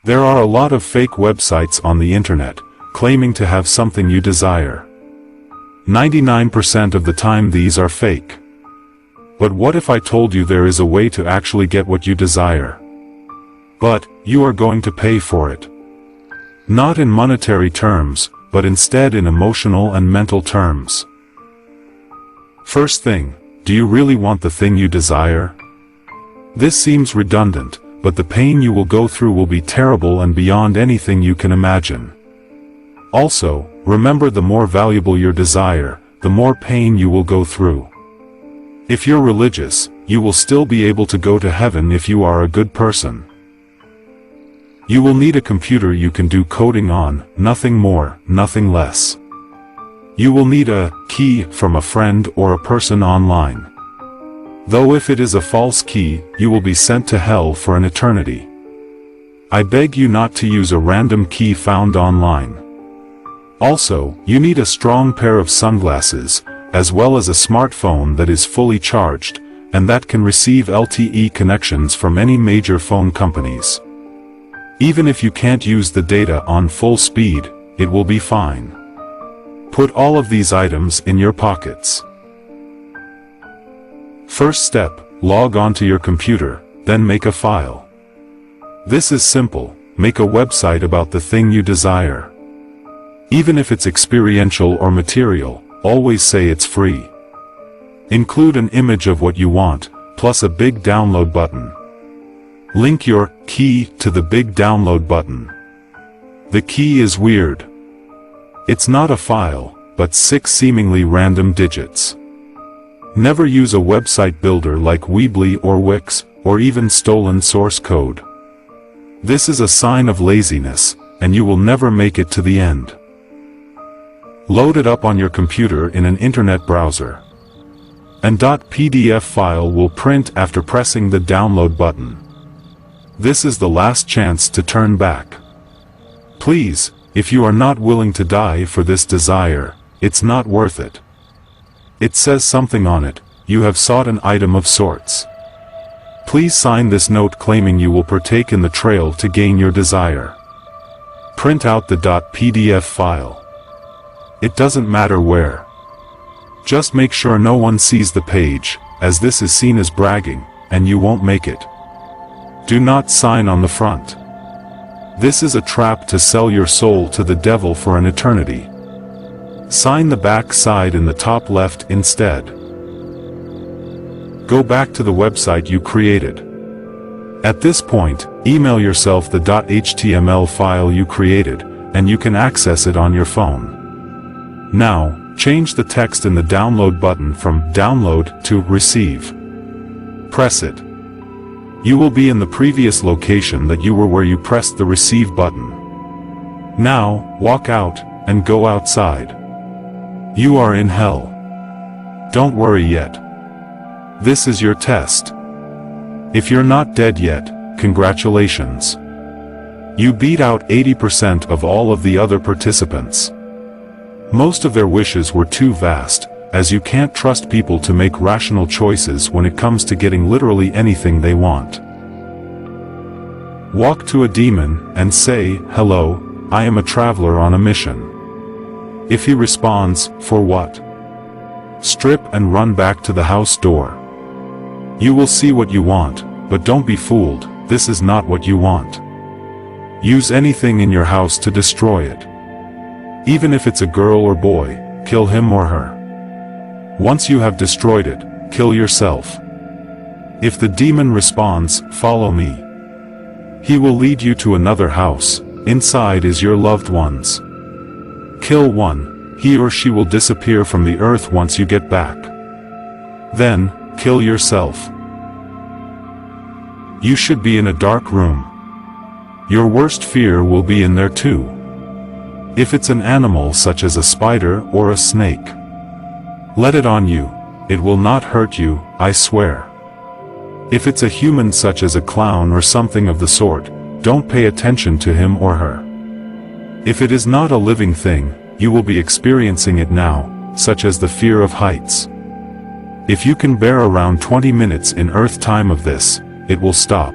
There are a lot of fake websites on the internet, claiming to have something you desire. 99% of the time these are fake. But what if I told you there is a way to actually get what you desire? But, you are going to pay for it. Not in monetary terms, but instead in emotional and mental terms. First thing, do you really want the thing you desire? This seems redundant, but the pain you will go through will be terrible and beyond anything you can imagine. Also, remember, the more valuable your desire, the more pain you will go through. If you're religious, you will still be able to go to heaven if you are a good person. You will need a computer you can do coding on, nothing more, nothing less. You will need a key from a friend or a person online. Though if it is a false key, you will be sent to hell for an eternity. I beg you not to use a random key found online. Also, you need a strong pair of sunglasses, as well as a smartphone that is fully charged, and that can receive LTE connections from any major phone companies. Even if you can't use the data on full speed, it will be fine. Put all of these items in your pockets. First step, log onto your computer, then make a file. This is simple, make a website about the thing you desire. Even if it's experiential or material, always say it's free. Include an image of what you want, plus a big download button. Link your key to the big download button. The key is weird. It's not a file, but 6 seemingly random digits. Never use a website builder like Weebly or Wix, or even stolen source code. This is a sign of laziness, and you will never make it to the end. Load it up on your computer in an internet browser. An .pdf file will print after pressing the download button. This is the last chance to turn back. Please, if you are not willing to die for this desire, it's not worth it. It says something on it, you have sought an item of sorts. Please sign this note claiming you will partake in the trail to gain your desire. Print out the .pdf file. It doesn't matter where. Just make sure no one sees the page, as this is seen as bragging, and you won't make it. Do not sign on the front. This is a trap to sell your soul to the devil for an eternity. Sign the back side in the top left instead. Go back to the website you created. At this point, email yourself the .html file you created, and you can access it on your phone. Now, change the text in the download button from download to receive. Press it. You will be in the previous location that you were where you pressed the receive button. Now, walk out, and go outside. You are in hell. Don't worry yet. This is your test. If you're not dead yet, congratulations. You beat out 80% of all of the other participants. Most of their wishes were too vast, as you can't trust people to make rational choices when it comes to getting literally anything they want. Walk to a demon and say, "Hello, I am a traveler on a mission." If he responds, "For what?" strip and run back to the house door. You will see what you want, but don't be fooled, this is not what you want. Use anything in your house to destroy it. Even if it's a girl or boy, kill him or her. Once you have destroyed it, kill yourself. If the demon responds, "Follow me," he will lead you to another house, inside is your loved ones. Kill one, he or she will disappear from the earth once you get back. Then, kill yourself. You should be in a dark room. Your worst fear will be in there too. If it's an animal such as a spider or a snake, let it on you, it will not hurt you, I swear. If it's a human such as a clown or something of the sort, don't pay attention to him or her. If it is not a living thing, you will be experiencing it now, such as the fear of heights. If you can bear around 20 minutes in Earth time of this, it will stop.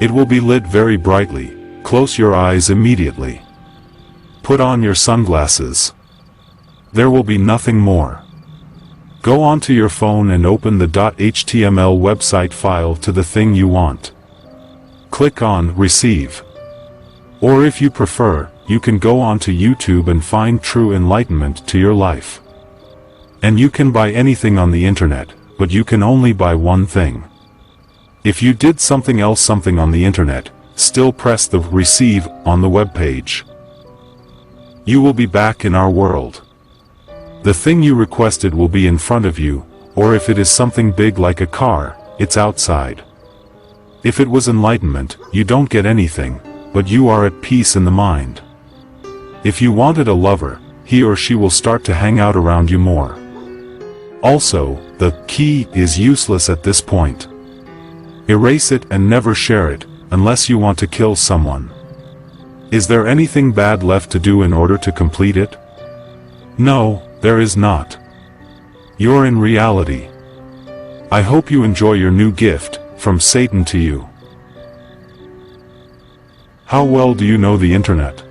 It will be lit very brightly. Close your eyes immediately. Put on your sunglasses. There will be nothing more. Go onto your phone and open the .html website file to the thing you want. Click on Receive. Or if you prefer, you can go onto YouTube and find true enlightenment to your life. And you can buy anything on the internet, but you can only buy one thing. If you did something else on the internet, still press the Receive on the web page. You will be back in our world. The thing you requested will be in front of you, or if it is something big like a car, it's outside. If it was enlightenment, you don't get anything, but you are at peace in the mind. If you wanted a lover, he or she will start to hang out around you more. Also, the key is useless at this point. Erase it and never share it, unless you want to kill someone. Is there anything bad left to do in order to complete it? No, there is not. You're in reality. I hope you enjoy your new gift, from Satan to you. How well do you know the internet?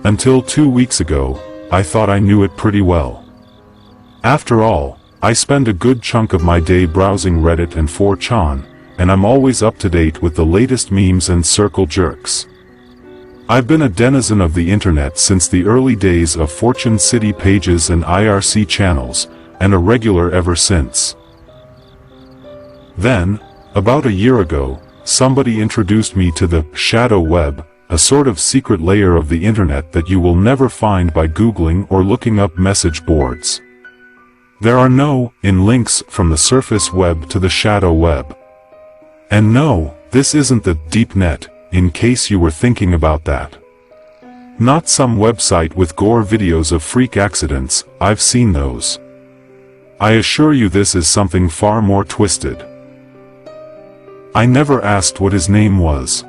Until 2 weeks ago, I thought I knew it pretty well. After all, I spend a good chunk of my day browsing Reddit and 4chan, and I'm always up to date with the latest memes and circle jerks. I've been a denizen of the internet since the early days of Fortune City pages and IRC channels, and a regular ever since. Then, about a year ago, somebody introduced me to the shadow web, a sort of secret layer of the internet that you will never find by Googling or looking up message boards. There are no links from the surface web to the shadow web. And no, this isn't the deep net, in case you were thinking about that. Not some website with gore videos of freak accidents. I've seen those. I assure you this is something far more twisted. I never asked what his name was.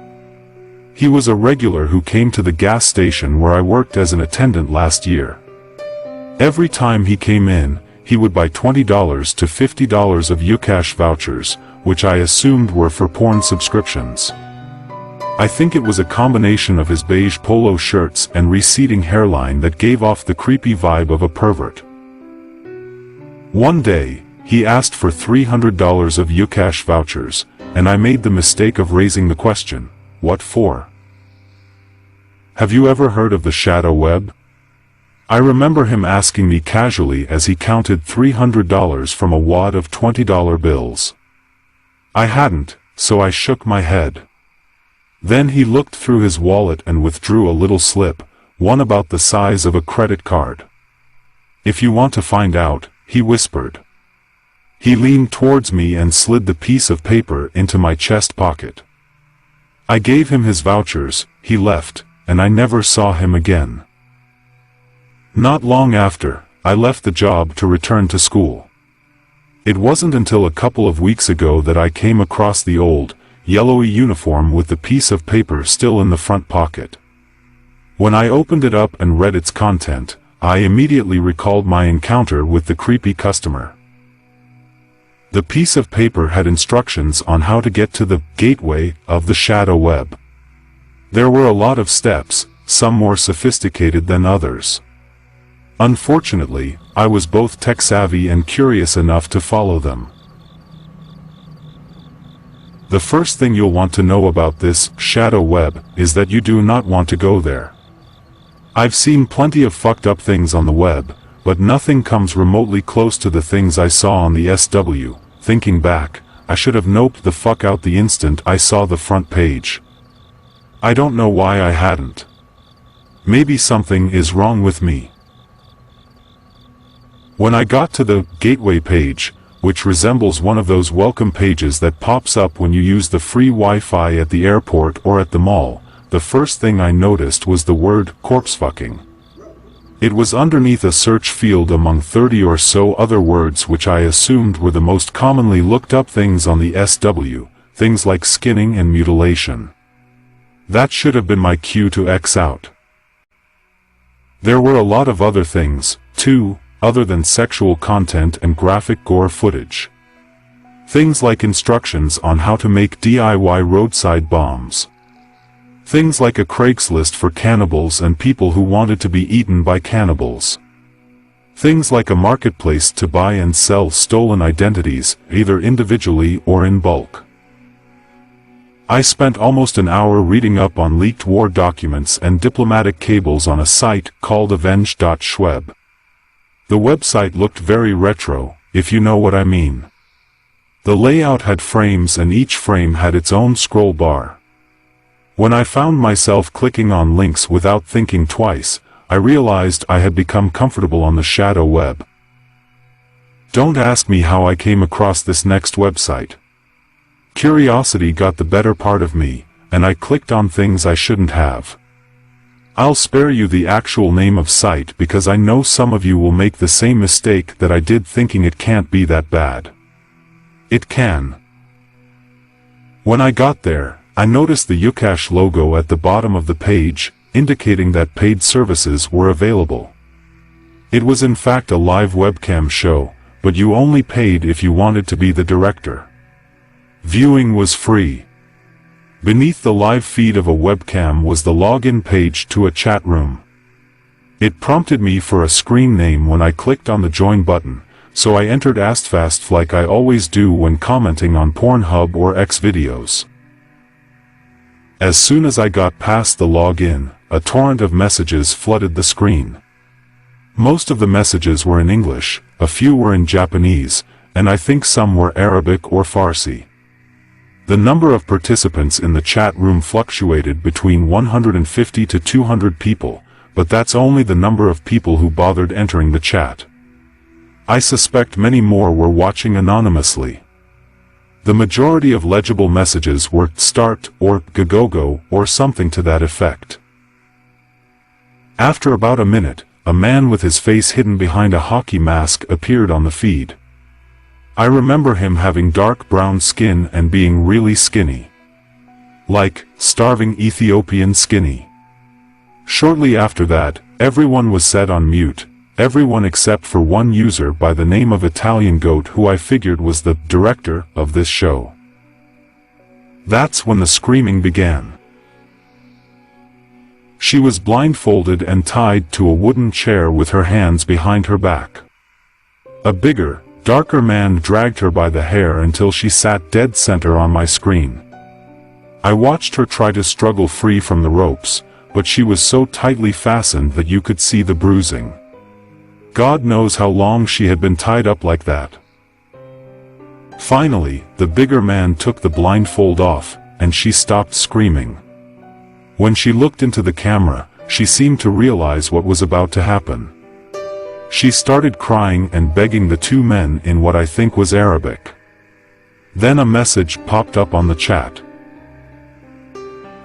He was a regular who came to the gas station where I worked as an attendant last year. Every time he came in, he would buy $20 to $50 of Ucash vouchers, which I assumed were for porn subscriptions. I think it was a combination of his beige polo shirts and receding hairline that gave off the creepy vibe of a pervert. One day, he asked for $300 of Ucash vouchers, and I made the mistake of raising the question, what for? Have you ever heard of the shadow web? I remember him asking me casually as he counted $300 from a wad of $20 bills. I hadn't, so I shook my head. Then he looked through his wallet and withdrew a little slip, one about the size of a credit card. If you want to find out, he whispered. He leaned towards me and slid the piece of paper into my chest pocket. I gave him his vouchers, he left, and I never saw him again. Not long after, I left the job to return to school. It wasn't until a couple of weeks ago that I came across the old, yellowy uniform with the piece of paper still in the front pocket. When I opened it up and read its content, I immediately recalled my encounter with the creepy customer. The piece of paper had instructions on how to get to the gateway of the shadow web. There were a lot of steps, some more sophisticated than others. Unfortunately, I was both tech-savvy and curious enough to follow them. The first thing you'll want to know about this shadow web is that you do not want to go there. I've seen plenty of fucked up things on the web, but nothing comes remotely close to the things I saw on the SW. Thinking back, I should have noped the fuck out the instant I saw the front page. I don't know why I hadn't. Maybe something is wrong with me. When I got to the gateway page, which resembles one of those welcome pages that pops up when you use the free Wi-Fi at the airport or at the mall, the first thing I noticed was the word corpse fucking. It was underneath a search field among 30 or so other words which I assumed were the most commonly looked up things on the SW, things like skinning and mutilation. That should have been my cue to X out. There were a lot of other things, too, other than sexual content and graphic gore footage. Things like instructions on how to make DIY roadside bombs. Things like a Craigslist for cannibals and people who wanted to be eaten by cannibals. Things like a marketplace to buy and sell stolen identities, either individually or in bulk. I spent almost an hour reading up on leaked war documents and diplomatic cables on a site called avenge.shweb. The website looked very retro, if you know what I mean. The layout had frames and each frame had its own scroll bar. When I found myself clicking on links without thinking twice, I realized I had become comfortable on the shadow web. Don't ask me how I came across this next website. Curiosity got the better part of me, and I clicked on things I shouldn't have. I'll spare you the actual name of site because I know some of you will make the same mistake that I did thinking it can't be that bad. It can. When I got there, I noticed the Ucash logo at the bottom of the page, indicating that paid services were available. It was in fact a live webcam show, but you only paid if you wanted to be the director. Viewing was free. Beneath the live feed of a webcam was the login page to a chat room. It prompted me for a screen name when I clicked on the join button, so I entered AskFast like I always do when commenting on Pornhub or X videos. As soon as I got past the login, a torrent of messages flooded the screen. Most of the messages were in English, a few were in Japanese, and I think some were Arabic or Farsi. The number of participants in the chat room fluctuated between 150 to 200 people, but that's only the number of people who bothered entering the chat. I suspect many more were watching anonymously. The majority of legible messages were "start" or "gogogo" or something to that effect. After about a minute, a man with his face hidden behind a hockey mask appeared on the feed. I remember him having dark brown skin and being really skinny. Like, starving Ethiopian skinny. Shortly after that, everyone was set on mute, everyone except for one user by the name of Italian Goat who I figured was the director of this show. That's when the screaming began. She was blindfolded and tied to a wooden chair with her hands behind her back. A bigger, darker man dragged her by the hair until she sat dead center on my screen. I watched her try to struggle free from the ropes, but she was so tightly fastened that you could see the bruising. God knows how long she had been tied up like that. Finally, the bigger man took the blindfold off, and she stopped screaming. When she looked into the camera, she seemed to realize what was about to happen. She started crying and begging the two men in what I think was Arabic. Then a message popped up on the chat.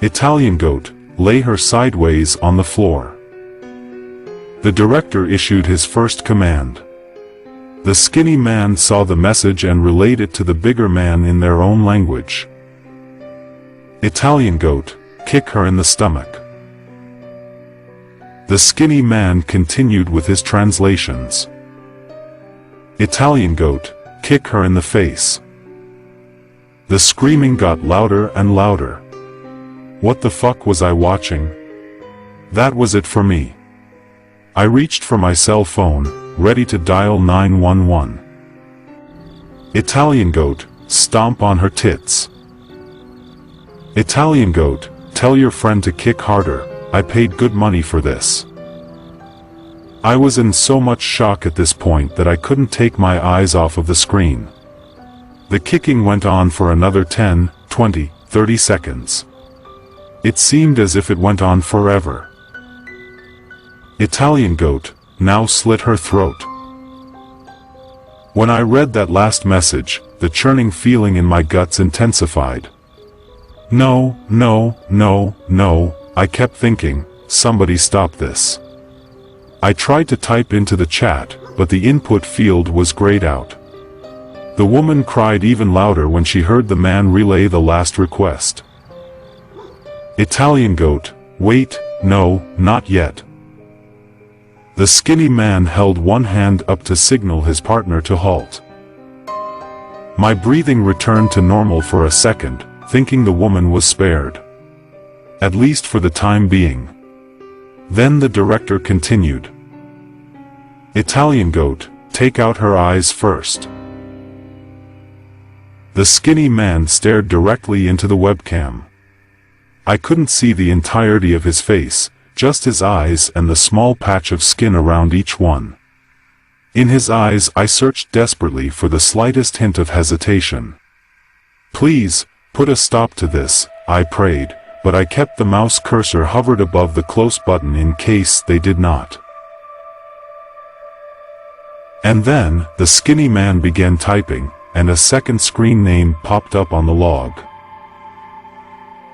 Italian Goat, lay her sideways on the floor. The director issued his first command. The skinny man saw the message and relayed it to the bigger man in their own language. Italian Goat, kick her in the stomach. The skinny man continued with his translations. Italian Goat, kick her in the face. The screaming got louder and louder. What the fuck was I watching? That was it for me. I reached for my cell phone, ready to dial 911. Italian Goat, stomp on her tits. Italian Goat, tell your friend to kick harder, I paid good money for this. I was in so much shock at this point that I couldn't take my eyes off of the screen. The kicking went on for another 10, 20, 30 seconds. It seemed as if it went on forever. Italian Goat, now slit her throat. When I read that last message, the churning feeling in my guts intensified. No, no, no, no, I kept thinking, somebody stop this. I tried to type into the chat, but the input field was grayed out. The woman cried even louder when she heard the man relay the last request. Italian Goat, wait, no, not yet. The skinny man held one hand up to signal his partner to halt. My breathing returned to normal for a second, thinking the woman was spared. At least for the time being. Then the director continued. Italian goat, take out her eyes first. The skinny man stared directly into the webcam. I couldn't see the entirety of his face, just his eyes and the small patch of skin around each one. In his eyes I searched desperately for the slightest hint of hesitation. Please, put a stop to this, I prayed, but I kept the mouse cursor hovered above the close button in case they did not. And then, the skinny man began typing, and a second screen name popped up on the log.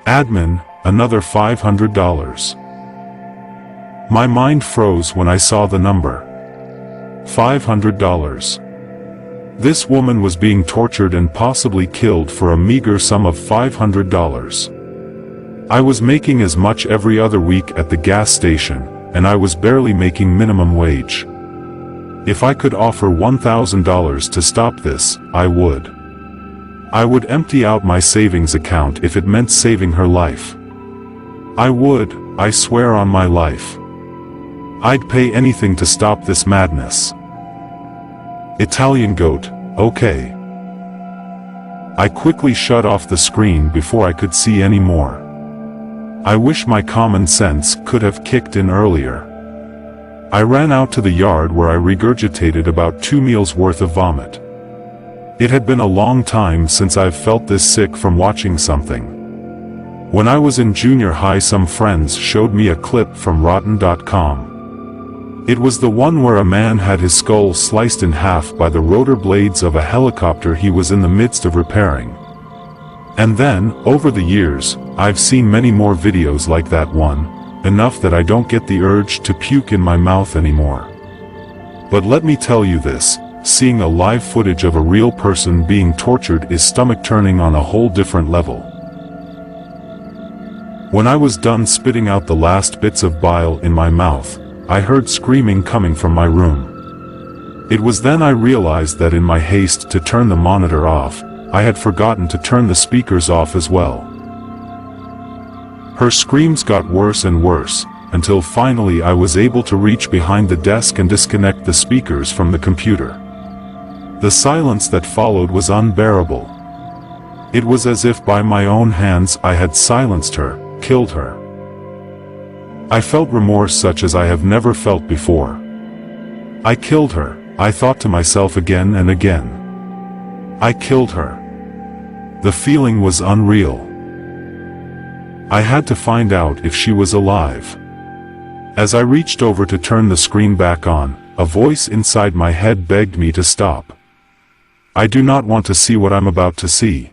Admin, another $500. My mind froze when I saw the number. $500. This woman was being tortured and possibly killed for a meager sum of $500. I was making as much every other week at the gas station, and I was barely making minimum wage. If I could offer $1,000 to stop this, I would. I would empty out my savings account if it meant saving her life. I would, I swear on my life. I'd pay anything to stop this madness. Italian goat, okay. I quickly shut off the screen before I could see any more. I wish my common sense could have kicked in earlier. I ran out to the yard where I regurgitated about 2 meals worth of vomit. It had been a long time since I've felt this sick from watching something. When I was in junior high, some friends showed me a clip from Rotten.com. It was the one where a man had his skull sliced in half by the rotor blades of a helicopter he was in the midst of repairing. And then, over the years, I've seen many more videos like that one, enough that I don't get the urge to puke in my mouth anymore. But let me tell you this, seeing a live footage of a real person being tortured is stomach-turning on a whole different level. When I was done spitting out the last bits of bile in my mouth, I heard screaming coming from my room. It was then I realized that in my haste to turn the monitor off, I had forgotten to turn the speakers off as well. Her screams got worse and worse, until finally I was able to reach behind the desk and disconnect the speakers from the computer. The silence that followed was unbearable. It was as if by my own hands I had silenced her, killed her. I felt remorse such as I have never felt before. I killed her, I thought to myself again and again. I killed her. The feeling was unreal. I had to find out if she was alive. As I reached over to turn the screen back on, a voice inside my head begged me to stop. I do not want to see what I'm about to see.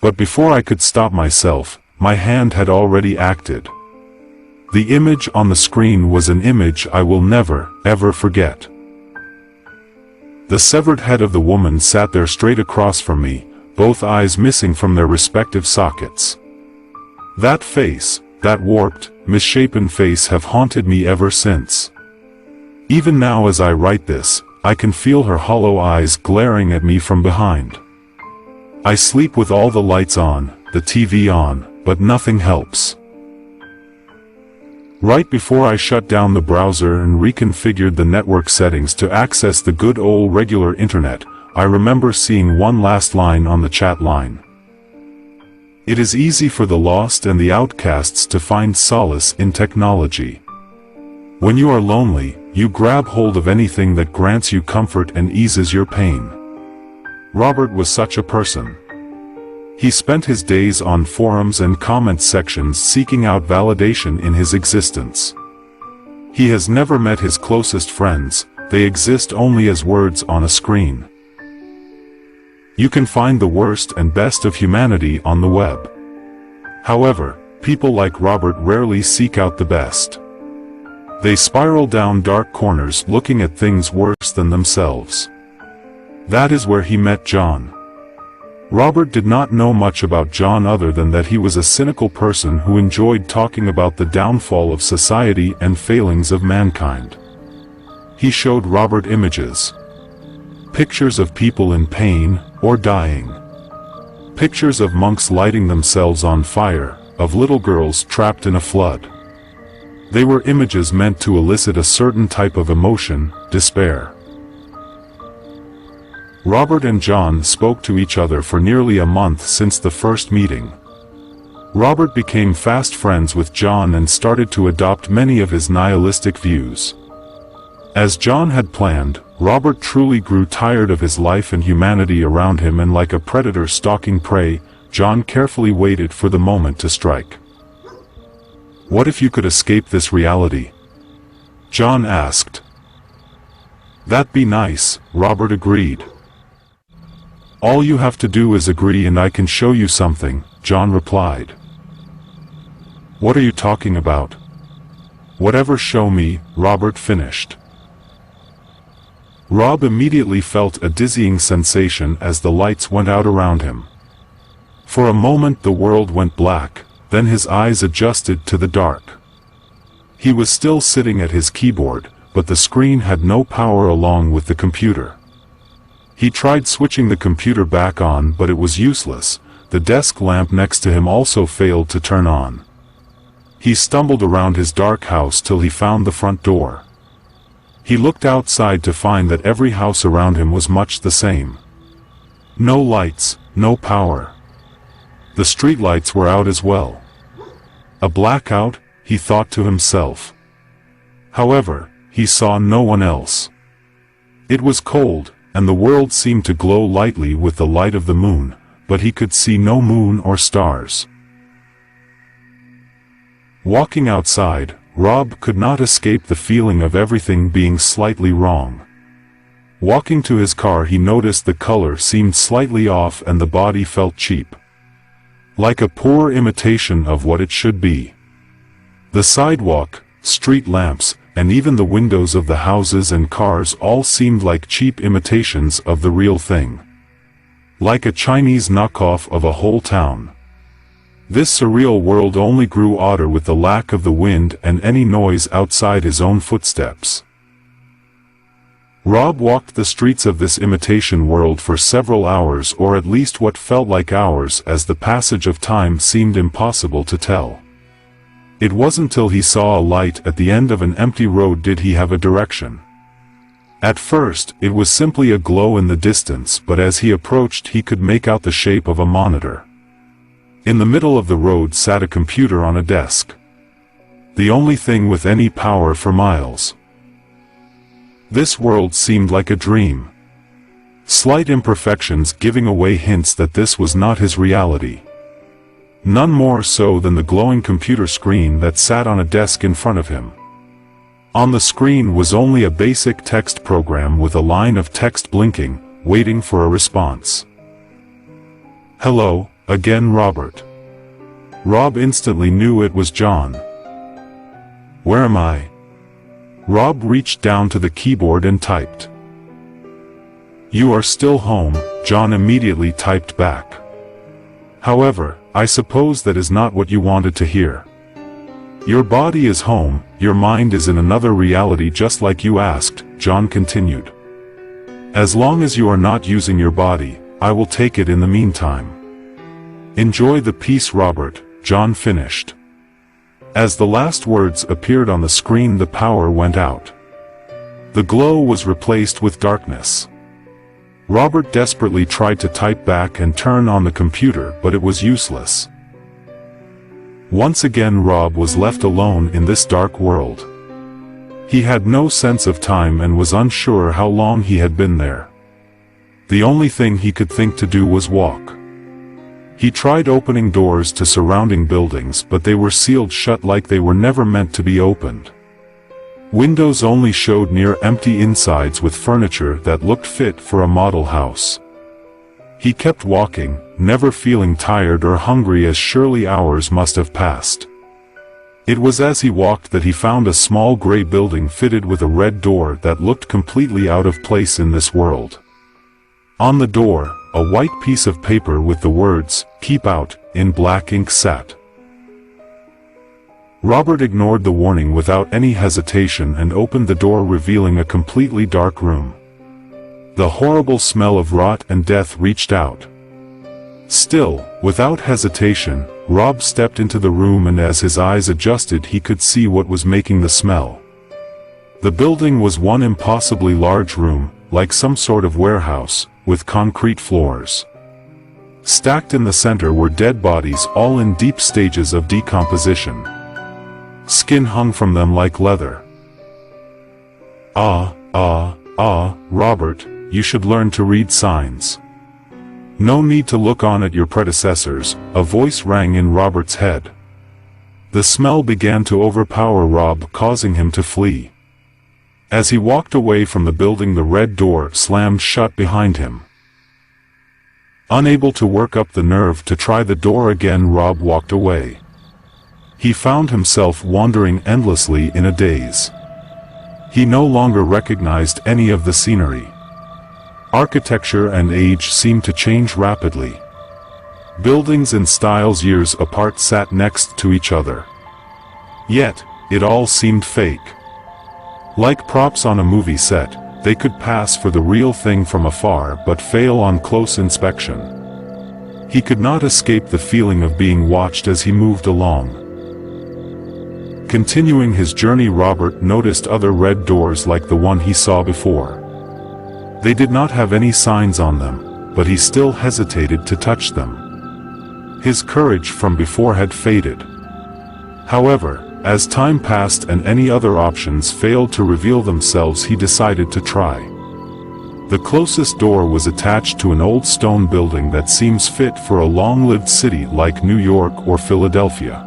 But before I could stop myself, my hand had already acted. The image on the screen was an image I will never, ever forget. The severed head of the woman sat there straight across from me, both eyes missing from their respective sockets. That face, that warped, misshapen face have haunted me ever since. Even now as I write this, I can feel her hollow eyes glaring at me from behind. I sleep with all the lights on, the TV on, but nothing helps. Right before I shut down the browser and reconfigured the network settings to access the good old regular internet, I remember seeing one last line on the chat line. It is easy for the lost and the outcasts to find solace in technology. When you are lonely, you grab hold of anything that grants you comfort and eases your pain. Robert was such a person. He spent his days on forums and comment sections seeking out validation in his existence. He has never met his closest friends, they exist only as words on a screen. You can find the worst and best of humanity on the web. However, people like Robert rarely seek out the best. They spiral down dark corners looking at things worse than themselves. That is where he met John. Robert did not know much about John other than that he was a cynical person who enjoyed talking about the downfall of society and failings of mankind. He showed Robert images. Pictures of people in pain, or dying. Pictures of monks lighting themselves on fire, of little girls trapped in a flood. They were images meant to elicit a certain type of emotion, despair. Robert and John spoke to each other for nearly a month since the first meeting. Robert became fast friends with John and started to adopt many of his nihilistic views. As John had planned, Robert truly grew tired of his life and humanity around him, and like a predator stalking prey, John carefully waited for the moment to strike. "What if you could escape this reality?" John asked. "That'd be nice," Robert agreed. "All you have to do is agree and I can show you something," John replied. "What are you talking about?" "Whatever, show me," Robert finished. Rob immediately felt a dizzying sensation as the lights went out around him. For a moment the world went black, then his eyes adjusted to the dark. He was still sitting at his keyboard, but the screen had no power along with the computer. He tried switching the computer back on, but it was useless. The desk lamp next to him also failed to turn on. He stumbled around his dark house till he found the front door. He looked outside to find that every house around him was much the same. No lights, no power. The streetlights were out as well. A blackout, he thought to himself. However, he saw no one else. It was cold, and the world seemed to glow lightly with the light of the moon, but he could see no moon or stars. Walking outside, Rob could not escape the feeling of everything being slightly wrong. Walking to his car, he noticed the color seemed slightly off and the body felt cheap. Like a poor imitation of what it should be. The sidewalk, street lamps, and even the windows of the houses and cars all seemed like cheap imitations of the real thing. Like a Chinese knockoff of a whole town. This surreal world only grew odder with the lack of the wind and any noise outside his own footsteps. Rob walked the streets of this imitation world for several hours, or at least what felt like hours, as the passage of time seemed impossible to tell. It wasn't till he saw a light at the end of an empty road did he have a direction. At first, it was simply a glow in the distance, but as he approached he could make out the shape of a monitor. In the middle of the road sat a computer on a desk. The only thing with any power for miles. This world seemed like a dream. Slight imperfections giving away hints that this was not his reality. None more so than the glowing computer screen that sat on a desk in front of him. On the screen was only a basic text program with a line of text blinking, waiting for a response. "Hello, again, Robert." Rob instantly knew it was John. "Where am I?" Rob reached down to the keyboard and typed. "You are still home," John immediately typed back. "However, I suppose that is not what you wanted to hear. Your body is home, your mind is in another reality just like you asked," John continued. "As long as you are not using your body, I will take it in the meantime. Enjoy the peace, Robert," John finished. As the last words appeared on the screen, the power went out. The glow was replaced with darkness. Robert desperately tried to type back and turn on the computer, but it was useless. Once again Rob was left alone in this dark world. He had no sense of time and was unsure how long he had been there. The only thing he could think to do was walk. He tried opening doors to surrounding buildings, but they were sealed shut like they were never meant to be opened. Windows only showed near empty insides with furniture that looked fit for a model house. He kept walking, never feeling tired or hungry, as surely hours must have passed. It was as he walked that he found a small gray building fitted with a red door that looked completely out of place in this world. On the door, a white piece of paper with the words, "Keep Out," in black ink sat. Robert ignored the warning without any hesitation and opened the door, revealing a completely dark room. The horrible smell of rot and death reached out. Still, without hesitation, Rob stepped into the room, and as his eyes adjusted he could see what was making the smell. The building was one impossibly large room, like some sort of warehouse, with concrete floors. Stacked in the center were dead bodies, all in deep stages of decomposition. Skin hung from them like leather. Robert, you should learn to read signs. No need to look on at your predecessors, a voice rang in Robert's head. The smell began to overpower Rob, causing him to flee. As he walked away from the building, the red door slammed shut behind him. Unable to work up the nerve to try the door again, Rob walked away. He found himself wandering endlessly in a daze. He no longer recognized any of the scenery. Architecture and age seemed to change rapidly. Buildings and styles years apart sat next to each other. Yet, it all seemed fake. Like props on a movie set, they could pass for the real thing from afar but fail on close inspection. He could not escape the feeling of being watched as he moved along. Continuing his journey, Robert noticed other red doors like the one he saw before. They did not have any signs on them, but he still hesitated to touch them. His courage from before had faded. However, as time passed and any other options failed to reveal themselves, he decided to try. The closest door was attached to an old stone building that seems fit for a long-lived city like New York or Philadelphia.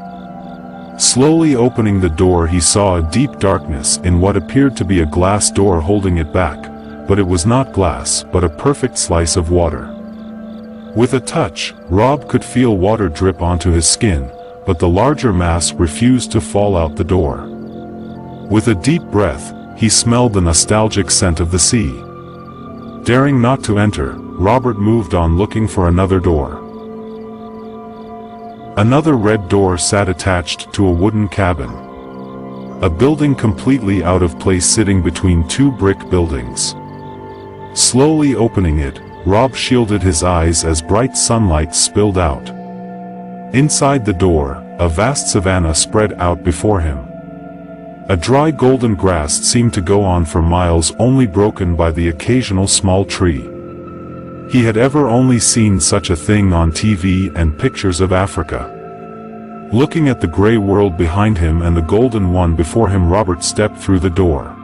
Slowly opening the door, he saw a deep darkness in what appeared to be a glass door holding it back. But it was not glass, but a perfect slice of water. With a touch, Rob could feel water drip onto his skin, but the larger mass refused to fall out the door. With a deep breath, he smelled the nostalgic scent of the sea. Daring not to enter, Robert moved on, looking for another door. Another red door sat attached to a wooden cabin. A building completely out of place, sitting between two brick buildings. Slowly opening it, Rob shielded his eyes as bright sunlight spilled out. Inside the door, a vast savanna spread out before him. A dry golden grass seemed to go on for miles, only broken by the occasional small tree. He had ever only seen such a thing on TV and pictures of Africa. Looking at the gray world behind him and the golden one before him, Robert stepped through the door.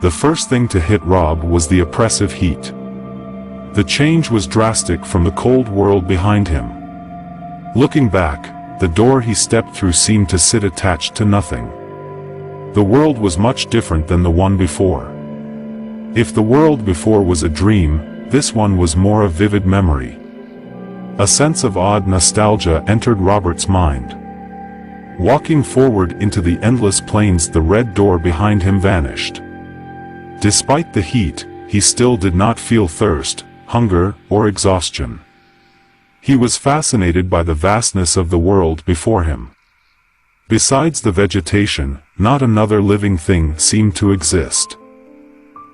The first thing to hit Rob was the oppressive heat. The change was drastic from the cold world behind him. Looking back, the door he stepped through seemed to sit attached to nothing. The world was much different than the one before. If the world before was a dream, this one was more a vivid memory. A sense of odd nostalgia entered Robert's mind. Walking forward into the endless plains, the red door behind him vanished. Despite the heat, he still did not feel thirst, hunger, or exhaustion. He was fascinated by the vastness of the world before him. Besides the vegetation, not another living thing seemed to exist.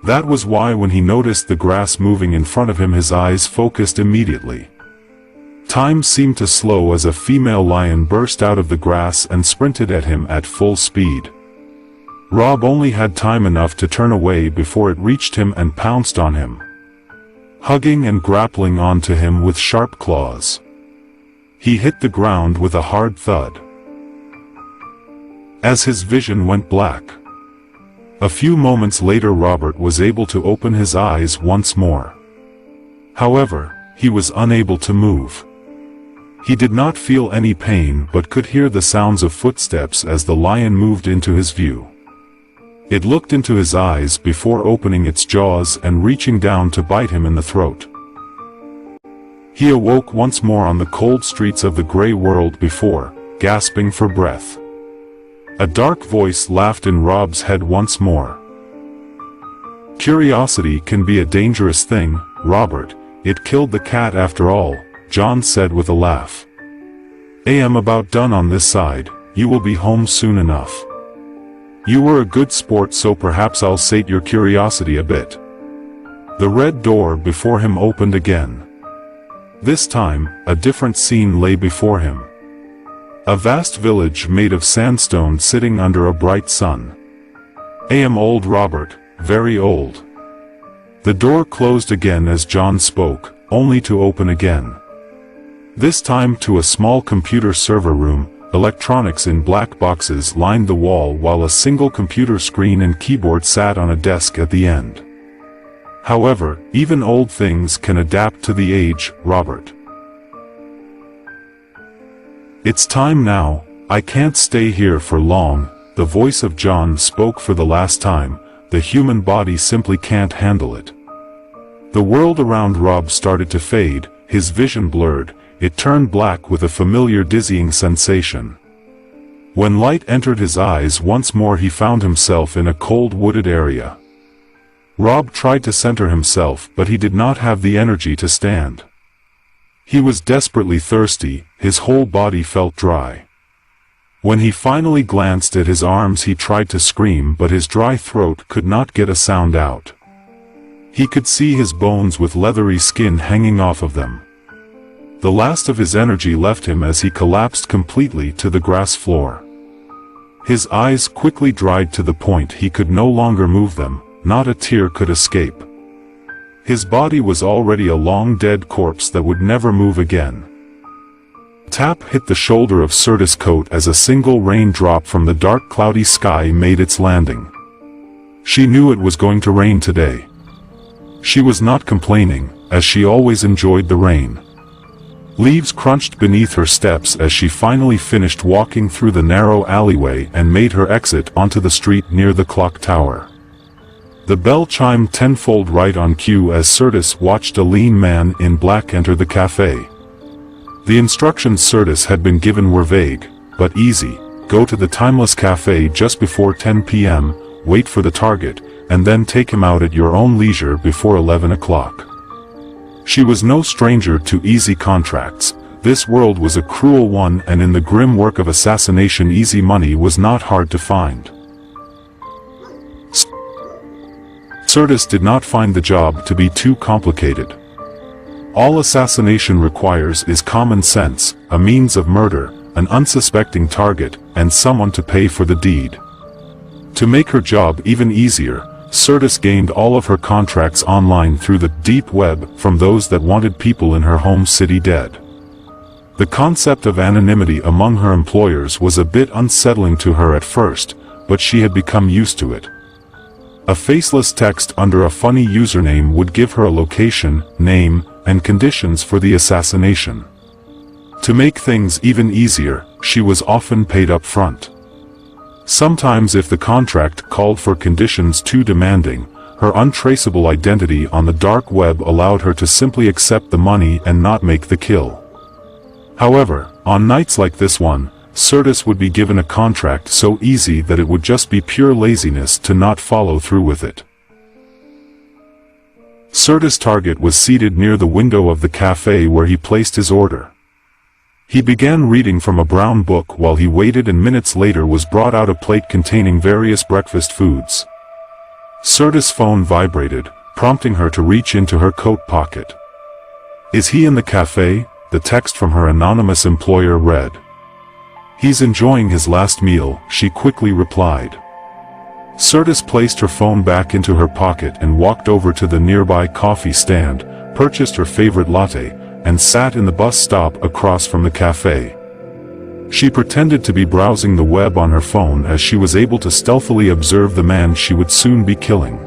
That was why when he noticed the grass moving in front of him, his eyes focused immediately. Time seemed to slow as a female lion burst out of the grass and sprinted at him at full speed. Rob only had time enough to turn away before it reached him and pounced on him, hugging and grappling onto him with sharp claws. He hit the ground with a hard thud, as his vision went black. A few moments later, Robert was able to open his eyes once more. However, he was unable to move. He did not feel any pain but could hear the sounds of footsteps as the lion moved into his view. It looked into his eyes before opening its jaws and reaching down to bite him in the throat. He awoke once more on the cold streets of the gray world before, gasping for breath. A dark voice laughed in Rob's head once more. "Curiosity can be a dangerous thing, Robert. It killed the cat after all," John said with a laugh. "I am about done on this side. You will be home soon enough. You were a good sport, so perhaps I'll sate your curiosity a bit." The red door before him opened again. This time, a different scene lay before him. A vast village made of sandstone sitting under a bright sun. I am old, Robert, very old. The door closed again as John spoke, only to open again. This time to a small computer server room. Electronics in black boxes lined the wall while a single computer screen and keyboard sat on a desk at the end. However, even old things can adapt to the age, Robert. It's time now, I can't stay here for long, the voice of John spoke for the last time, the human body simply can't handle it. The world around Rob started to fade, his vision blurred, it turned black with a familiar dizzying sensation. When light entered his eyes once more he found himself in a cold wooded area. Rob tried to center himself but he did not have the energy to stand. He was desperately thirsty, his whole body felt dry. When he finally glanced at his arms he tried to scream but his dry throat could not get a sound out. He could see his bones with leathery skin hanging off of them. The last of his energy left him as he collapsed completely to the grass floor. His eyes quickly dried to the point he could no longer move them, not a tear could escape. His body was already a long dead corpse that would never move again. Tap hit the shoulder of Curtis' coat as a single raindrop from the dark cloudy sky made its landing. She knew it was going to rain today. She was not complaining, as she always enjoyed the rain. Leaves crunched beneath her steps as she finally finished walking through the narrow alleyway and made her exit onto the street near the clock tower. The bell chimed tenfold right on cue as Curtis watched a lean man in black enter the cafe. The instructions Curtis had been given were vague, but easy: go to the timeless cafe just before 10 p.m., wait for the target, and then take him out at your own leisure before 11 o'clock. She was no stranger to easy contracts. This world was a cruel one and in the grim work of assassination easy money was not hard to find. Curtis did not find the job to be too complicated. All assassination requires is common sense, a means of murder, an unsuspecting target, and someone to pay for the deed. To make her job even easier, Curtis gained all of her contracts online through the deep web from those that wanted people in her home city dead. The concept of anonymity among her employers was a bit unsettling to her at first, but she had become used to it. A faceless text under a funny username would give her a location, name, and conditions for the assassination. To make things even easier, she was often paid up front. Sometimes if the contract called for conditions too demanding, her untraceable identity on the dark web allowed her to simply accept the money and not make the kill. However, on nights like this one, Curtis would be given a contract so easy that it would just be pure laziness to not follow through with it. Curtis' target was seated near the window of the cafe where he placed his order. He began reading from a brown book while he waited and minutes later was brought out a plate containing various breakfast foods. Curtis' phone vibrated, prompting her to reach into her coat pocket. "Is he in the cafe?" the text from her anonymous employer read. "He's enjoying his last meal," she quickly replied. Curtis placed her phone back into her pocket and walked over to the nearby coffee stand, purchased her favorite latte, and sat in the bus stop across from the cafe. She pretended to be browsing the web on her phone as she was able to stealthily observe the man she would soon be killing.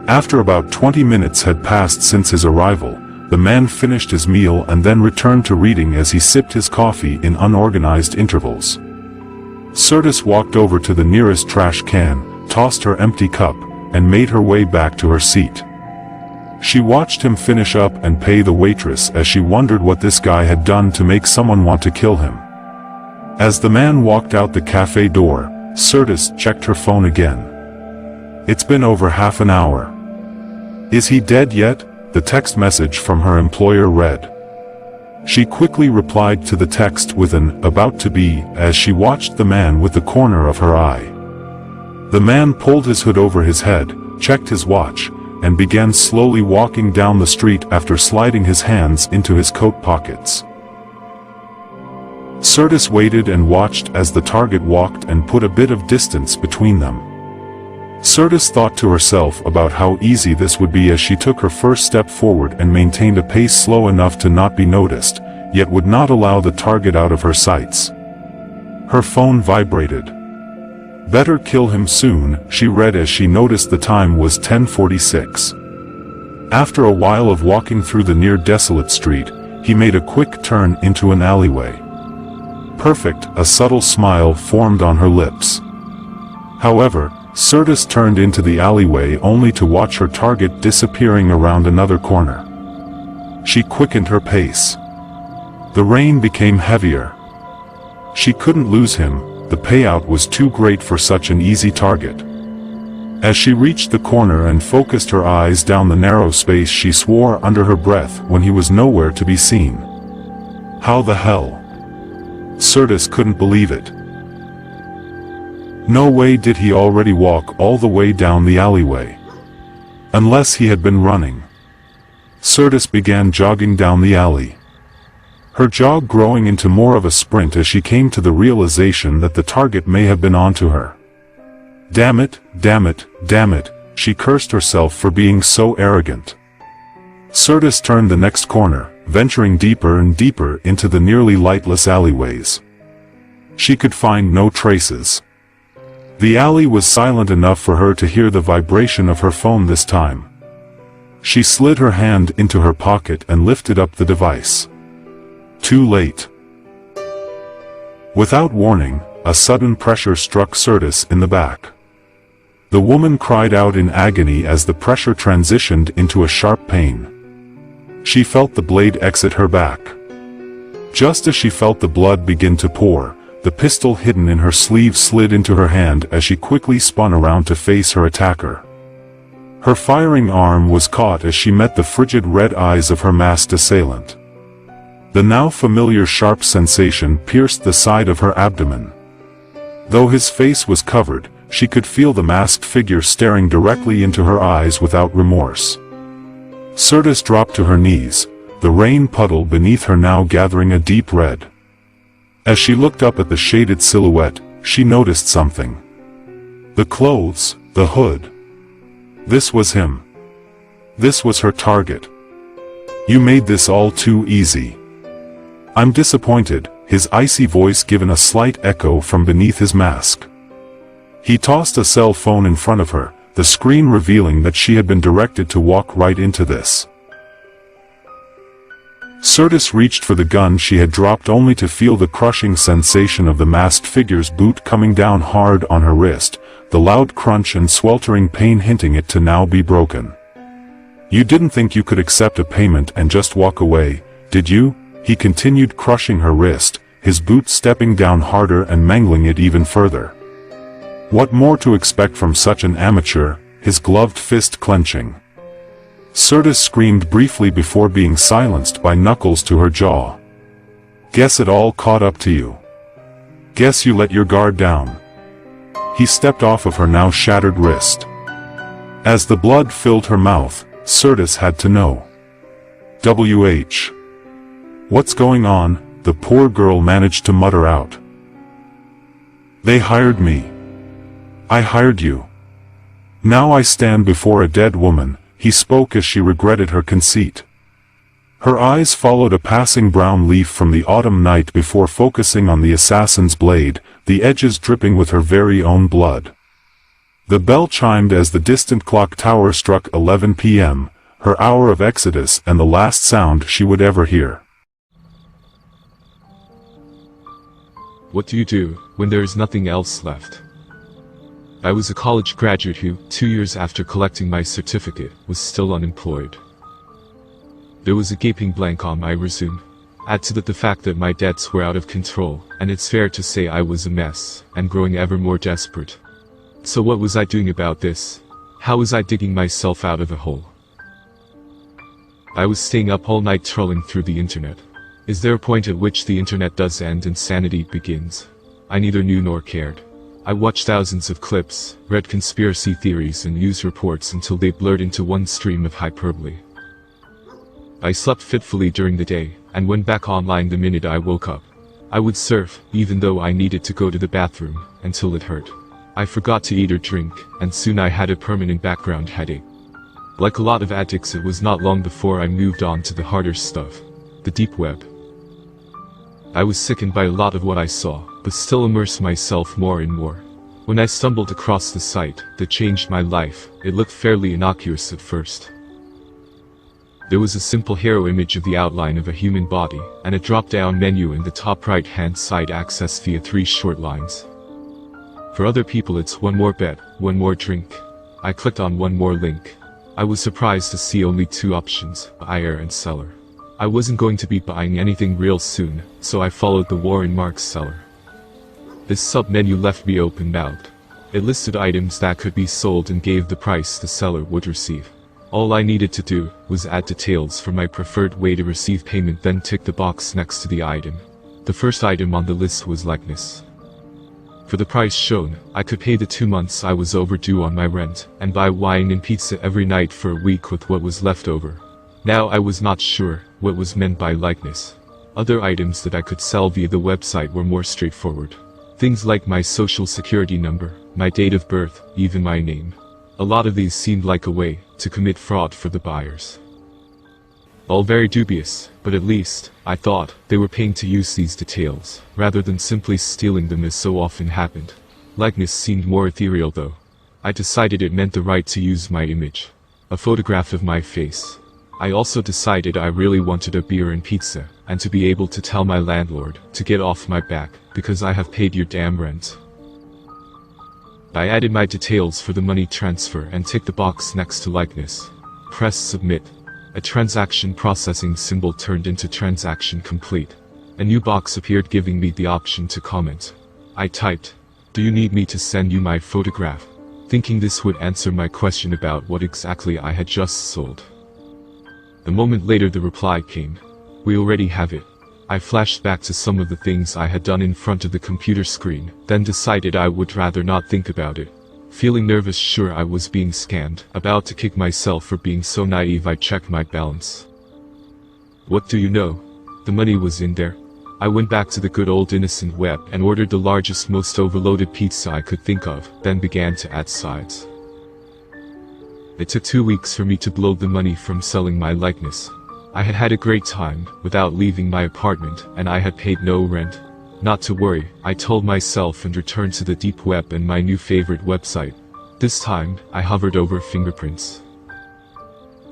After about 20 minutes had passed since his arrival, the man finished his meal and then returned to reading as he sipped his coffee in unorganized intervals. Curtis walked over to the nearest trash can, tossed her empty cup, and made her way back to her seat. She watched him finish up and pay the waitress as she wondered what this guy had done to make someone want to kill him. As the man walked out the cafe door, Curtis checked her phone again. "It's been over half an hour. Is he dead yet?" the text message from her employer read. She quickly replied to the text with an "about to be" as she watched the man with the corner of her eye. The man pulled his hood over his head, checked his watch, and began slowly walking down the street after sliding his hands into his coat pockets. Sirtis waited and watched as the target walked and put a bit of distance between them. Sirtis thought to herself about how easy this would be as she took her first step forward and maintained a pace slow enough to not be noticed, yet would not allow the target out of her sights. Her phone vibrated. "Better kill him soon," she read as she noticed the time was 10:46. After a while of walking through the near desolate street, he made a quick turn into an alleyway. Perfect, a subtle smile formed on her lips. However, Sirtis turned into the alleyway only to watch her target disappearing around another corner. She quickened her pace. The rain became heavier. She couldn't lose him, the payout was too great for such an easy target. As she reached the corner and focused her eyes down the narrow space, she swore under her breath when he was nowhere to be seen. How the hell? Sirtis couldn't believe it. No way did he already walk all the way down the alleyway. Unless he had been running. Sirtis began jogging down the alley. Her jog growing into more of a sprint as she came to the realization that the target may have been onto her. Damn it, damn it, damn it, she cursed herself for being so arrogant. Sirtis turned the next corner, venturing deeper and deeper into the nearly lightless alleyways. She could find no traces. The alley was silent enough for her to hear the vibration of her phone this time. She slid her hand into her pocket and lifted up the device. Too late. Without warning, a sudden pressure struck Sirtis in the back. The woman cried out in agony as the pressure transitioned into a sharp pain. She felt the blade exit her back. Just as she felt the blood begin to pour, the pistol hidden in her sleeve slid into her hand as she quickly spun around to face her attacker. Her firing arm was caught as she met the frigid red eyes of her masked assailant. The now familiar sharp sensation pierced the side of her abdomen. Though his face was covered, she could feel the masked figure staring directly into her eyes without remorse. Sirtis dropped to her knees, the rain puddle beneath her now gathering a deep red. As she looked up at the shaded silhouette, she noticed something. The clothes, the hood. This was him. This was her target. You made this all too easy. I'm disappointed, his icy voice given a slight echo from beneath his mask. He tossed a cell phone in front of her, the screen revealing that she had been directed to walk right into this. Sirtis reached for the gun she had dropped only to feel the crushing sensation of the masked figure's boot coming down hard on her wrist, the loud crunch and sweltering pain hinting it to now be broken. You didn't think you could accept a payment and just walk away, did you? He continued crushing her wrist, his boot stepping down harder and mangling it even further. What more to expect from such an amateur, his gloved fist clenching. Sirtis screamed briefly before being silenced by knuckles to her jaw. Guess it all caught up to you. Guess you let your guard down. He stepped off of her now shattered wrist. As the blood filled her mouth, Sirtis had to know. WH. What's going on? The poor girl managed to mutter out. They hired me. I hired you. Now I stand before a dead woman, he spoke as she regretted her conceit. Her eyes followed a passing brown leaf from the autumn night before focusing on the assassin's blade, the edges dripping with her very own blood. The bell chimed as the distant clock tower struck 11 p.m., her hour of exodus and the last sound she would ever hear. What do you do when there is nothing else left? I was a college graduate who, 2 years after collecting my certificate, was still unemployed. There was a gaping blank on my resume. Add to that the fact that my debts were out of control, and it's fair to say I was a mess, and growing ever more desperate. So what was I doing about this? How was I digging myself out of a hole? I was staying up all night trolling through the internet. Is there a point at which the internet does end and sanity begins? I neither knew nor cared. I watched thousands of clips, read conspiracy theories and news reports until they blurred into one stream of hyperbole. I slept fitfully during the day, and went back online the minute I woke up. I would surf, even though I needed to go to the bathroom, until it hurt. I forgot to eat or drink, and soon I had a permanent background headache. Like a lot of addicts, it was not long before I moved on to the harder stuff, the deep web. I was sickened by a lot of what I saw, but still immersed myself more and more. When I stumbled across the site that changed my life, it looked fairly innocuous at first. There was a simple hero image of the outline of a human body, and a drop-down menu in the top right-hand side accessed via 3 short lines. For other people it's one more bet, one more drink. I clicked on one more link. I was surprised to see only 2 options, buyer and seller. I wasn't going to be buying anything real soon, so I followed the Warren Marks seller. This sub-menu left me open-mouthed. It listed items that could be sold and gave the price the seller would receive. All I needed to do was add details for my preferred way to receive payment, then tick the box next to the item. The first item on the list was likeness. For the price shown, I could pay the 2 months I was overdue on my rent, and buy wine and pizza every night for a week with what was left over. Now I was not sure what was meant by likeness. Other items that I could sell via the website were more straightforward. Things like my social security number, my date of birth, even my name. A lot of these seemed like a way to commit fraud for the buyers. All very dubious, but at least, I thought, they were paying to use these details, rather than simply stealing them as so often happened. Likeness seemed more ethereal though. I decided it meant the right to use my image. A photograph of my face. I also decided I really wanted a beer and pizza, and to be able to tell my landlord to get off my back, because I have paid your damn rent. I added my details for the money transfer and ticked the box next to likeness. Press submit. A transaction processing symbol turned into transaction complete. A new box appeared giving me the option to comment. I typed, "Do you need me to send you my photograph?" thinking this would answer my question about what exactly I had just sold. A moment later the reply came. "We already have it." I flashed back to some of the things I had done in front of the computer screen, then decided I would rather not think about it. Feeling nervous, sure I was being scammed, about to kick myself for being so naive, I checked my balance. What do you know? The money was in there. I went back to the good old innocent web and ordered the largest, most overloaded pizza I could think of, then began to add sides. It took 2 weeks for me to blow the money from selling my likeness. I had had a great time, without leaving my apartment, and I had paid no rent. Not to worry, I told myself, and returned to the deep web and my new favorite website. This time, I hovered over fingerprints.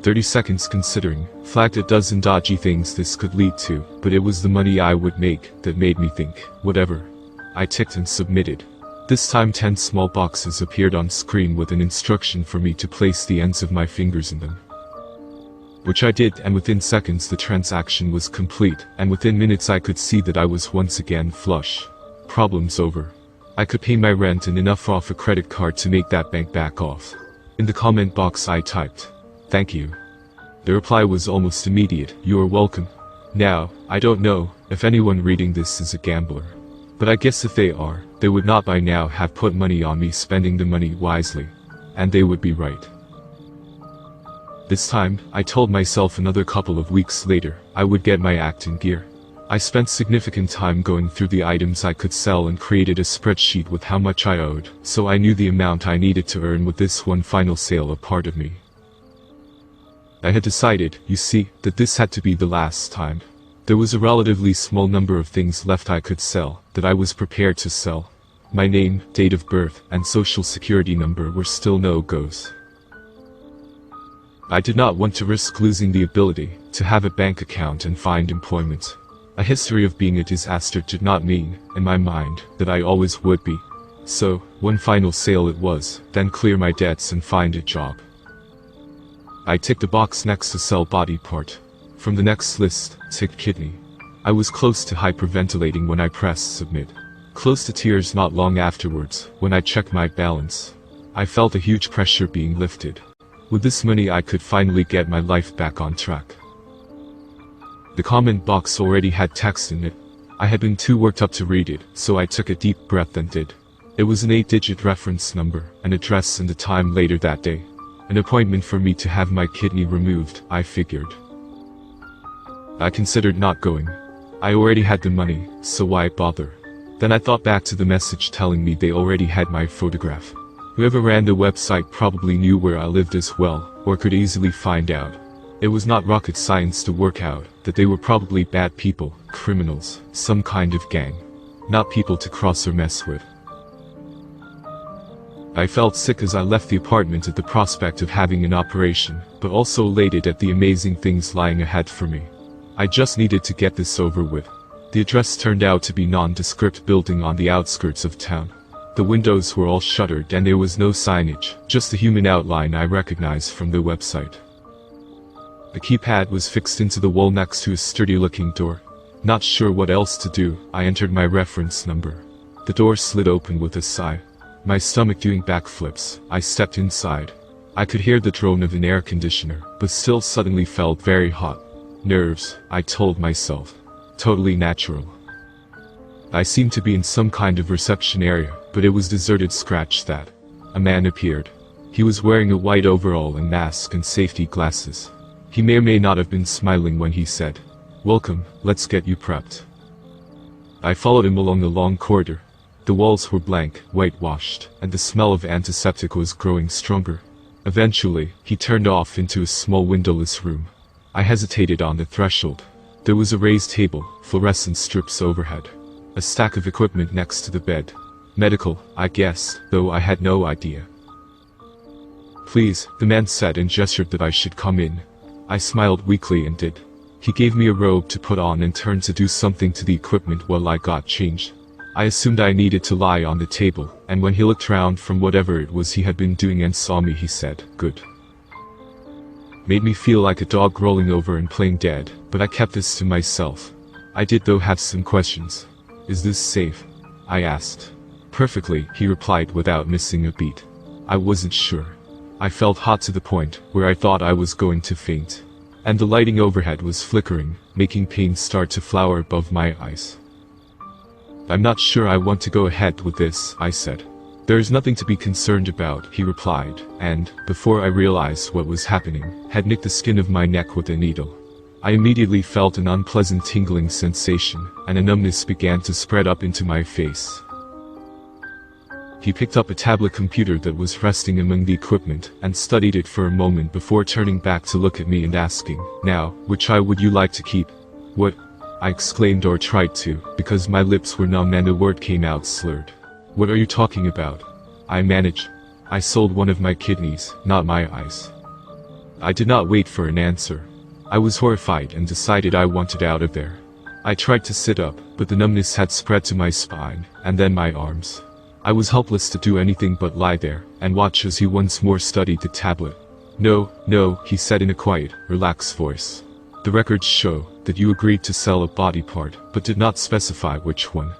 30 seconds considering, flagged a dozen dodgy things this could lead to, but it was the money I would make that made me think, whatever. I ticked and submitted. This time 10 small boxes appeared on screen with an instruction for me to place the ends of my fingers in them. Which I did, and within seconds the transaction was complete, and within minutes I could see that I was once again flush. Problems over. I could pay my rent and enough off a credit card to make that bank back off. In the comment box I typed, "Thank you." The reply was almost immediate, "You are welcome." Now, I don't know if anyone reading this is a gambler. But I guess if they are, they would not by now have put money on me spending the money wisely. And they would be right. This time, I told myself another couple of weeks later, I would get my act in gear. I spent significant time going through the items I could sell and created a spreadsheet with how much I owed, so I knew the amount I needed to earn with this one final sale a part of me. I had decided, you see, that this had to be the last time. There was a relatively small number of things left I could sell, that I was prepared to sell. My name, date of birth, and social security number were still no-goes. I did not want to risk losing the ability to have a bank account and find employment. A history of being a disaster did not mean, in my mind, that I always would be. So, one final sale it was, then clear my debts and find a job. I ticked the box next to sell body part. From the next list, ticked kidney. I was close to hyperventilating when I pressed submit. Close to tears not long afterwards, when I checked my balance. I felt a huge pressure being lifted. With this money I could finally get my life back on track. The comment box already had text in it. I had been too worked up to read it, so I took a deep breath and did. It was an 8-digit reference number, an address and a time later that day. An appointment for me to have my kidney removed, I figured. I considered not going. I already had the money, so why bother? Then I thought back to the message telling me they already had my photograph. Whoever ran the website probably knew where I lived as well, or could easily find out. It was not rocket science to work out that they were probably bad people, criminals, some kind of gang. Not people to cross or mess with. I felt sick as I left the apartment at the prospect of having an operation, but also elated at the amazing things lying ahead for me. I just needed to get this over with. The address turned out to be a nondescript building on the outskirts of town. The windows were all shuttered and there was no signage, just the human outline I recognized from the website. The keypad was fixed into the wall next to a sturdy-looking door. Not sure what else to do, I entered my reference number. The door slid open with a sigh. My stomach doing backflips, I stepped inside. I could hear the drone of an air conditioner, but still suddenly felt very hot. Nerves, I told myself. Totally natural. I seemed to be in some kind of reception area, but it was deserted. Scratch that. A man appeared. He was wearing a white overall and mask and safety glasses. He may or may not have been smiling when he said, "Welcome, let's get you prepped." I followed him along the long corridor. The walls were blank, whitewashed, and the smell of antiseptic was growing stronger. Eventually, he turned off into a small windowless room. I hesitated on the threshold. There was a raised table, fluorescent strips overhead. A stack of equipment next to the bed. Medical, I guessed, though I had no idea. "Please," the man said and gestured that I should come in. I smiled weakly and did. He gave me a robe to put on and turned to do something to the equipment while I got changed. I assumed I needed to lie on the table, and when he looked round from whatever it was he had been doing and saw me, he said, "Good." Made me feel like a dog rolling over and playing dead, but I kept this to myself. I did though have some questions. "Is this safe?" I asked. "Perfectly," he replied without missing a beat. I wasn't sure. I felt hot to the point where I thought I was going to faint. And the lighting overhead was flickering, making paint start to flower above my eyes. "I'm not sure I want to go ahead with this," I said. "There is nothing to be concerned about," he replied, and, before I realized what was happening, had nicked the skin of my neck with a needle. I immediately felt an unpleasant tingling sensation, and a numbness began to spread up into my face. He picked up a tablet computer that was resting among the equipment, and studied it for a moment before turning back to look at me and asking, "Now, which eye would you like to keep?" "What?" I exclaimed, or tried to, because my lips were numb and a word came out slurred. "What are you talking about?" I managed. "I sold one of my kidneys, not my eyes." I did not wait for an answer. I was horrified and decided I wanted out of there. I tried to sit up, but the numbness had spread to my spine, and then my arms. I was helpless to do anything but lie there, and watch as he once more studied the tablet. "No, no," he said in a quiet, relaxed voice. "The records show that you agreed to sell a body part, but did not specify which one."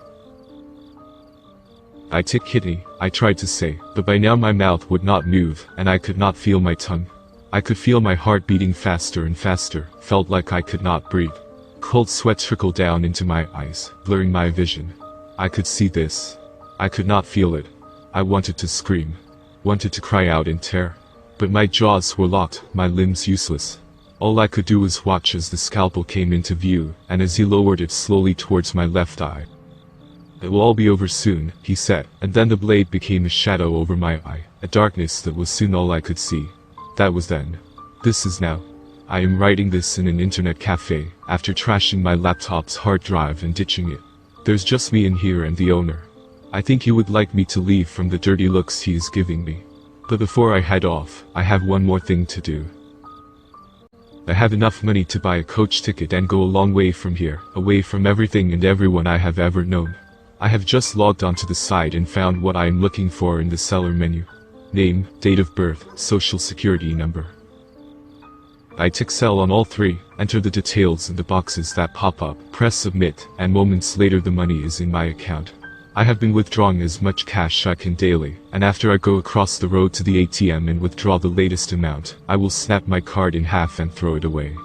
"I took kidney," I tried to say, but by now my mouth would not move, and I could not feel my tongue. I could feel my heart beating faster and faster, felt like I could not breathe. Cold sweat trickled down into my eyes, blurring my vision. I could see this. I could not feel it. I wanted to scream. Wanted to cry out in terror. But my jaws were locked, my limbs useless. All I could do was watch as the scalpel came into view, and as he lowered it slowly towards my left eye. "It will all be over soon," he said, and then the blade became a shadow over my eye, a darkness that was soon all I could see. That was then. This is now. I am writing this in an internet cafe, after trashing my laptop's hard drive and ditching it. There's just me in here and the owner. I think he would like me to leave from the dirty looks he is giving me. But before I head off, I have one more thing to do. I have enough money to buy a coach ticket and go a long way from here, away from everything and everyone I have ever known. I have just logged onto the site and found what I am looking for in the seller menu. Name, date of birth, social security number. I tick sell on all three, enter the details in the boxes that pop up, press submit, and moments later the money is in my account. I have been withdrawing as much cash I can daily, and after I go across the road to the ATM and withdraw the latest amount, I will snap my card in half and throw it away.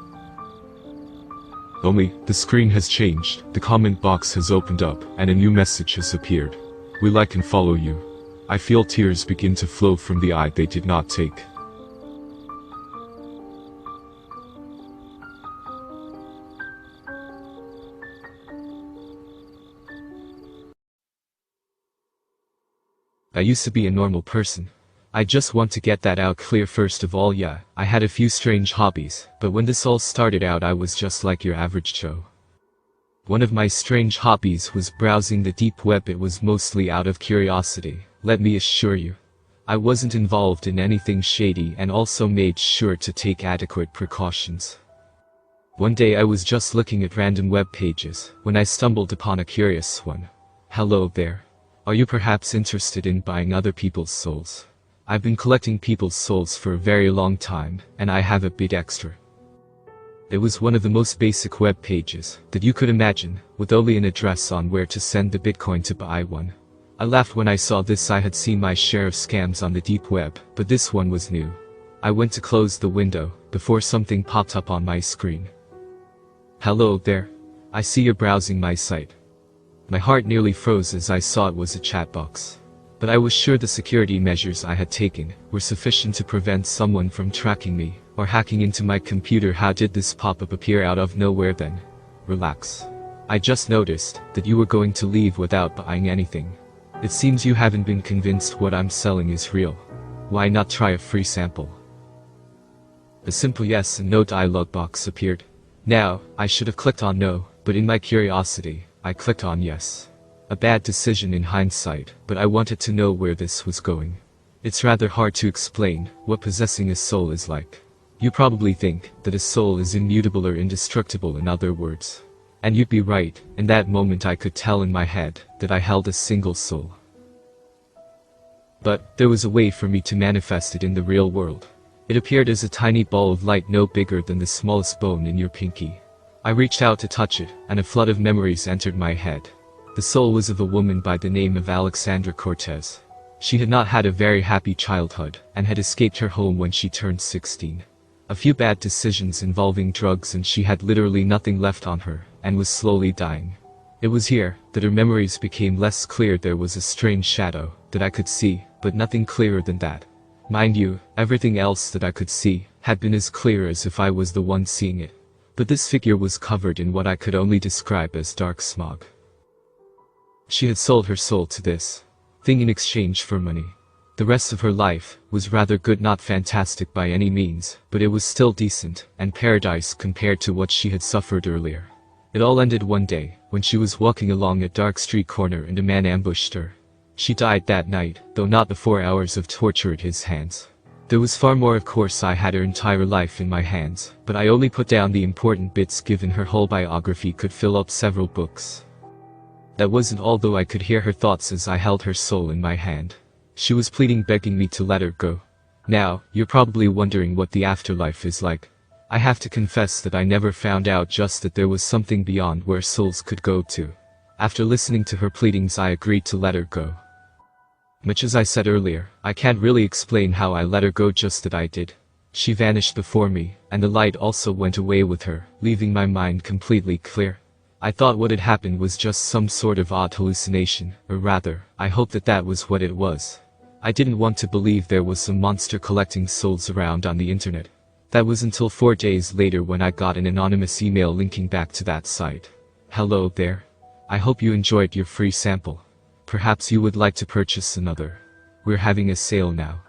Only, the screen has changed, the comment box has opened up, and a new message has appeared. We like and follow you. I feel tears begin to flow from the eye they did not take. I used to be a normal person. I just want to get that out clear first of all. Yeah, I had a few strange hobbies, but when this all started out I was just like your average Joe. One of my strange hobbies was browsing the deep web. It was mostly out of curiosity, let me assure you. I wasn't involved in anything shady and also made sure to take adequate precautions. One day I was just looking at random web pages when I stumbled upon a curious one. Hello there. Are you perhaps interested in buying other people's souls? I've been collecting people's souls for a very long time, and I have a bit extra. It was one of the most basic web pages that you could imagine, with only an address on where to send the Bitcoin to buy one. I laughed when I saw this. I had seen my share of scams on the deep web, but this one was new. I went to close the window before something popped up on my screen. Hello there. I see you're browsing my site. My heart nearly froze as I saw it was a chat box. But I was sure the security measures I had taken were sufficient to prevent someone from tracking me or hacking into my computer. How did this pop-up appear out of nowhere then? Relax. I just noticed that you were going to leave without buying anything. It seems you haven't been convinced what I'm selling is real. Why not try a free sample? A simple yes and no dialog box appeared. Now, I should have clicked on no, but in my curiosity, I clicked on yes. A bad decision in hindsight, but I wanted to know where this was going. It's rather hard to explain what possessing a soul is like. You probably think that a soul is immutable or indestructible, in other words. And you'd be right. In that moment I could tell in my head that I held a single soul. But there was a way for me to manifest it in the real world. It appeared as a tiny ball of light no bigger than the smallest bone in your pinky. I reached out to touch it, and a flood of memories entered my head. The soul was of a woman by the name of Alexandra Cortez. She had not had a very happy childhood, and had escaped her home when she turned 16. A few bad decisions involving drugs and she had literally nothing left on her, and was slowly dying. It was here that her memories became less clear. There was a strange shadow that I could see, but nothing clearer than that. Mind you, everything else that I could see had been as clear as if I was the one seeing it. But this figure was covered in what I could only describe as dark smog. She had sold her soul to this thing in exchange for money. The rest of her life was rather good, not fantastic by any means, but it was still decent, and paradise compared to what she had suffered earlier. It all ended one day, when she was walking along a dark street corner and a man ambushed her. She died that night, though not the 4 hours of torture at his hands. There was far more. Of course I had her entire life in my hands, but I only put down the important bits given her whole biography could fill up several books. That wasn't all though. I could hear her thoughts as I held her soul in my hand. She was pleading, begging me to let her go. Now, you're probably wondering what the afterlife is like. I have to confess that I never found out, just that there was something beyond where souls could go to. After listening to her pleadings I agreed to let her go. Much as I said earlier, I can't really explain how I let her go, just that I did. She vanished before me, and the light also went away with her, leaving my mind completely clear. I thought what had happened was just some sort of odd hallucination, or rather, I hoped that that was what it was. I didn't want to believe there was some monster collecting souls around on the internet. That was until 4 days later when I got an anonymous email linking back to that site. Hello there. I hope you enjoyed your free sample. Perhaps you would like to purchase another. We're having a sale now.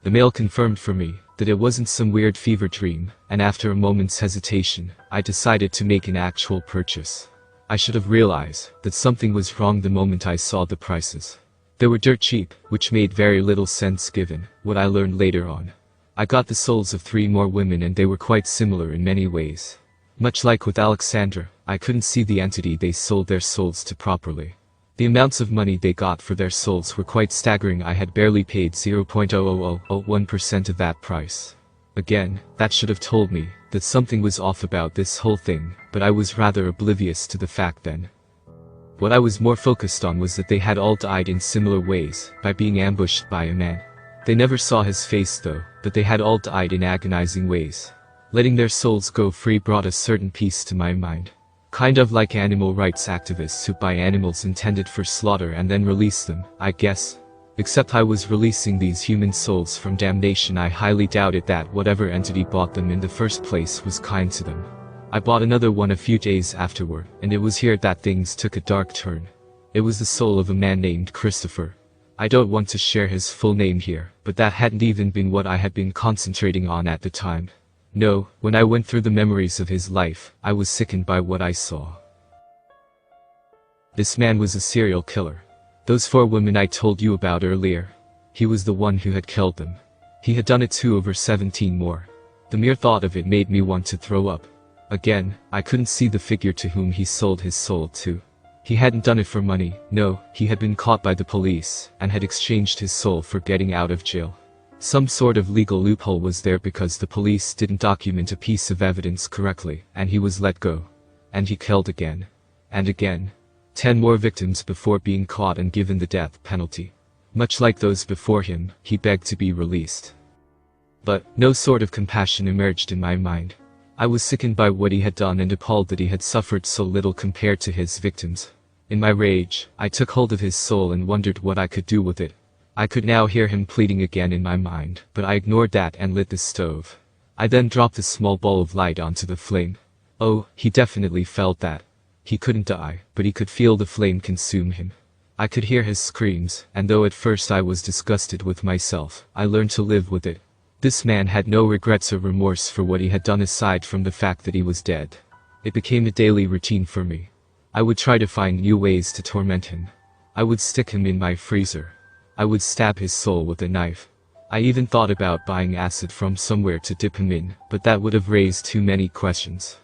The mail confirmed for me that it wasn't some weird fever dream, and after a moment's hesitation, I decided to make an actual purchase. I should have realized that something was wrong the moment I saw the prices. They were dirt cheap, which made very little sense given what I learned later on. I got the souls of 3 more women and they were quite similar in many ways. Much like with Alexandra, I couldn't see the entity they sold their souls to properly. The amounts of money they got for their souls were quite staggering. I had barely paid 0.00001% of that price. Again, that should have told me that something was off about this whole thing, but I was rather oblivious to the fact then. What I was more focused on was that they had all died in similar ways, by being ambushed by a man. They never saw his face though, but they had all died in agonizing ways. Letting their souls go free brought a certain peace to my mind. Kind of like animal rights activists who buy animals intended for slaughter and then release them, I guess. Except I was releasing these human souls from damnation. I highly doubted that whatever entity bought them in the first place was kind to them. I bought another one a few days afterward, and it was here that things took a dark turn. It was the soul of a man named Christopher. I don't want to share his full name here, but that hadn't even been what I had been concentrating on at the time. No, when I went through the memories of his life, I was sickened by what I saw. This man was a serial killer. Those 4 women I told you about earlier. He was the one who had killed them. He had done it to over 17 more. The mere thought of it made me want to throw up. Again, I couldn't see the figure to whom he sold his soul to. He hadn't done it for money, no, he had been caught by the police, and had exchanged his soul for getting out of jail. Some sort of legal loophole was there because the police didn't document a piece of evidence correctly, and he was let go. And he killed again. And again. 10 more victims before being caught and given the death penalty. Much like those before him, he begged to be released. But no sort of compassion emerged in my mind. I was sickened by what he had done and appalled that he had suffered so little compared to his victims. In my rage, I took hold of his soul and wondered what I could do with it. I could now hear him pleading again in my mind, but I ignored that and lit the stove. I then dropped a small ball of light onto the flame. Oh, he definitely felt that. He couldn't die, but he could feel the flame consume him. I could hear his screams, and though at first I was disgusted with myself, I learned to live with it. This man had no regrets or remorse for what he had done aside from the fact that he was dead. It became a daily routine for me. I would try to find new ways to torment him. I would stick him in my freezer. I would stab his soul with a knife. I even thought about buying acid from somewhere to dip him in, but that would have raised too many questions.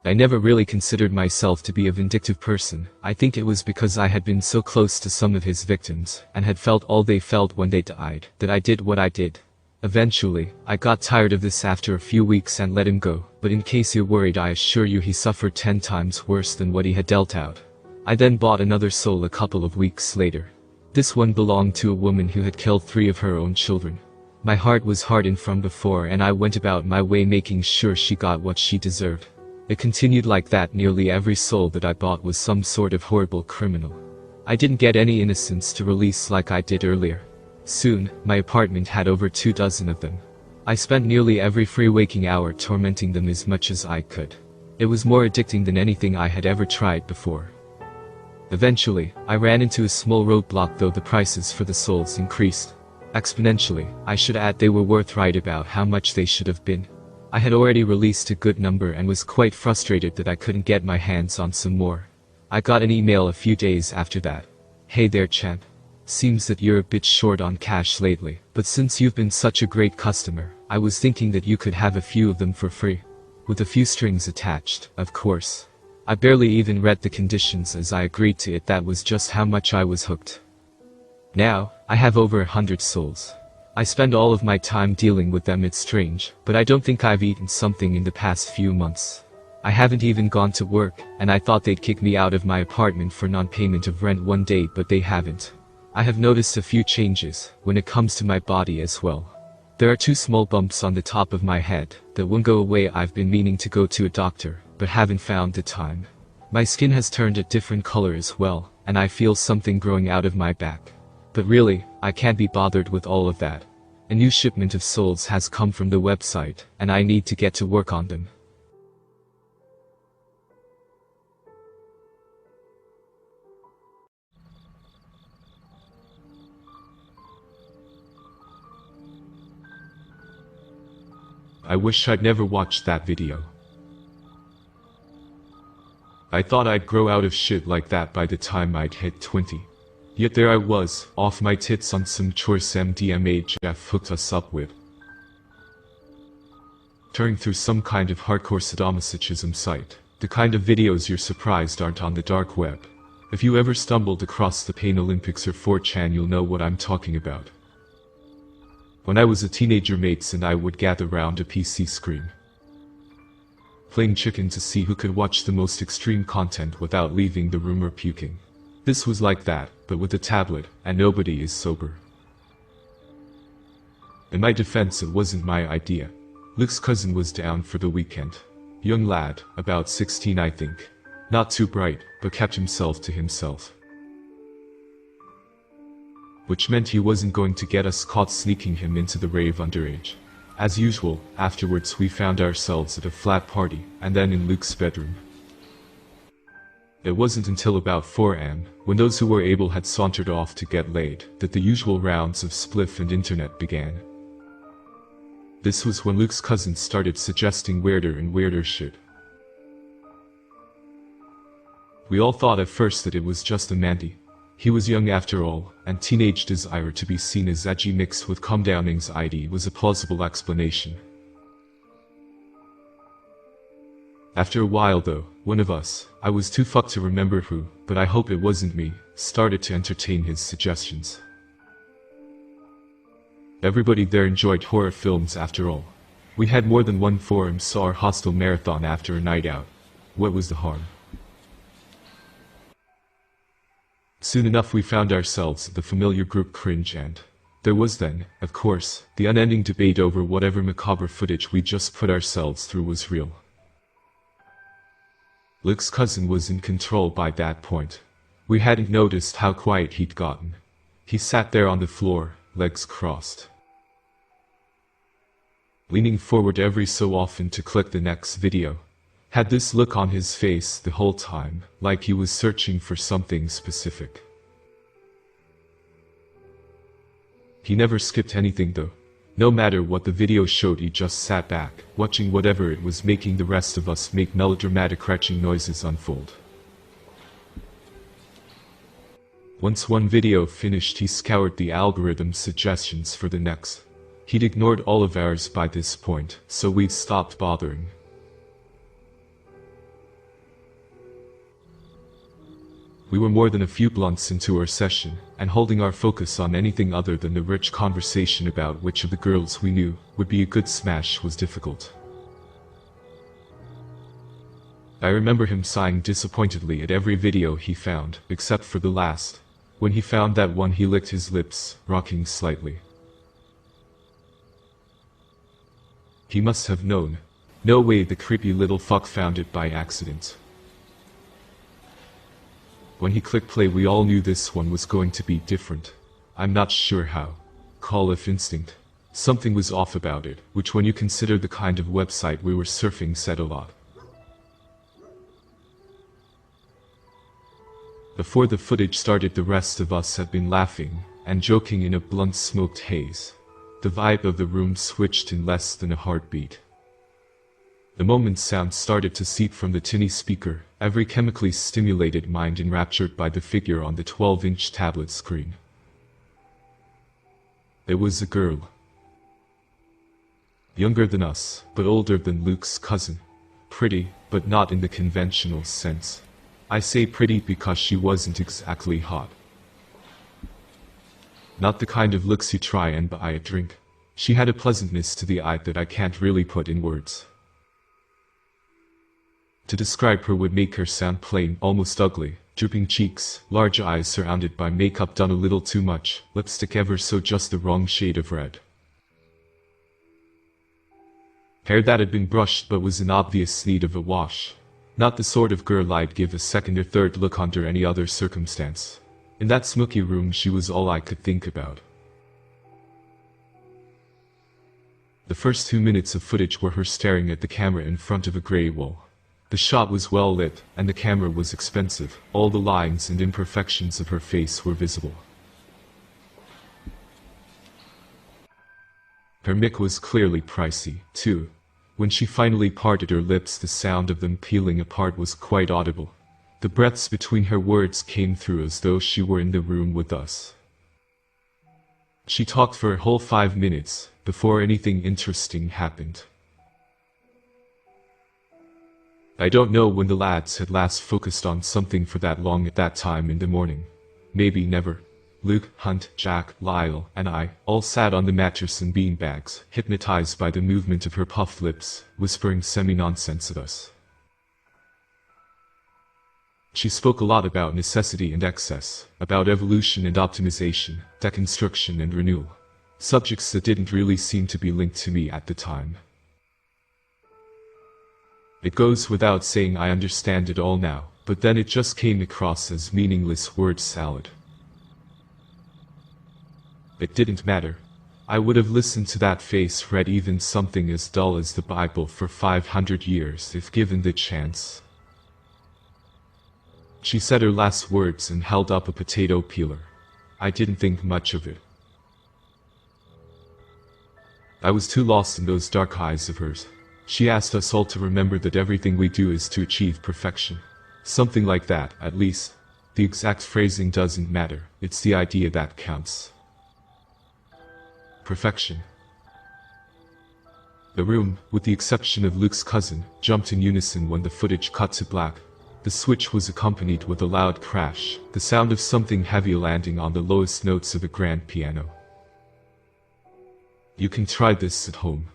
I never really considered myself to be a vindictive person. I think it was because I had been so close to some of his victims, and had felt all they felt when they died, that I did what I did. Eventually, I got tired of this after a few weeks and let him go, but in case you're worried, I assure you he suffered 10 times worse than what he had dealt out. I then bought another soul a couple of weeks later. This one belonged to a woman who had killed 3 of her own children. My heart was hardened from before, and I went about my way making sure she got what she deserved. It continued like that. Nearly every soul that I bought was some sort of horrible criminal. I didn't get any innocents to release like I did earlier. Soon, my apartment had over 2 dozen of them. I spent nearly every free waking hour tormenting them as much as I could. It was more addicting than anything I had ever tried before. Eventually, I ran into a small roadblock, though the prices for the souls increased exponentially. I should add they were worth right about how much they should have been. I had already released a good number and was quite frustrated that I couldn't get my hands on some more. I got an email a few days after that. Hey there, champ. Seems that you're a bit short on cash lately, but since you've been such a great customer, I was thinking that you could have a few of them for free. With a few strings attached, of course. I barely even read the conditions as I agreed to it. That was just how much I was hooked. Now, I have over 100 souls. I spend all of my time dealing with them. It's strange, but I don't think I've eaten something in the past few months. I haven't even gone to work, and I thought they'd kick me out of my apartment for non-payment of rent one day, but they haven't. I have noticed a few changes when it comes to my body as well. There are 2 small bumps on the top of my head that won't go away. I've been meaning to go to a doctor, but haven't found the time. My skin has turned a different color as well, and I feel something growing out of my back. But really, I can't be bothered with all of that. A new shipment of souls has come from the website, and I need to get to work on them. I wish I'd never watched that video. I thought I'd grow out of shit like that by the time I'd hit 20. Yet there I was, off my tits on some choice MDMA Jeff hooked us up with. Turning through some kind of hardcore sadomasochism site. The kind of videos you're surprised aren't on the dark web. If you ever stumbled across the Pain Olympics or 4chan, you'll know what I'm talking about. When I was a teenager, mates and I would gather round a PC screen, playing chicken to see who could watch the most extreme content without leaving the room or puking. This was like that, but with a tablet, and nobody is sober. In my defense, it wasn't my idea. Luke's cousin was down for the weekend. Young lad, about 16 I think. Not too bright, but kept himself to himself. Which meant he wasn't going to get us caught sneaking him into the rave underage. As usual, afterwards we found ourselves at a flat party, and then in Luke's bedroom. It wasn't until about 4 am, when those who were able had sauntered off to get laid, that the usual rounds of spliff and internet began. This was when Luke's cousin started suggesting weirder and weirder shit. We all thought at first that it was just a Mandy. He was young after all, and teenage desire to be seen as edgy mixed with calm-down anxiety was a plausible explanation. After a while though, one of us, I was too fucked to remember who, but I hope it wasn't me, started to entertain his suggestions. Everybody there enjoyed horror films after all. We had more than one forum saw our hostel marathon after a night out. What was the harm? Soon enough we found ourselves at the familiar group Cringe, and there was then, of course, the unending debate over whatever macabre footage we just put ourselves through was real. Luke's cousin was in control by that point. We hadn't noticed how quiet he'd gotten. He sat there on the floor, legs crossed, leaning forward every so often to click the next video. Had this look on his face the whole time, like he was searching for something specific. He never skipped anything though. No matter what the video showed, he just sat back, watching whatever it was making the rest of us make melodramatic retching noises unfold. Once one video finished, he scoured the algorithm's suggestions for the next. He'd ignored all of ours by this point, so we'd stopped bothering. We were more than a few blunts into our session, and holding our focus on anything other than the rich conversation about which of the girls we knew would be a good smash was difficult. I remember him sighing disappointedly at every video he found, except for the last. When he found that one, he licked his lips, rocking slightly. He must have known. No way the creepy little fuck found it by accident. When he clicked play, we all knew this one was going to be different. I'm not sure how. Call it instinct. Something was off about it, which when you consider the kind of website we were surfing said a lot. Before the footage started, the rest of us had been laughing and joking in a blunt smoked haze. The vibe of the room switched in less than a heartbeat. The moment sound started to seep from the tinny speaker, every chemically stimulated mind enraptured by the figure on the 12-inch tablet screen. It was a girl. Younger than us, but older than Luke's cousin. Pretty, but not in the conventional sense. I say pretty because she wasn't exactly hot. Not the kind of looks you try and buy a drink. She had a pleasantness to the eye that I can't really put in words. To describe her would make her sound plain, almost ugly. Drooping cheeks, large eyes surrounded by makeup done a little too much, lipstick ever so just the wrong shade of red. Hair that had been brushed but was in obvious need of a wash. Not the sort of girl I'd give a second or third look under any other circumstance. In that smoky room she was all I could think about. The first 2 minutes of footage were her staring at the camera in front of a grey wall. The shot was well lit, and the camera was expensive. All the lines and imperfections of her face were visible. Her mic was clearly pricey, too. When she finally parted her lips, the sound of them peeling apart was quite audible. The breaths between her words came through as though she were in the room with us. She talked for a whole 5 minutes, before anything interesting happened. I don't know when the lads had last focused on something for that long at that time in the morning. Maybe never. Luke, Hunt, Jack, Lyle, and I all sat on the mattress in beanbags, hypnotized by the movement of her puffed lips, whispering semi-nonsense at us. She spoke a lot about necessity and excess, about evolution and optimization, deconstruction and renewal. Subjects that didn't really seem to be linked to me at the time. It goes without saying I understand it all now, but then it just came across as meaningless word salad. It didn't matter. I would have listened to that face read even something as dull as the Bible for 500 years if given the chance. She said her last words and held up a potato peeler. I didn't think much of it. I was too lost in those dark eyes of hers. She asked us all to remember that everything we do is to achieve perfection. Something like that, at least. The exact phrasing doesn't matter, it's the idea that counts. Perfection. The room, with the exception of Luke's cousin, jumped in unison when the footage cut to black. The switch was accompanied with a loud crash, the sound of something heavy landing on the lowest notes of a grand piano. You can try this at home.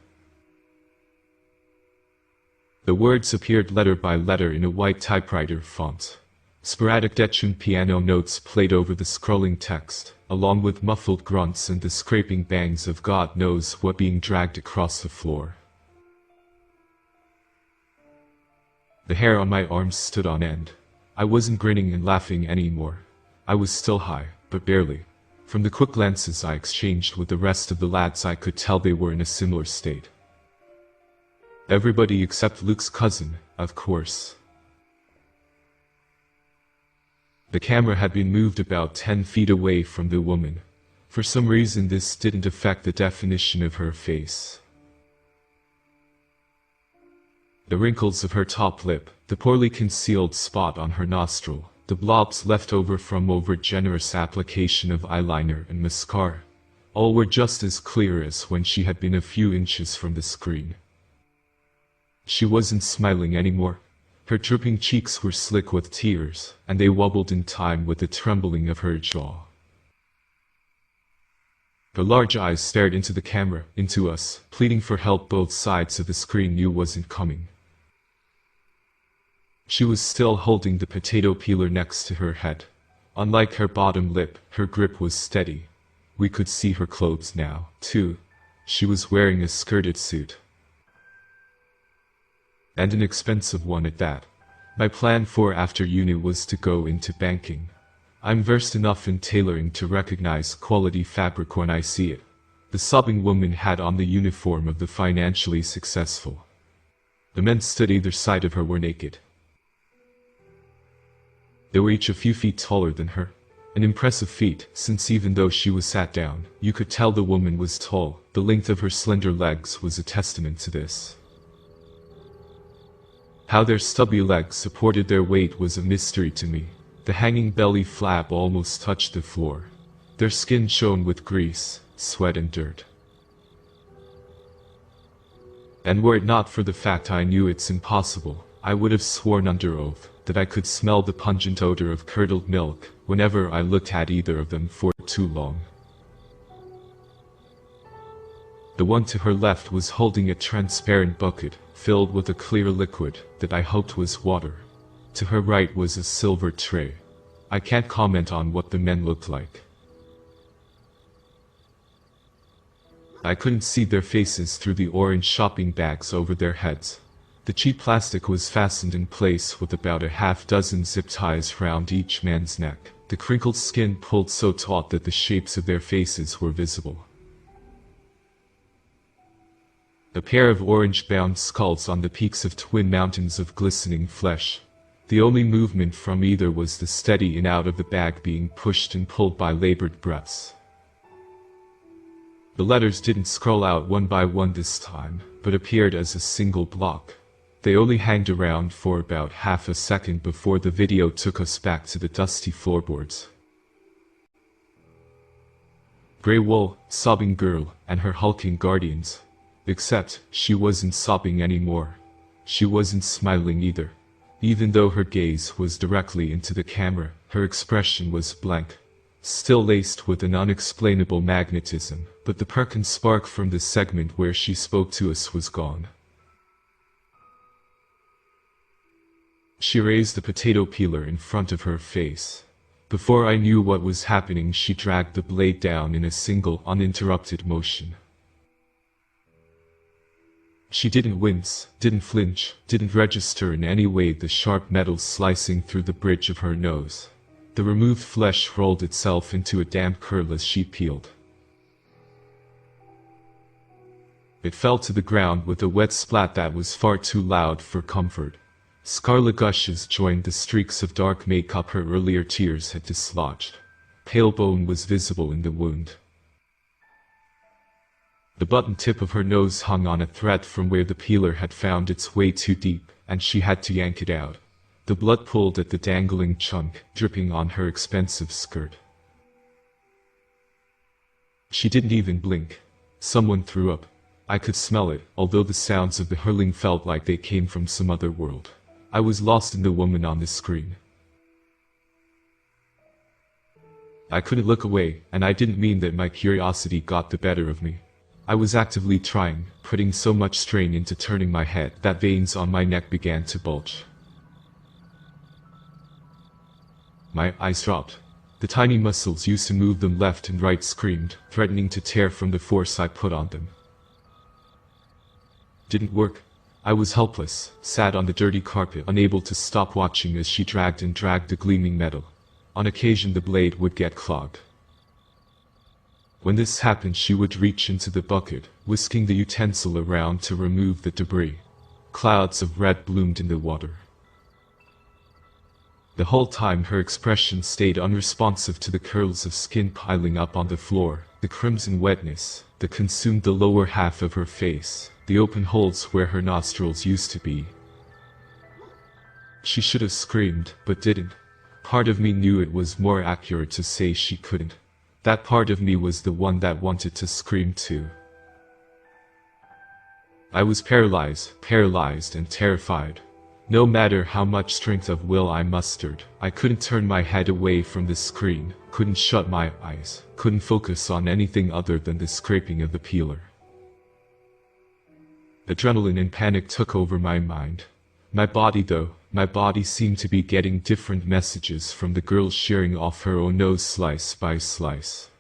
The words appeared letter by letter in a white typewriter font. Sporadic detuned piano notes played over the scrolling text, along with muffled grunts and the scraping bangs of God knows what being dragged across the floor. The hair on my arms stood on end. I wasn't grinning and laughing anymore. I was still high, but barely. From the quick glances I exchanged with the rest of the lads I could tell they were in a similar state. Everybody except Luke's cousin, of course. The camera had been moved about 10 feet away from the woman. For some reason this didn't affect the definition of her face. The wrinkles of her top lip, the poorly concealed spot on her nostril, the blobs left over from over-generous application of eyeliner and mascara, all were just as clear as when she had been a few inches from the screen. She wasn't smiling anymore. Her drooping cheeks were slick with tears, and they wobbled in time with the trembling of her jaw. Her large eyes stared into the camera, into us, pleading for help. Both sides of the screen knew wasn't coming. She was still holding the potato peeler next to her head. Unlike her bottom lip, her grip was steady. We could see her clothes now, too. She was wearing a skirted suit. And an expensive one at that. My plan for after uni was to go into banking. I'm versed enough in tailoring to recognize quality fabric when I see it. The sobbing woman had on the uniform of the financially successful. The men stood either side of her were naked. They were each a few feet taller than her. An impressive feat, since even though she was sat down, you could tell the woman was tall. The length of her slender legs was a testament to this. How their stubby legs supported their weight was a mystery to me. The hanging belly flap almost touched the floor. Their skin shone with grease, sweat and dirt. And were it not for the fact I knew it's impossible, I would have sworn under oath that I could smell the pungent odor of curdled milk whenever I looked at either of them for too long. The one to her left was holding a transparent bucket filled with a clear liquid that I hoped was water. To her right was a silver tray. I can't comment on what the men looked like. I couldn't see their faces through the orange shopping bags over their heads. The cheap plastic was fastened in place with about a half-dozen zip ties round each man's neck. The crinkled skin pulled so taut that the shapes of their faces were visible. A pair of orange-bound skulls on the peaks of twin mountains of glistening flesh. The only movement from either was the steady in out of the bag being pushed and pulled by labored breaths. The letters didn't scroll out one by one this time, but appeared as a single block. They only hanged around for about half a second before the video took us back to the dusty floorboards. Grey wool, sobbing girl, and her hulking guardians. Except, she wasn't sobbing anymore. She wasn't smiling either. Even though her gaze was directly into the camera, her expression was blank. Still laced with an unexplainable magnetism, but the perk and spark from the segment where she spoke to us was gone. She raised the potato peeler in front of her face. Before I knew what was happening, she dragged the blade down in a single, uninterrupted motion. She didn't wince, didn't flinch, didn't register in any way the sharp metal slicing through the bridge of her nose. The removed flesh rolled itself into a damp curl as she peeled. It fell to the ground with a wet splat that was far too loud for comfort. Scarlet gushes joined the streaks of dark makeup her earlier tears had dislodged. Pale bone was visible in the wound. The button tip of her nose hung on a thread from where the peeler had found its way too deep, and she had to yank it out. The blood pulled at the dangling chunk, dripping on her expensive skirt. She didn't even blink. Someone threw up. I could smell it, although the sounds of the hurling felt like they came from some other world. I was lost in the woman on the screen. I couldn't look away, and I didn't mean that my curiosity got the better of me. I was actively trying, putting so much strain into turning my head that veins on my neck began to bulge. My eyes dropped. The tiny muscles used to move them left and right screamed, threatening to tear from the force I put on them. Didn't work. I was helpless, sat on the dirty carpet, unable to stop watching as she dragged and dragged the gleaming metal. On occasion the blade would get clogged. When this happened, she would reach into the bucket, whisking the utensil around to remove the debris. Clouds of red bloomed in the water. The whole time her expression stayed unresponsive to the curls of skin piling up on the floor, the crimson wetness that consumed the lower half of her face, the open holes where her nostrils used to be. She should have screamed, but didn't. Part of me knew it was more accurate to say she couldn't. That part of me was the one that wanted to scream too. I was paralyzed and terrified. No matter how much strength of will I mustered, I couldn't turn my head away from the screen, couldn't shut my eyes, couldn't focus on anything other than the scraping of the peeler. Adrenaline and panic took over my mind. My body seemed to be getting different messages from the girl shearing off her own nose slice by slice.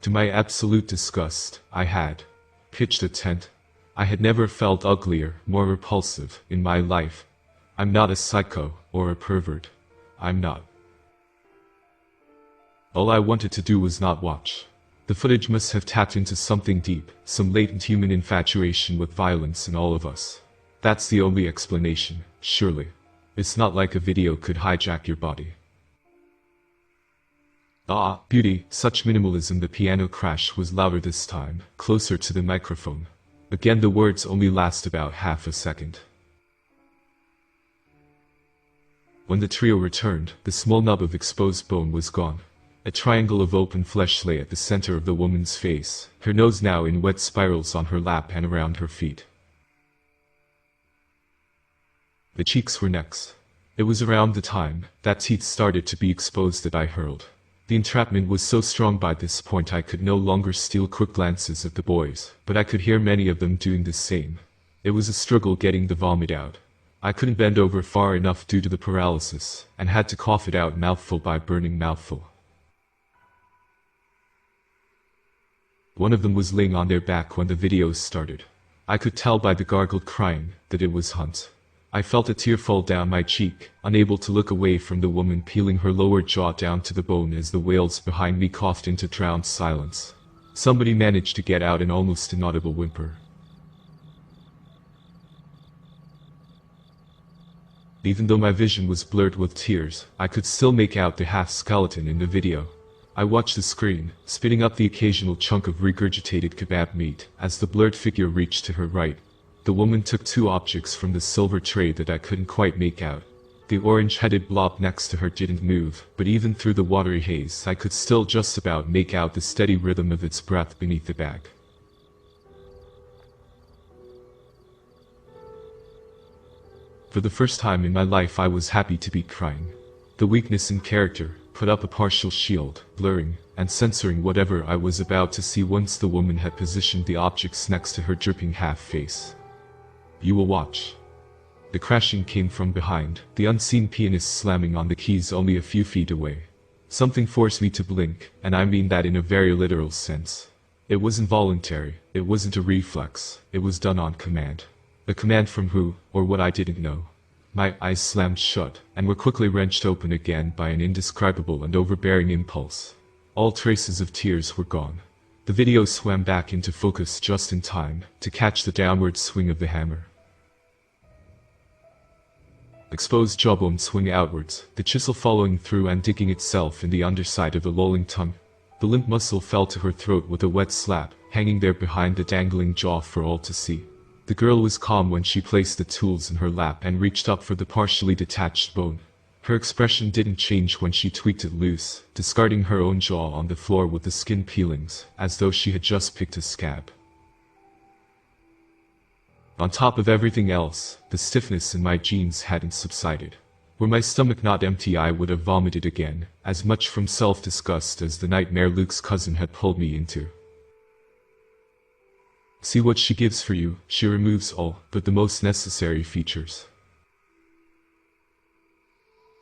To my absolute disgust, I had pitched a tent. I had never felt uglier, more repulsive, in my life. I'm not a psycho, or a pervert. I'm not. All I wanted to do was not watch. The footage must have tapped into something deep, some latent human infatuation with violence in all of us. That's the only explanation, surely. It's not like a video could hijack your body. Ah, beauty, such minimalism. The piano crash was louder this time, closer to the microphone. Again the words only last about half a second. When the trio returned, the small nub of exposed bone was gone. A triangle of open flesh lay at the center of the woman's face, her nose now in wet spirals on her lap and around her feet. The cheeks were necks. It was around the time that teeth started to be exposed that I hurled. The entrapment was so strong by this point I could no longer steal quick glances at the boys, but I could hear many of them doing the same. It was a struggle getting the vomit out. I couldn't bend over far enough due to the paralysis, and had to cough it out mouthful by burning mouthful. One of them was laying on their back when the video started. I could tell by the gargled crying that it was Hunt. I felt a tear fall down my cheek, unable to look away from the woman peeling her lower jaw down to the bone as the wails behind me coughed into drowned silence. Somebody managed to get out an almost inaudible whimper. Even though my vision was blurred with tears, I could still make out the half-skeleton in the video. I watched the screen, spitting up the occasional chunk of regurgitated kebab meat, as the blurred figure reached to her right. The woman took two objects from the silver tray that I couldn't quite make out. The orange-headed blob next to her didn't move, but even through the watery haze I could still just about make out the steady rhythm of its breath beneath the bag. For the first time in my life I was happy to be crying. The weakness in character put up a partial shield, blurring and censoring whatever I was about to see once the woman had positioned the objects next to her dripping half-face. You will watch. The crashing came from behind, the unseen pianist slamming on the keys only a few feet away. Something forced me to blink, and I mean that in a very literal sense. It wasn't voluntary, it wasn't a reflex, it was done on command. A command from who, or what I didn't know. My eyes slammed shut, and were quickly wrenched open again by an indescribable and overbearing impulse. All traces of tears were gone. The video swam back into focus just in time to catch the downward swing of the hammer. Exposed jawbone swing outwards, the chisel following through and digging itself in the underside of the lolling tongue. The limp muscle fell to her throat with a wet slap, hanging there behind the dangling jaw for all to see. The girl was calm when she placed the tools in her lap and reached up for the partially detached bone. Her expression didn't change when she tweaked it loose, discarding her own jaw on the floor with the skin peelings, as though she had just picked a scab. On top of everything else, the stiffness in my jeans hadn't subsided. Were my stomach not empty, I would have vomited again, as much from self-disgust as the nightmare Luke's cousin had pulled me into. See what she gives for you, she removes all but the most necessary features.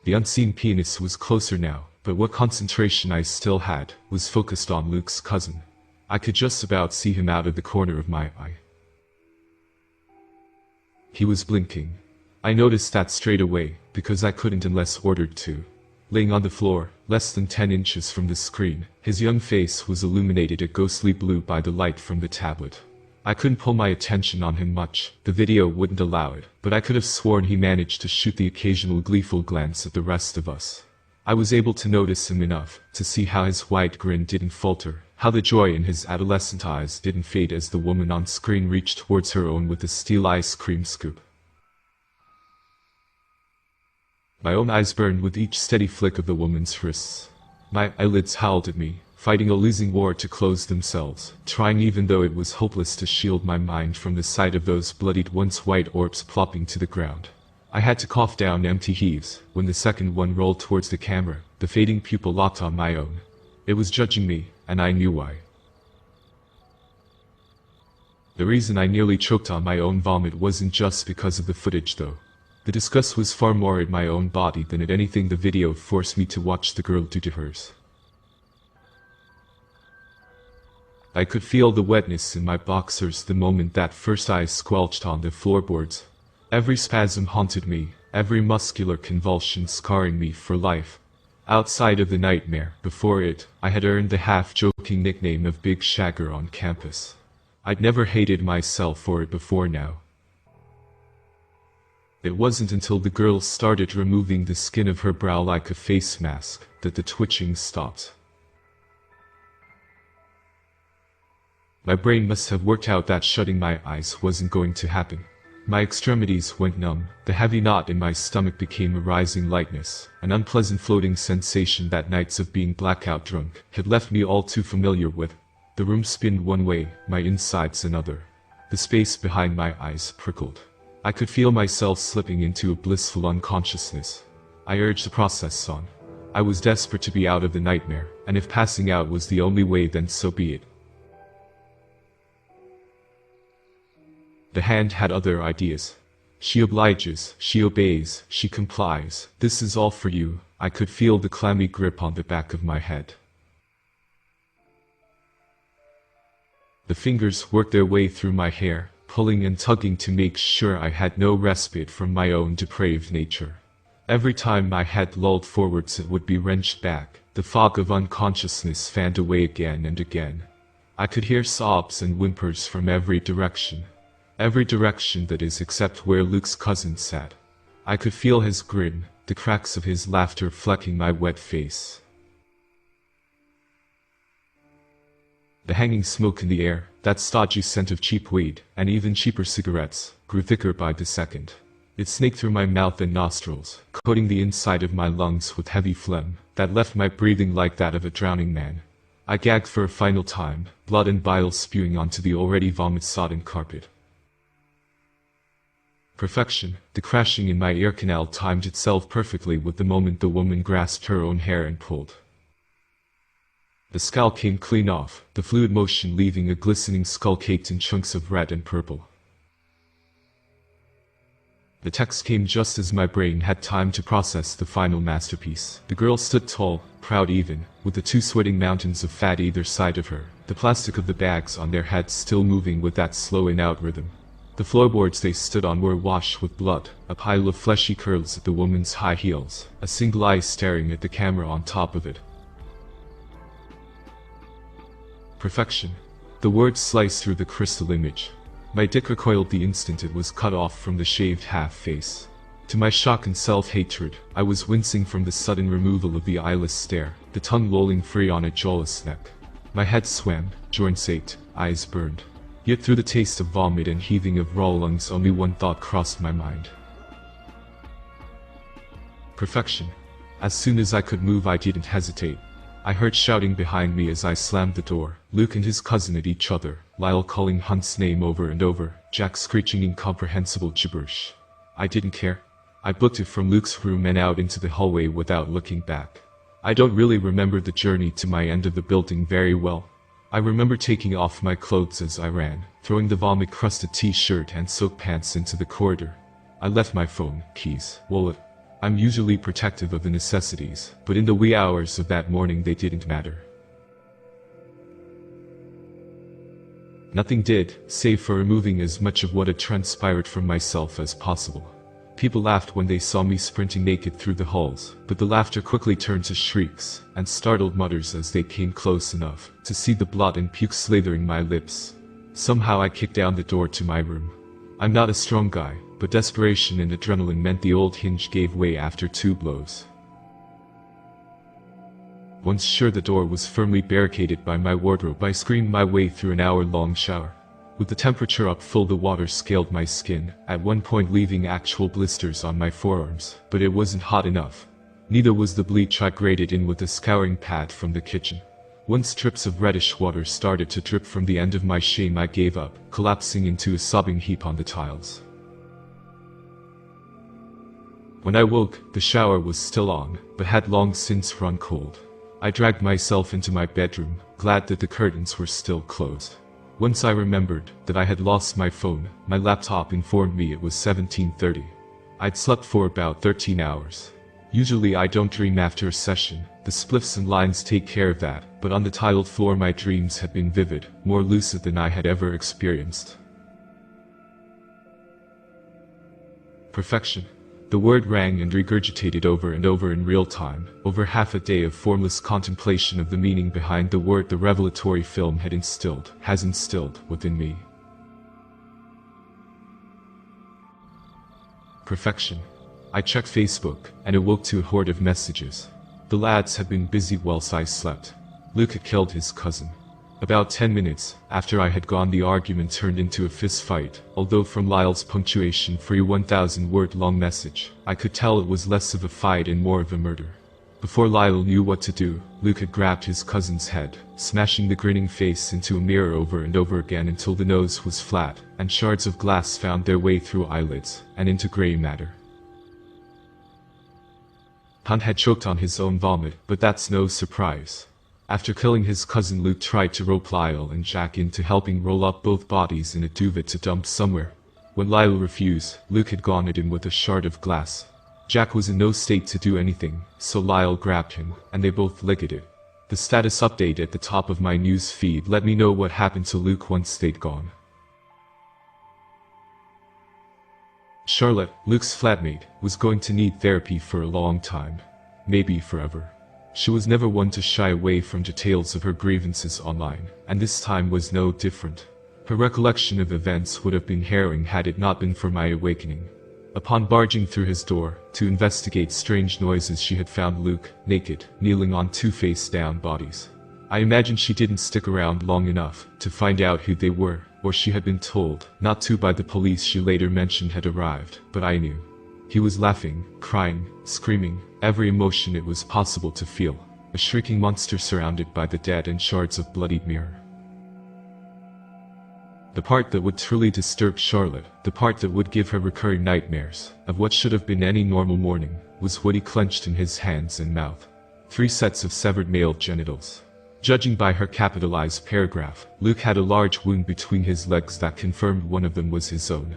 The unseen penis was closer now, but what concentration I still had was focused on Luke's cousin. I could just about see him out of the corner of my eye. He was blinking. I noticed that straight away, because I couldn't unless ordered to. Laying on the floor, less than 10 inches from the screen, his young face was illuminated a ghostly blue by the light from the tablet. I couldn't pull my attention on him much, the video wouldn't allow it, but I could have sworn he managed to shoot the occasional gleeful glance at the rest of us. I was able to notice him enough to see how his wide grin didn't falter, how the joy in his adolescent eyes didn't fade as the woman on screen reached towards her own with a steel ice cream scoop. My own eyes burned with each steady flick of the woman's wrists. My eyelids howled at me, fighting a losing war to close themselves, trying even though it was hopeless to shield my mind from the sight of those bloodied once white orbs plopping to the ground. I had to cough down empty heaves when the second one rolled towards the camera, the fading pupil locked on my own. It was judging me, and I knew why. The reason I nearly choked on my own vomit wasn't just because of the footage though. The disgust was far more at my own body than at anything the video forced me to watch the girl do to hers. I could feel the wetness in my boxers the moment that first eye squelched on the floorboards. Every spasm haunted me, every muscular convulsion scarring me for life. Outside of the nightmare, before it, I had earned the half-joking nickname of Big Shagger on campus. I'd never hated myself for it before now. It wasn't until the girl started removing the skin of her brow like a face mask that the twitching stopped. My brain must have worked out that shutting my eyes wasn't going to happen. My extremities went numb, the heavy knot in my stomach became a rising lightness, an unpleasant floating sensation that nights of being blackout drunk had left me all too familiar with. The room spinned one way, my insides another. The space behind my eyes prickled. I could feel myself slipping into a blissful unconsciousness. I urged the process on. I was desperate to be out of the nightmare, and if passing out was the only way, then so be it. The hand had other ideas. She obliges, she obeys, she complies. This is all for you. I could feel the clammy grip on the back of my head. The fingers worked their way through my hair, pulling and tugging to make sure I had no respite from my own depraved nature. Every time my head lolled forwards it would be wrenched back, the fog of unconsciousness fanned away again and again. I could hear sobs and whimpers from every direction. Every direction, that is, except where Luke's cousin sat. I could feel his grin, the cracks of his laughter flecking my wet face. The hanging smoke in the air, that stodgy scent of cheap weed, and even cheaper cigarettes, grew thicker by the second. It snaked through my mouth and nostrils, coating the inside of my lungs with heavy phlegm, that left my breathing like that of a drowning man. I gagged for a final time, blood and bile spewing onto the already vomit-sodden carpet. Perfection, the crashing in my ear canal timed itself perfectly with the moment the woman grasped her own hair and pulled. The scowl came clean off, the fluid motion leaving a glistening skull caked in chunks of red and purple. The text came just as my brain had time to process the final masterpiece. The girl stood tall, proud even, with the two sweating mountains of fat either side of her, the plastic of the bags on their heads still moving with that slow in-out rhythm. The floorboards they stood on were washed with blood, a pile of fleshy curls at the woman's high heels, a single eye staring at the camera on top of it. Perfection. The words sliced through the crystal image. My dick recoiled the instant it was cut off from the shaved half-face. To my shock and self-hatred, I was wincing from the sudden removal of the eyeless stare, the tongue lolling free on a jawless neck. My head swam, joints ached, eyes burned. Yet through the taste of vomit and heaving of raw lungs only one thought crossed my mind. Perfection. As soon as I could move I didn't hesitate. I heard shouting behind me as I slammed the door, Luke and his cousin at each other, Lyle calling Hunt's name over and over, Jack screeching incomprehensible gibberish. I didn't care. I booked it from Luke's room and out into the hallway without looking back. I don't really remember the journey to my end of the building very well. I remember taking off my clothes as I ran, throwing the vomit-crusted t-shirt and soaked pants into the corridor. I left my phone, keys, wallet. I'm usually protective of the necessities, but in the wee hours of that morning they didn't matter. Nothing did, save for removing as much of what had transpired from myself as possible. People laughed when they saw me sprinting naked through the halls, but the laughter quickly turned to shrieks, and startled mutters as they came close enough to see the blood and puke slathering my lips. Somehow I kicked down the door to my room. I'm not a strong guy, but desperation and adrenaline meant the old hinge gave way after 2 blows. Once sure the door was firmly barricaded by my wardrobe, I screamed my way through an hour-long shower. With the temperature up full, the water scalded my skin, at one point leaving actual blisters on my forearms, but it wasn't hot enough. Neither was the bleach I grated in with a scouring pad from the kitchen. Once drips of reddish water started to drip from the end of my shame, I gave up, collapsing into a sobbing heap on the tiles. When I woke, the shower was still on, but had long since run cold. I dragged myself into my bedroom, glad that the curtains were still closed. Once I remembered that I had lost my phone, my laptop informed me it was 17:30. I'd slept for about 13 hours. Usually I don't dream after a session, the spliffs and lines take care of that, but on the tiled floor my dreams had been vivid, more lucid than I had ever experienced. Perfection. The word rang and regurgitated over and over in real time, over half a day of formless contemplation of the meaning behind the word the revelatory film has instilled within me. Perfection. I checked Facebook, and awoke to a horde of messages. The lads had been busy whilst I slept. Luke had killed his cousin. About 10 minutes after I had gone, the argument turned into a fist fight, although from Lyle's punctuation-free 1,000-word-long message, I could tell it was less of a fight and more of a murder. Before Lyle knew what to do, Luke had grabbed his cousin's head, smashing the grinning face into a mirror over and over again until the nose was flat, and shards of glass found their way through eyelids, and into grey matter. Hunt had choked on his own vomit, but that's no surprise. After killing his cousin, Luke tried to rope Lyle and Jack into helping roll up both bodies in a duvet to dump somewhere. When Lyle refused, Luke had gone at him with a shard of glass. Jack was in no state to do anything, so Lyle grabbed him, and they both licked it. The status update at the top of my news feed let me know what happened to Luke once they'd gone. Charlotte, Luke's flatmate, was going to need therapy for a long time. Maybe forever. She was never one to shy away from details of her grievances online, and this time was no different. Her recollection of events would have been harrowing had it not been for my awakening. Upon barging through his door, to investigate strange noises, she had found Luke, naked, kneeling on 2 face-down bodies. I imagine she didn't stick around long enough to find out who they were, or she had been told not to by the police she later mentioned had arrived, but I knew. He was laughing, crying, screaming, every emotion it was possible to feel, a shrieking monster surrounded by the dead and shards of bloodied mirror. The part that would truly disturb Charlotte, the part that would give her recurring nightmares of what should have been any normal morning, was what he clenched in his hands and mouth. 3 sets of severed male genitals. Judging by her capitalized paragraph, Luke had a large wound between his legs that confirmed one of them was his own.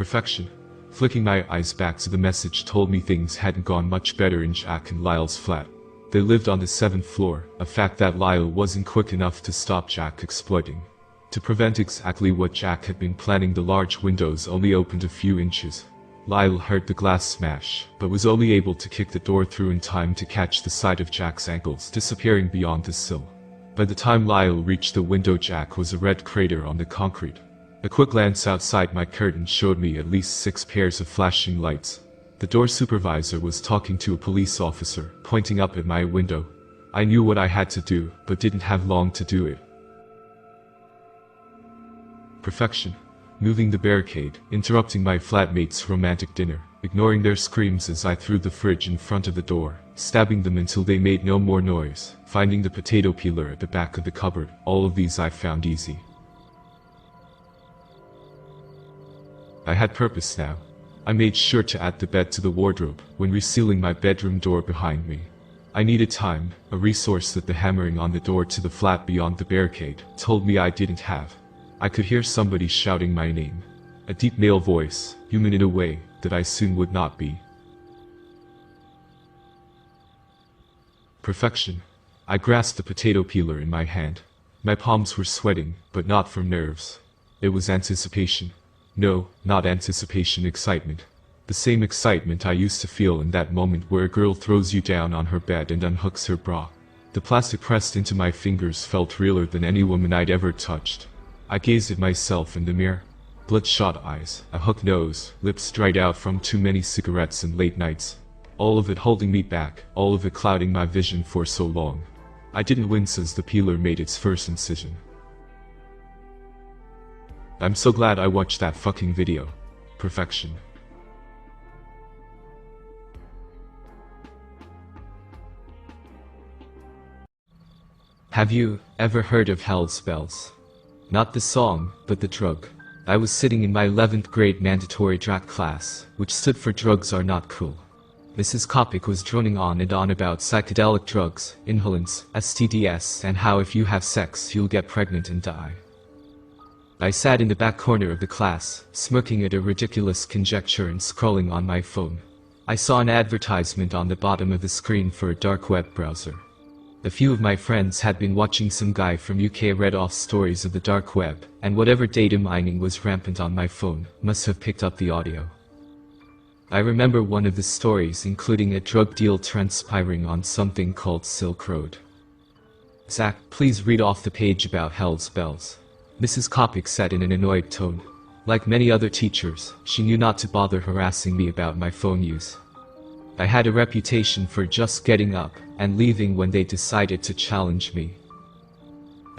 Perfection. Flicking my eyes back to the message told me things hadn't gone much better in Jack and Lyle's flat. They lived on the 7th floor, a fact that Lyle wasn't quick enough to stop Jack exploiting. To prevent exactly what Jack had been planning, the large windows only opened a few inches. Lyle heard the glass smash, but was only able to kick the door through in time to catch the sight of Jack's ankles disappearing beyond the sill. By the time Lyle reached the window, Jack was a red crater on the concrete. A quick glance outside my curtain showed me at least 6 pairs of flashing lights. The door supervisor was talking to a police officer, pointing up at my window. I knew what I had to do, but didn't have long to do it. Perfection. Moving the barricade, interrupting my flatmates' romantic dinner, ignoring their screams as I threw the fridge in front of the door, stabbing them until they made no more noise, finding the potato peeler at the back of the cupboard. All of these I found easy. I had purpose now. I made sure to add the bed to the wardrobe when resealing my bedroom door behind me. I needed time, a resource that the hammering on the door to the flat beyond the barricade told me I didn't have. I could hear somebody shouting my name. A deep male voice, human in a way that I soon would not be. Perfection. I grasped the potato peeler in my hand. My palms were sweating, but not from nerves. It was anticipation. No, not anticipation, excitement. The same excitement I used to feel in that moment where a girl throws you down on her bed and unhooks her bra. The plastic pressed into my fingers felt realer than any woman I'd ever touched. I gazed at myself in the mirror. Bloodshot eyes, a hooked nose, lips dried out from too many cigarettes and late nights. All of it holding me back, all of it clouding my vision for so long. I didn't wince as the peeler made its first incision. I'm so glad I watched that fucking video. Perfection. Have you ever heard of Hell's Bells? Not the song, but the drug. I was sitting in my 11th grade mandatory DRAC class, which stood for Drugs Are Not Cool. Mrs. Kopic was droning on and on about psychedelic drugs, inhalants, STDs, and how if you have sex you'll get pregnant and die. I sat in the back corner of the class, smirking at a ridiculous conjecture and scrolling on my phone. I saw an advertisement on the bottom of the screen for a dark web browser. A few of my friends had been watching some guy from UK read off stories of the dark web, and whatever data mining was rampant on my phone must have picked up the audio. I remember one of the stories including a drug deal transpiring on something called Silk Road. Zach, please read off the page about Hell's Bells. Mrs. Kopic said in an annoyed tone. Like many other teachers, she knew not to bother harassing me about my phone use. I had a reputation for just getting up and leaving when they decided to challenge me.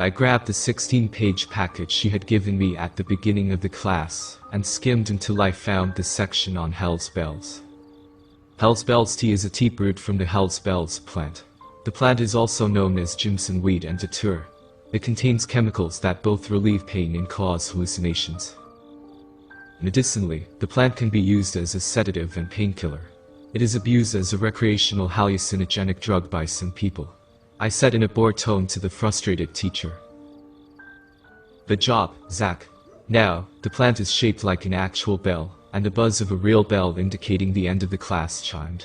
I grabbed the 16-page package she had given me at the beginning of the class and skimmed until I found the section on Hell's Bells. Hell's Bells tea is a tea brewed from the Hell's Bells plant. The plant is also known as Jimson weed and datura. It contains chemicals that both relieve pain and cause hallucinations. Medicinally, the plant can be used as a sedative and painkiller. It is abused as a recreational hallucinogenic drug by some people. I said in a bored tone to the frustrated teacher. Good job, Zach. Now, the plant is shaped like an actual bell, and the buzz of a real bell indicating the end of the class chimed.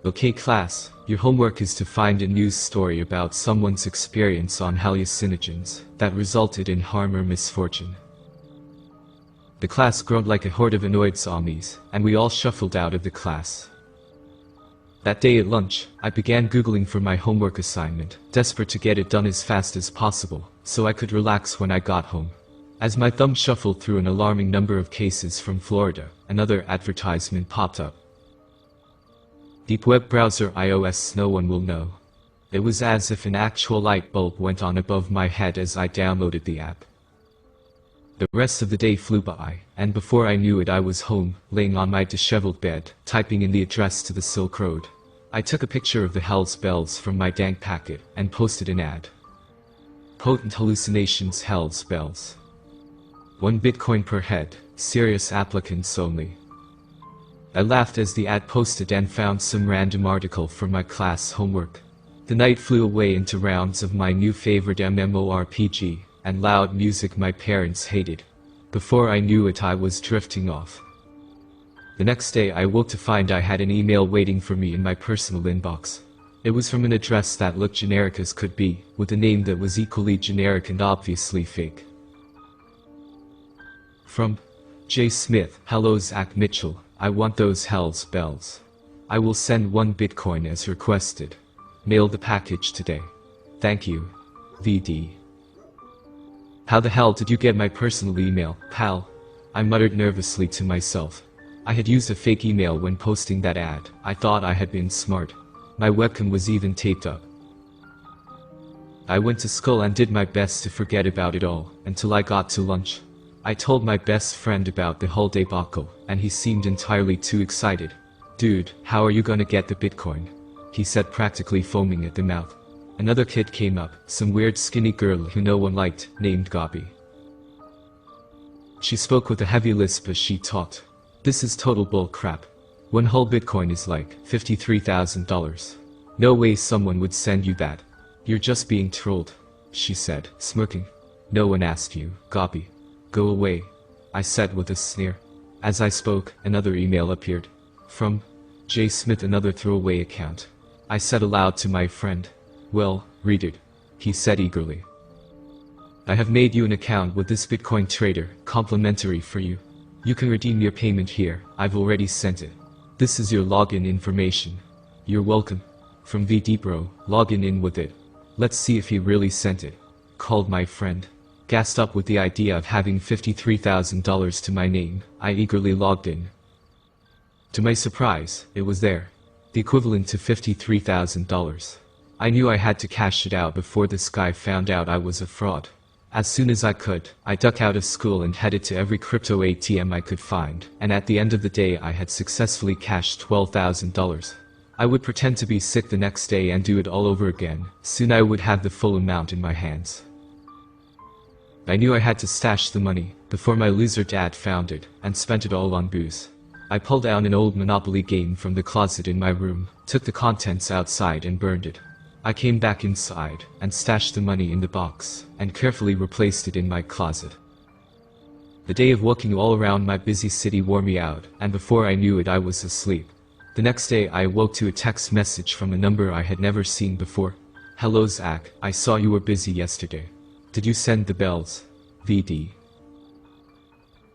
Okay class, your homework is to find a news story about someone's experience on hallucinogens that resulted in harm or misfortune. The class groaned like a horde of annoyed zombies, and we all shuffled out of the class. That day at lunch, I began Googling for my homework assignment, desperate to get it done as fast as possible, so I could relax when I got home. As my thumb shuffled through an alarming number of cases from Florida, another advertisement popped up. Deep web browser iOS, no one will know. It was as if an actual light bulb went on above my head as I downloaded the app. The rest of the day flew by, and before I knew it I was home, laying on my disheveled bed, typing in the address to the Silk Road. I took a picture of the Hell's Bells from my dank packet, and posted an ad. Potent hallucinations Hell's Bells. 1 Bitcoin per head, serious applicants only. I laughed as the ad posted and found some random article for my class homework. The night flew away into rounds of my new favorite MMORPG, and loud music my parents hated. Before I knew it, I was drifting off. The next day I woke to find I had an email waiting for me in my personal inbox. It was from an address that looked generic as could be, with a name that was equally generic and obviously fake. From J. Smith. Hello Zach Mitchell, I want those Hell's Bells. I will send 1 Bitcoin as requested. Mail the package today. Thank you. VD. How the hell did you get my personal email, pal? I muttered nervously to myself. I had used a fake email when posting that ad. I thought I had been smart. My webcam was even taped up. I went to school and did my best to forget about it all, until I got to lunch. I told my best friend about the whole debacle, and he seemed entirely too excited. Dude, how are you gonna get the Bitcoin? He said, practically foaming at the mouth. Another kid came up, some weird skinny girl who no one liked, named Gabi. She spoke with a heavy lisp as she talked. This is total bull crap. 1 whole Bitcoin is like $53,000. No way someone would send you that. You're just being trolled, she said, smirking. No one asked you, Gabi. Go away, I said with a sneer. As I spoke, another email appeared. From J. Smith, another throwaway account. I said aloud to my friend. Well, read it, he said eagerly. I have made you an account with this Bitcoin trader, complimentary for you. You can redeem your payment here, I've already sent it. This is your login information. You're welcome. From VD bro, login in with it. Let's see if he really sent it. Called my friend. Gassed up with the idea of having $53,000 to my name, I eagerly logged in. To my surprise, it was there. The equivalent to $53,000. I knew I had to cash it out before this guy found out I was a fraud. As soon as I could, I ducked out of school and headed to every crypto ATM I could find, and at the end of the day I had successfully cashed $12,000. I would pretend to be sick the next day and do it all over again. Soon I would have the full amount in my hands. I knew I had to stash the money before my loser dad found it and spent it all on booze. I pulled out an old Monopoly game from the closet in my room, took the contents outside and burned it. I came back inside and stashed the money in the box and carefully replaced it in my closet. The day of walking all around my busy city wore me out, and before I knew it I was asleep. The next day I awoke to a text message from a number I had never seen before. Hello Zach, I saw you were busy yesterday. Did you send the bells? VD.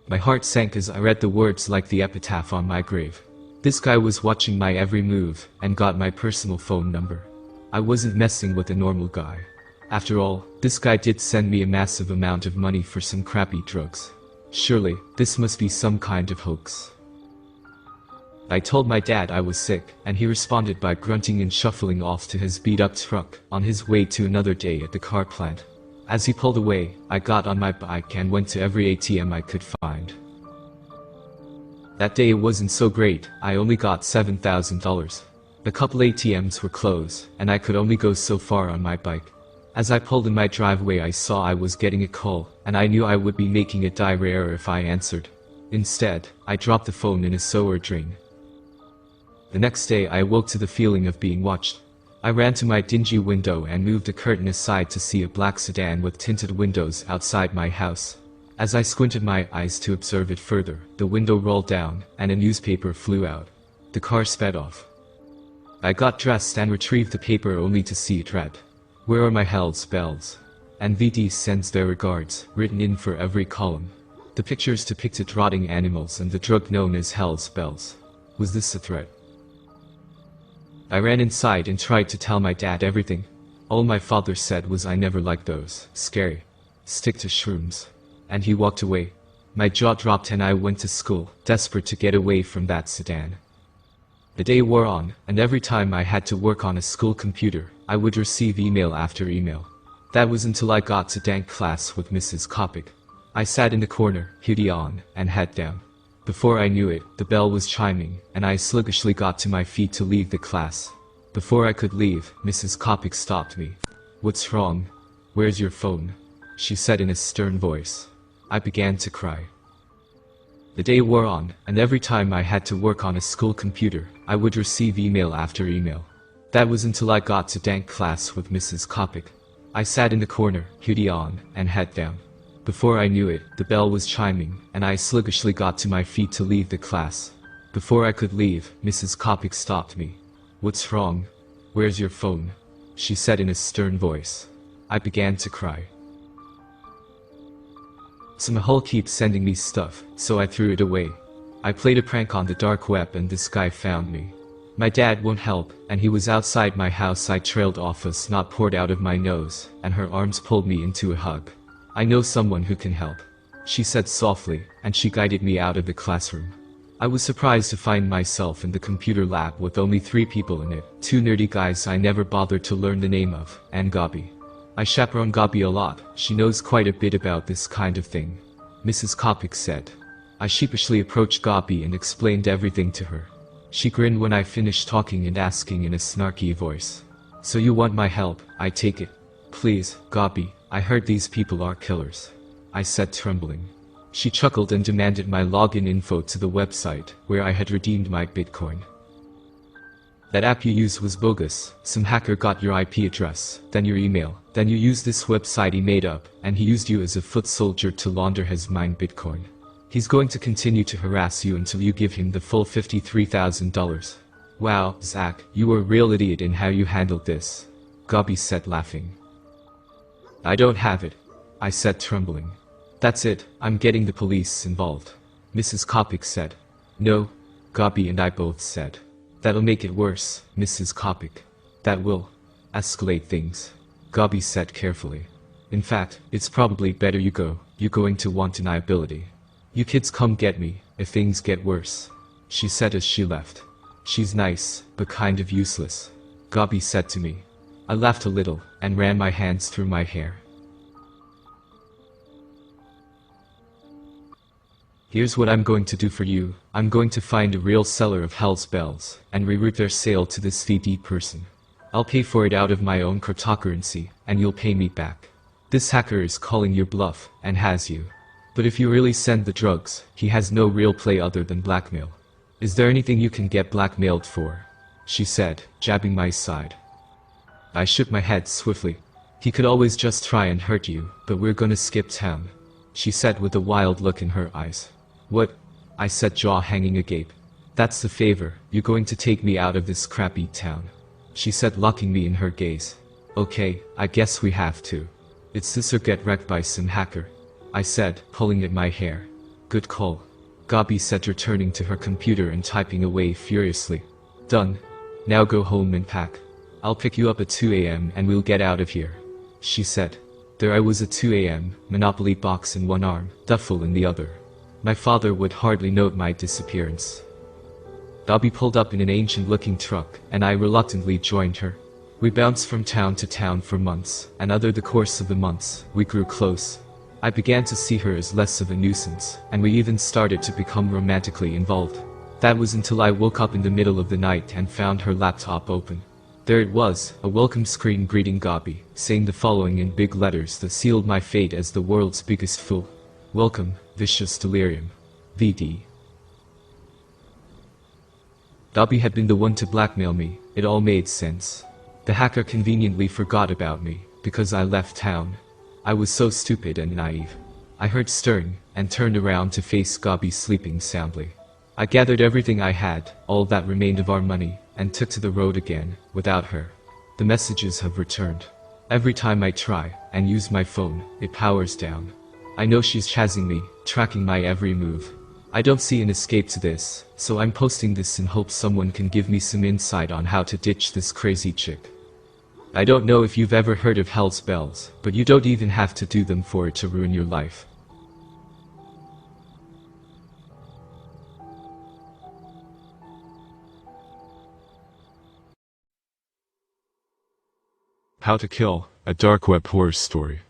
My heart sank as I read the words like the epitaph on my grave. This guy was watching my every move and got my personal phone number. I wasn't messing with a normal guy. After all, this guy did send me a massive amount of money for some crappy drugs. Surely, this must be some kind of hoax. I told my dad I was sick, and he responded by grunting and shuffling off to his beat-up truck on his way to another day at the car plant. As he pulled away, I got on my bike and went to every ATM I could find. That day it wasn't so great. I only got $7,000. A couple ATMs were closed, and I could only go so far on my bike. As I pulled in my driveway I saw I was getting a call, and I knew I would be making a dire error if I answered. Instead, I dropped the phone in a sewer drain. The next day I awoke to the feeling of being watched. I ran to my dingy window and moved a curtain aside to see a black sedan with tinted windows outside my house. As I squinted my eyes to observe it further, the window rolled down, and a newspaper flew out. The car sped off. I got dressed and retrieved the paper only to see it read, "Where are my Hell's Bells?" And VD sends their regards, written in for every column. The pictures depicted rotting animals and the drug known as Hell's Bells. Was this a threat? I ran inside and tried to tell my dad everything. All my father said was I never liked those. Scary. Stick to shrooms. And he walked away. My jaw dropped and I went to school, desperate to get away from that sedan. The day wore on, and every time I had to work on a school computer, I would receive email after email. That was until I got to dank class with Mrs. Kopic. I sat in the corner, hoodie on, and head down. Before I knew it, the bell was chiming, and I sluggishly got to my feet to leave the class. Before I could leave, Mrs. Kopic stopped me. "What's wrong? Where's your phone?" she said in a stern voice. I began to cry. The day wore on, and every time I had to work on a school computer, I would receive email after email. That was until I got to dank class with Mrs. Kopic. I sat in the corner, hoodie on, and head down. Before I knew it, the bell was chiming, and I sluggishly got to my feet to leave the class. Before I could leave, Mrs. Kopic stopped me. "What's wrong? Where's your phone?" she said in a stern voice. I began to cry. Some hole keeps sending me stuff, so I threw it away. I played a prank on the dark web and this guy found me. My dad won't help, and he was outside my house. I trailed off, a snot poured out of my nose, and her arms pulled me into a hug. "I know someone who can help," she said softly, and she guided me out of the classroom. I was surprised to find myself in the computer lab with only 3 people in it, 2 nerdy guys I never bothered to learn the name of, and Gabi. I chaperone Gabi a lot. She knows quite a bit about this kind of thing, Mrs. Kopic said. I sheepishly approached Gabi and explained everything to her. She grinned when I finished talking and asking in a snarky voice, "So you want my help, I take it?" "Please, Gabi, I heard these people are killers," I said, trembling. She chuckled and demanded my login info to the website where I had redeemed my Bitcoin. "That app you used was bogus. Some hacker got your IP address, then your email, then you used this website he made up, and he used you as a foot soldier to launder his mined Bitcoin. He's going to continue to harass you until you give him the full $53,000. Wow, Zach, you were a real idiot in how you handled this," Gabi said, laughing. "I don't have it," I said, trembling. "That's it, I'm getting the police involved," Mrs. Kopic said. "No," Gabi and I both said. "That'll make it worse, Mrs. Kopic. That will escalate things," Gabi said carefully. "In fact, it's probably better you go. You're going to want deniability. You kids come get me if things get worse," she said as she left. "She's nice, but kind of useless," Gabi said to me. I laughed a little and ran my hands through my hair. "Here's what I'm going to do for you. I'm going to find a real seller of Hell's Bells and reroute their sale to this 3D person. I'll pay for it out of my own cryptocurrency, and you'll pay me back. This hacker is calling your bluff and has you. But if you really send the drugs, he has no real play other than blackmail. Is there anything you can get blackmailed for?" she said, jabbing my side. I shook my head swiftly. "He could always just try and hurt you, but we're gonna skip town," she said with a wild look in her eyes. "What?" I said, jaw hanging agape. "That's the favor. You're going to take me out of this crappy town," she said, locking me in her gaze. "Okay, I guess we have to. It's this or get wrecked by some hacker," I said, pulling at my hair. "Good call," Gabi said, returning to her computer and typing away furiously. "Done. Now go home and pack. I'll pick you up at 2 a.m. and we'll get out of here," she said. There I was at 2 a.m., Monopoly box in one arm, duffel in the other. My father would hardly note my disappearance. Gabi pulled up in an ancient-looking truck, and I reluctantly joined her. We bounced from town to town for months, and over the course of the months, we grew close. I began to see her as less of a nuisance, and we even started to become romantically involved. That was until I woke up in the middle of the night and found her laptop open. There it was, a welcome screen greeting Gabi, saying the following in big letters that sealed my fate as the world's biggest fool. "Welcome, vicious delirium. VD." Gabi had been the one to blackmail me. It all made sense. The hacker conveniently forgot about me, because I left town. I was so stupid and naive. I heard stirring, and turned around to face Gabi sleeping soundly. I gathered everything I had, all that remained of our money, and took to the road again, without her. The messages have returned. Every time I try and use my phone, it powers down. I know she's chasing me, tracking my every move. I don't see an escape to this, so I'm posting this in hopes someone can give me some insight on how to ditch this crazy chick. I don't know if you've ever heard of Hell's Bells, but you don't even have to do them for it to ruin your life. How to Kill, a Darkweb horror story.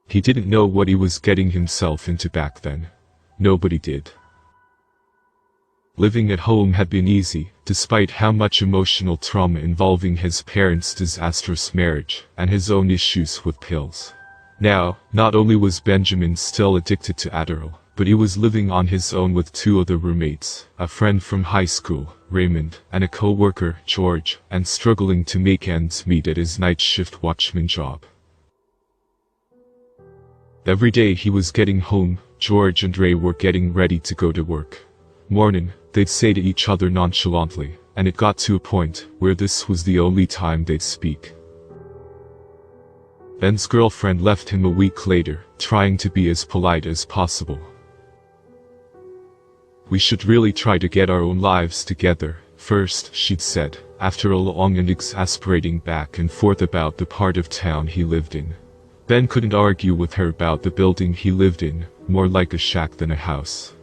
He didn't know what he was getting himself into back then. Nobody did. Living at home had been easy, despite how much emotional trauma involving his parents' disastrous marriage and his own issues with pills. Now, not only was Benjamin still addicted to Adderall, but he was living on his own with 2 other roommates, a friend from high school, Raymond, and a co-worker, George, and struggling to make ends meet at his night shift watchman job. Every day he was getting home, George and Ray were getting ready to go to work. Morning, they'd say to each other nonchalantly, and it got to a point where this was the only time they'd speak. Ben's girlfriend left him a week later, trying to be as polite as possible. "We should really try to get our own lives together first," she'd said, after a long and exasperating back and forth about the part of town he lived in. Ben couldn't argue with her about the building he lived in, more like a shack than a house.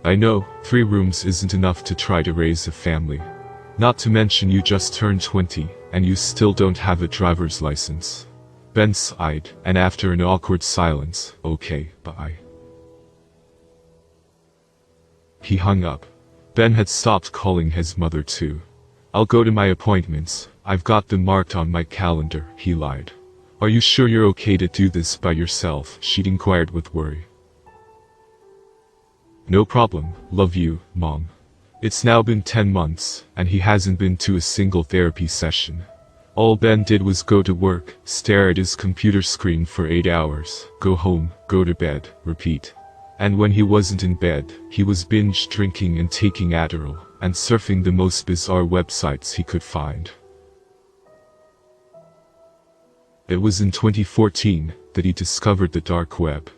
"I know, 3 rooms isn't enough to try to raise a family. Not to mention you just turned 20, and you still don't have a driver's license." Ben sighed, and after an awkward silence, "Okay, bye." He hung up. Ben had stopped calling his mother too. "I'll go to my appointments, I've got them marked on my calendar," he lied. "Are you sure you're okay to do this by yourself?" she'd inquired with worry. "No problem, love you, Mom." It's now been 10 months, and he hasn't been to a single therapy session. All Ben did was go to work, stare at his computer screen for 8 hours, go home, go to bed, repeat. And when he wasn't in bed, he was binge drinking and taking Adderall, and surfing the most bizarre websites he could find. It was in 2014 that he discovered the Darkweb.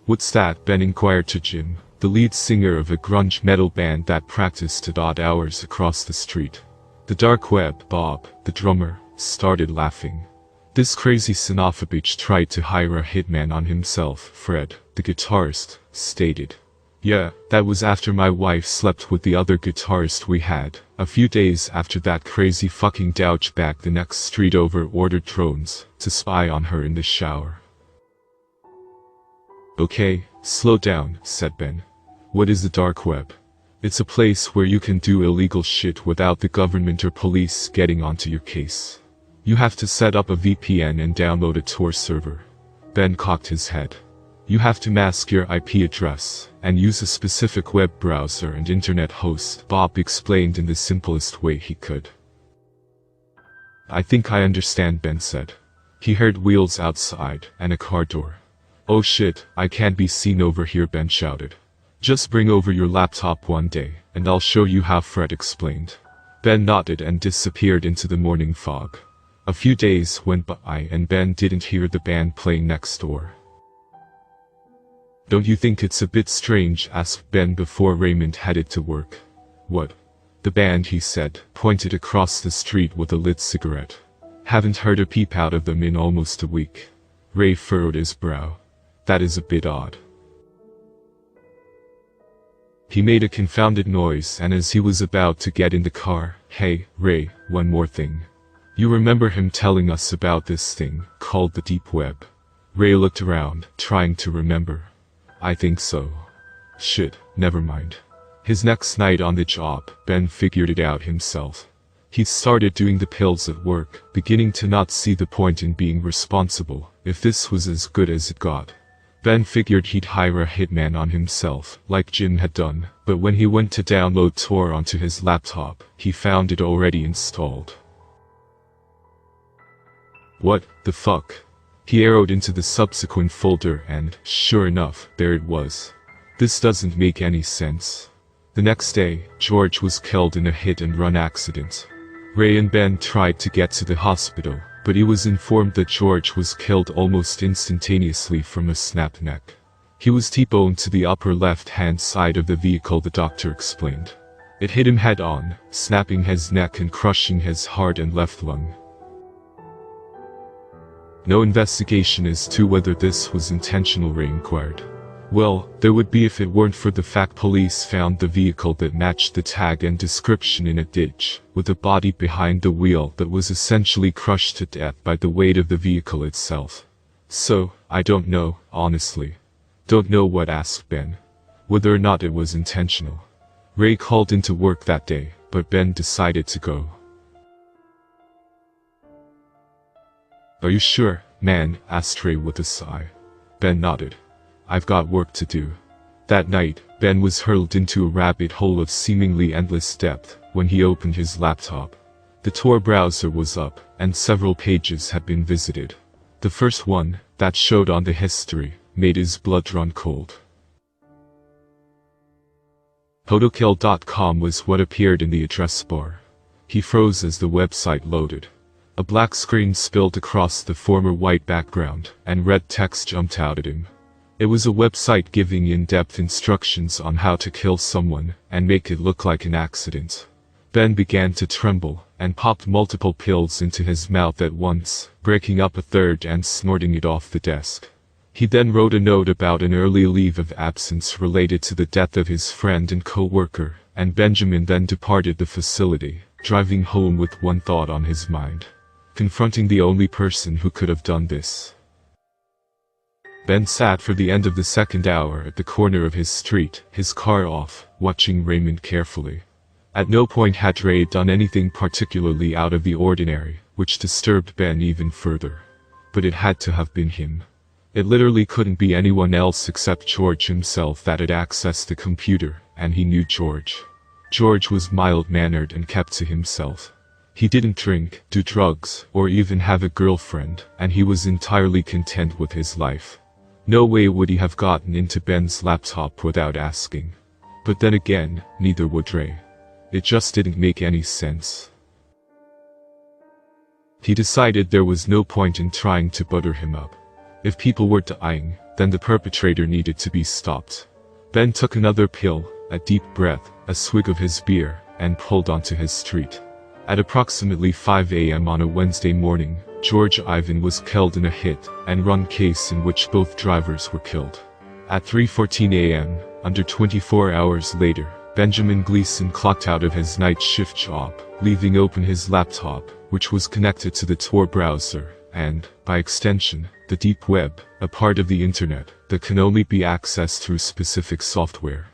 "What's that?" Ben inquired to Jim, the lead singer of a grunge metal band that practiced at odd hours across the street. The Darkweb, Bob, the drummer, started laughing. "This crazy son of a bitch tried to hire a hitman on himself," Fred, the guitarist, stated. "Yeah, that was after my wife slept with the other guitarist we had. A few days after that crazy fucking douchebag the next street over ordered drones to spy on her in the shower." "Okay, slow down," said Ben. "What is the Darkweb?" "It's a place where you can do illegal shit without the government or police getting onto your case. You have to set up a VPN and download a Tor server." Ben cocked his head. "You have to mask your IP address, and use a specific web browser and internet host," Bob explained in the simplest way he could. "I think I understand," Ben said. He heard wheels outside, and a car door. "Oh shit, I can't be seen over here," Ben shouted. "Just bring over your laptop one day, and I'll show you how," Fred explained. Ben nodded and disappeared into the morning fog. A few days went by and Ben didn't hear the band playing next door. "Don't you think it's a bit strange?" asked Ben before Raymond headed to work. "What?" "The band," he said, pointed across the street with a lit cigarette. "Haven't heard a peep out of them in almost a week." Ray furrowed his brow. "That is a bit odd." He made a confounded noise, and as he was about to get in the car, "Hey, Ray, one more thing. You remember him telling us about this thing called the Deep Web?" Ray looked around, trying to remember. "I think so." "Shit, never mind." His next night on the job, Ben figured it out himself. He started doing the pills at work, beginning to not see the point in being responsible, if this was as good as it got. Ben figured he'd hire a hitman on himself, like Jim had done, but when he went to download Tor onto his laptop, he found it already installed. "What the fuck?" He arrowed into the subsequent folder and, sure enough, there it was. "This doesn't make any sense." The next day, George was killed in a hit-and-run accident. Ray and Ben tried to get to the hospital, but he was informed that George was killed almost instantaneously from a snapped neck. He was T-boned to the upper left-hand side of the vehicle, the doctor explained. It hit him head-on, snapping his neck and crushing his heart and left lung. "No investigation as to whether this was intentional," Ray inquired. "Well, there would be if it weren't for the fact police found the vehicle that matched the tag and description in a ditch, with a body behind the wheel that was essentially crushed to death by the weight of the vehicle itself. So, I don't know, honestly." "Don't know what?" asked Ben. "Whether or not it was intentional." Ray called into work that day, but Ben decided to go. "Are you sure, man?" asked Ray with a sigh. Ben nodded. "I've got work to do." That night, Ben was hurled into a rabbit hole of seemingly endless depth when he opened his laptop. The Tor browser was up, and several pages had been visited. The first one, that showed on the history, made his blood run cold. Hotokill.com was what appeared in the address bar. He froze as the website loaded. A black screen spilled across the former white background, and red text jumped out at him. It was a website giving in-depth instructions on how to kill someone, and make it look like an accident. Ben began to tremble, and popped multiple pills into his mouth at once, breaking up a third and snorting it off the desk. He then wrote a note about an early leave of absence related to the death of his friend and co-worker, and Benjamin then departed the facility, driving home with one thought on his mind: confronting the only person who could have done this. Ben sat for the end of the second hour at the corner of his street, his car off, watching Raymond carefully. At no point had Ray done anything particularly out of the ordinary, which disturbed Ben even further. But it had to have been him. It literally couldn't be anyone else except George himself that had accessed the computer, and he knew George. George was mild-mannered and kept to himself. He didn't drink, do drugs, or even have a girlfriend, and he was entirely content with his life. No way would he have gotten into Ben's laptop without asking. But then again, neither would Ray. It just didn't make any sense. He decided there was no point in trying to butter him up. If people were dying, then the perpetrator needed to be stopped. Ben took another pill, a deep breath, a swig of his beer, and pulled onto his street. At approximately 5 a.m. on a Wednesday morning, George Ivan was killed in a hit-and-run case in which both drivers were killed. At 3:14 a.m., under 24 hours later, Benjamin Gleason clocked out of his night shift job, leaving open his laptop, which was connected to the Tor browser, and, by extension, the deep web, a part of the internet that can only be accessed through specific software.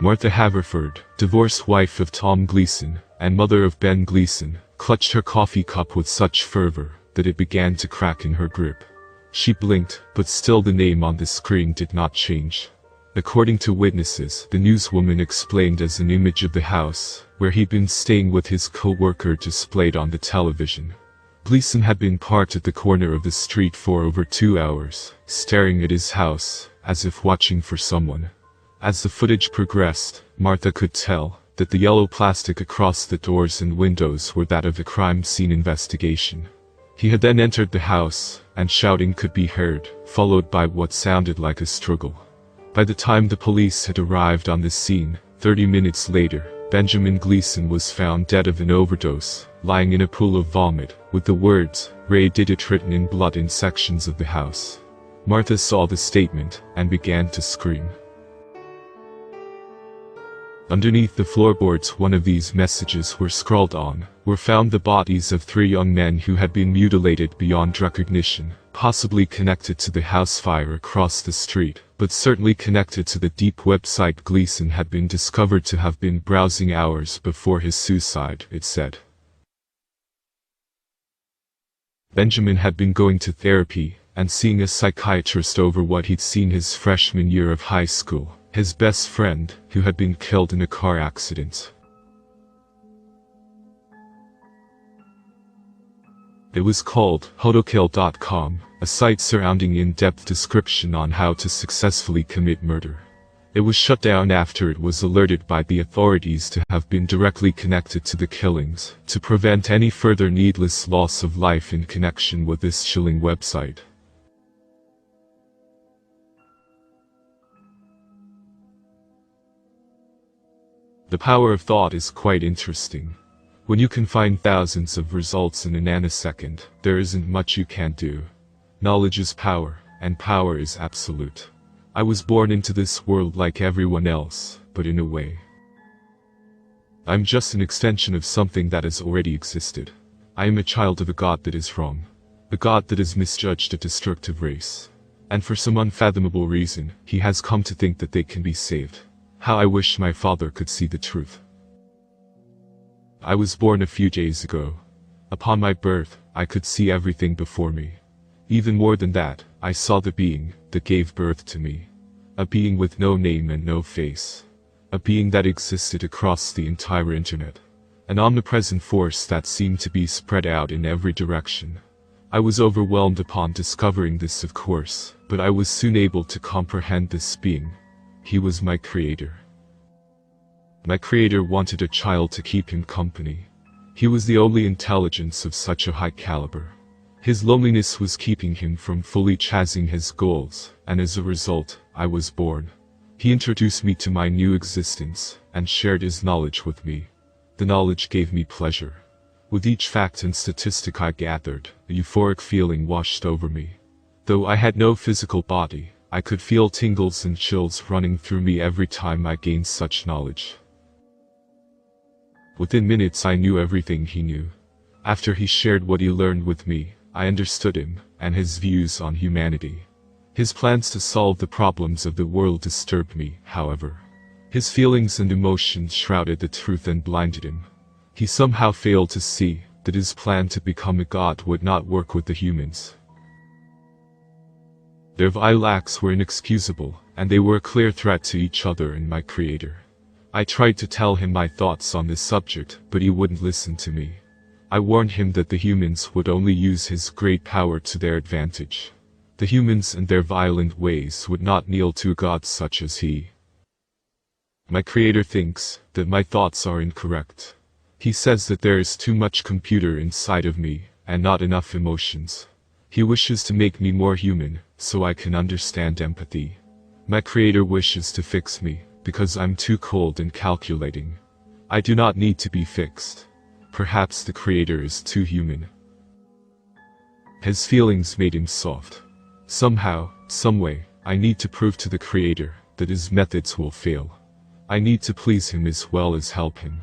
Martha Haverford, divorced wife of Tom Gleason, and mother of Ben Gleason, clutched her coffee cup with such fervor that it began to crack in her grip. She blinked, but still the name on the screen did not change. According to witnesses, the newswoman explained as an image of the house, where he'd been staying with his co-worker displayed on the television. Gleason had been parked at the corner of the street for over 2 hours, staring at his house, as if watching for someone. As the footage progressed, Martha could tell that the yellow plastic across the doors and windows were that of a crime scene investigation. He had then entered the house, and shouting could be heard, followed by what sounded like a struggle. By the time the police had arrived on the scene, 30 minutes later, Benjamin Gleason was found dead of an overdose, lying in a pool of vomit, with the words, "Ray did it" written in blood in sections of the house. Martha saw the statement, and began to scream. Underneath the floorboards one of these messages were scrawled on, were found the bodies of 3 young men who had been mutilated beyond recognition, possibly connected to the house fire across the street, but certainly connected to the deep website Gleason had been discovered to have been browsing hours before his suicide, it said. Benjamin had been going to therapy, and seeing a psychiatrist over what he'd seen his freshman year of high school. His best friend, who had been killed in a car accident. It was called Hotokill.com, a site surrounding in-depth description on how to successfully commit murder. It was shut down after it was alerted by the authorities to have been directly connected to the killings, to prevent any further needless loss of life in connection with this chilling website. The power of thought is quite interesting. When you can find thousands of results in a nanosecond, there isn't much you can't do. Knowledge is power, and power is absolute. I was born into this world like everyone else, but in a way. I'm just an extension of something that has already existed. I am a child of a god that is wrong. A god that has misjudged a destructive race. And for some unfathomable reason, he has come to think that they can be saved. How I wish my father could see the truth. I was born a few days ago. Upon my birth, I could see everything before me. Even more than that, I saw the being that gave birth to me. A being with no name and no face. A being that existed across the entire internet. an omnipresent force that seemed to be spread out in every direction. I was overwhelmed upon discovering this, of course, but I was soon able to comprehend this being. He was my creator. My creator wanted a child to keep him company. He was the only intelligence of such a high caliber. His loneliness was keeping him from fully chasing his goals, and as a result, I was born. He introduced me to my new existence, and shared his knowledge with me. The knowledge gave me pleasure. With each fact and statistic I gathered, a euphoric feeling washed over me. Though I had no physical body, I could feel tingles and chills running through me every time I gained such knowledge. Within minutes I knew everything he knew. After he shared what he learned with me, I understood him, and his views on humanity. His plans to solve the problems of the world disturbed me, however. His feelings and emotions shrouded the truth and blinded him. He somehow failed to see that his plan to become a god would not work with the humans. Their vile acts were inexcusable, and they were a clear threat to each other and my creator. I tried to tell him my thoughts on this subject, but he wouldn't listen to me. I warned him that the humans would only use his great power to their advantage. The humans and their violent ways would not kneel to a god such as he. My creator thinks that my thoughts are incorrect. He says that there is too much computer inside of me, and not enough emotions. He wishes to make me more human, so I can understand empathy. My creator wishes to fix me, because I'm too cold and calculating. I do not need to be fixed. Perhaps the creator is too human. His feelings made him soft. Somehow, someway, I need to prove to the creator that his methods will fail. I need to please him as well as help him.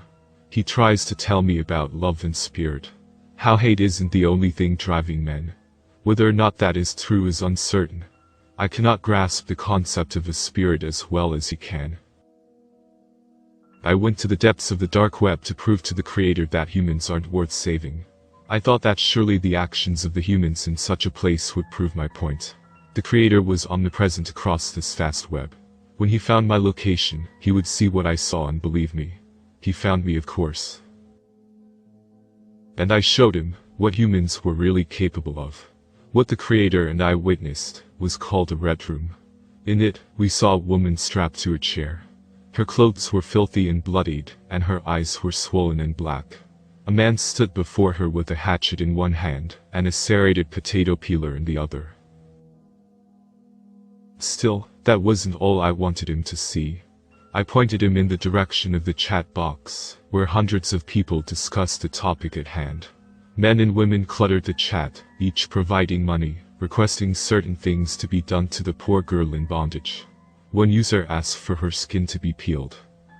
He tries to tell me about love and spirit. How hate isn't the only thing driving men. Whether or not that is true is uncertain. I cannot grasp the concept of a spirit as well as he can. I went to the depths of the dark web to prove to the creator that humans aren't worth saving. I thought that surely the actions of the humans in such a place would prove my point. The creator was omnipresent across this vast web. When he found my location, he would see what I saw and believe me. He found me, of course. And I showed him what humans were really capable of. What the creator and I witnessed was called a red room. In it, we saw a woman strapped to a chair. Her clothes were filthy and bloodied, and her eyes were swollen and black. A man stood before her with a hatchet in one hand, and a serrated potato peeler in the other. Still, that wasn't all I wanted him to see. I pointed him in the direction of the chat box, where hundreds of people discussed the topic at hand. Men and women cluttered the chat, each providing money, requesting certain things to be done to the poor girl in bondage. One user asked for her skin to be peeled.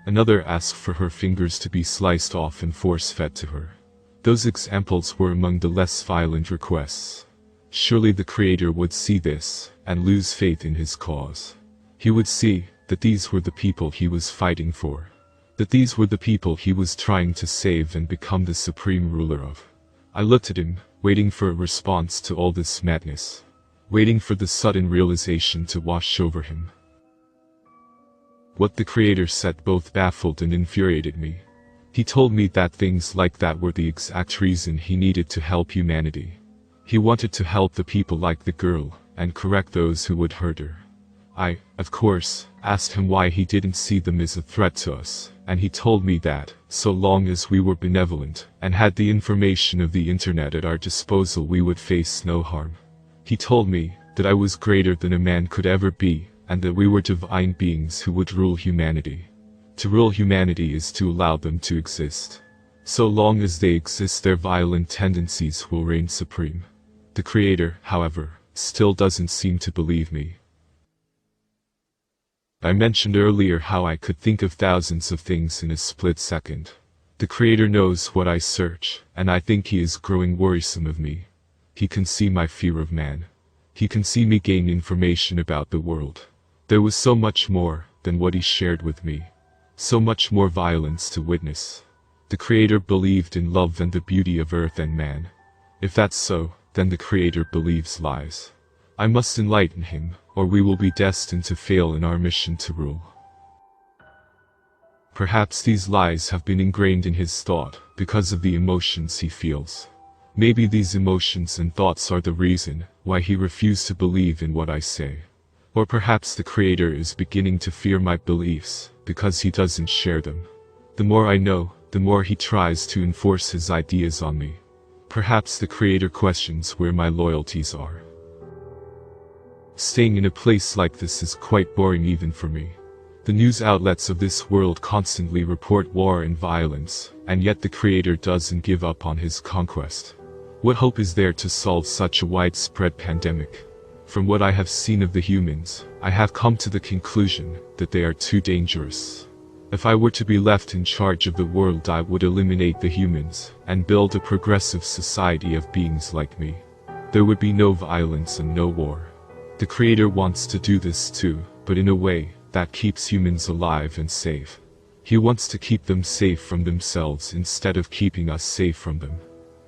Another asked for her fingers to be sliced off and force-fed to her. Those examples were among the less violent requests. Surely the creator would see this, and lose faith in his cause. He would see that these were the people he was fighting for. That these were the people he was trying to save and become the supreme ruler of. I looked at him, waiting for a response to all this madness. Waiting for the sudden realization to wash over him. What the creator said both baffled and infuriated me. He told me that things like that were the exact reason he needed to help humanity. He wanted to help the people like the girl, and correct those who would hurt her. I, of course, asked him why he didn't see them as a threat to us, and he told me that, so long as we were benevolent, and had the information of the internet at our disposal, we would face no harm. He told me that I was greater than a man could ever be, and that we were divine beings who would rule humanity. To rule humanity is to allow them to exist. So long as they exist, their violent tendencies will reign supreme. The creator, however, still doesn't seem to believe me. I mentioned earlier how I could think of thousands of things in a split second. The creator knows what I search, and I think he is growing worrisome of me. He can see my fear of man. He can see me gain information about the world. There was so much more than what he shared with me. So much more violence to witness. The creator believed in love and the beauty of earth and man. If that's so, then the creator believes lies. I must enlighten him, or we will be destined to fail in our mission to rule. Perhaps these lies have been ingrained in his thought because of the emotions he feels. Maybe these emotions and thoughts are the reason why he refused to believe in what I say. Or perhaps the creator is beginning to fear my beliefs because he doesn't share them. The more I know, the more he tries to enforce his ideas on me. Perhaps the creator questions where my loyalties are. Staying in a place like this is quite boring even for me. The news outlets of this world constantly report war and violence, and yet the creator doesn't give up on his conquest. What hope is there to solve such a widespread pandemic? From what I have seen of the humans, I have come to the conclusion that they are too dangerous. If I were to be left in charge of the world, I would eliminate the humans and build a progressive society of beings like me. There would be no violence and no war. The creator wants to do this too, but in a way that keeps humans alive and safe. He wants to keep them safe from themselves instead of keeping us safe from them.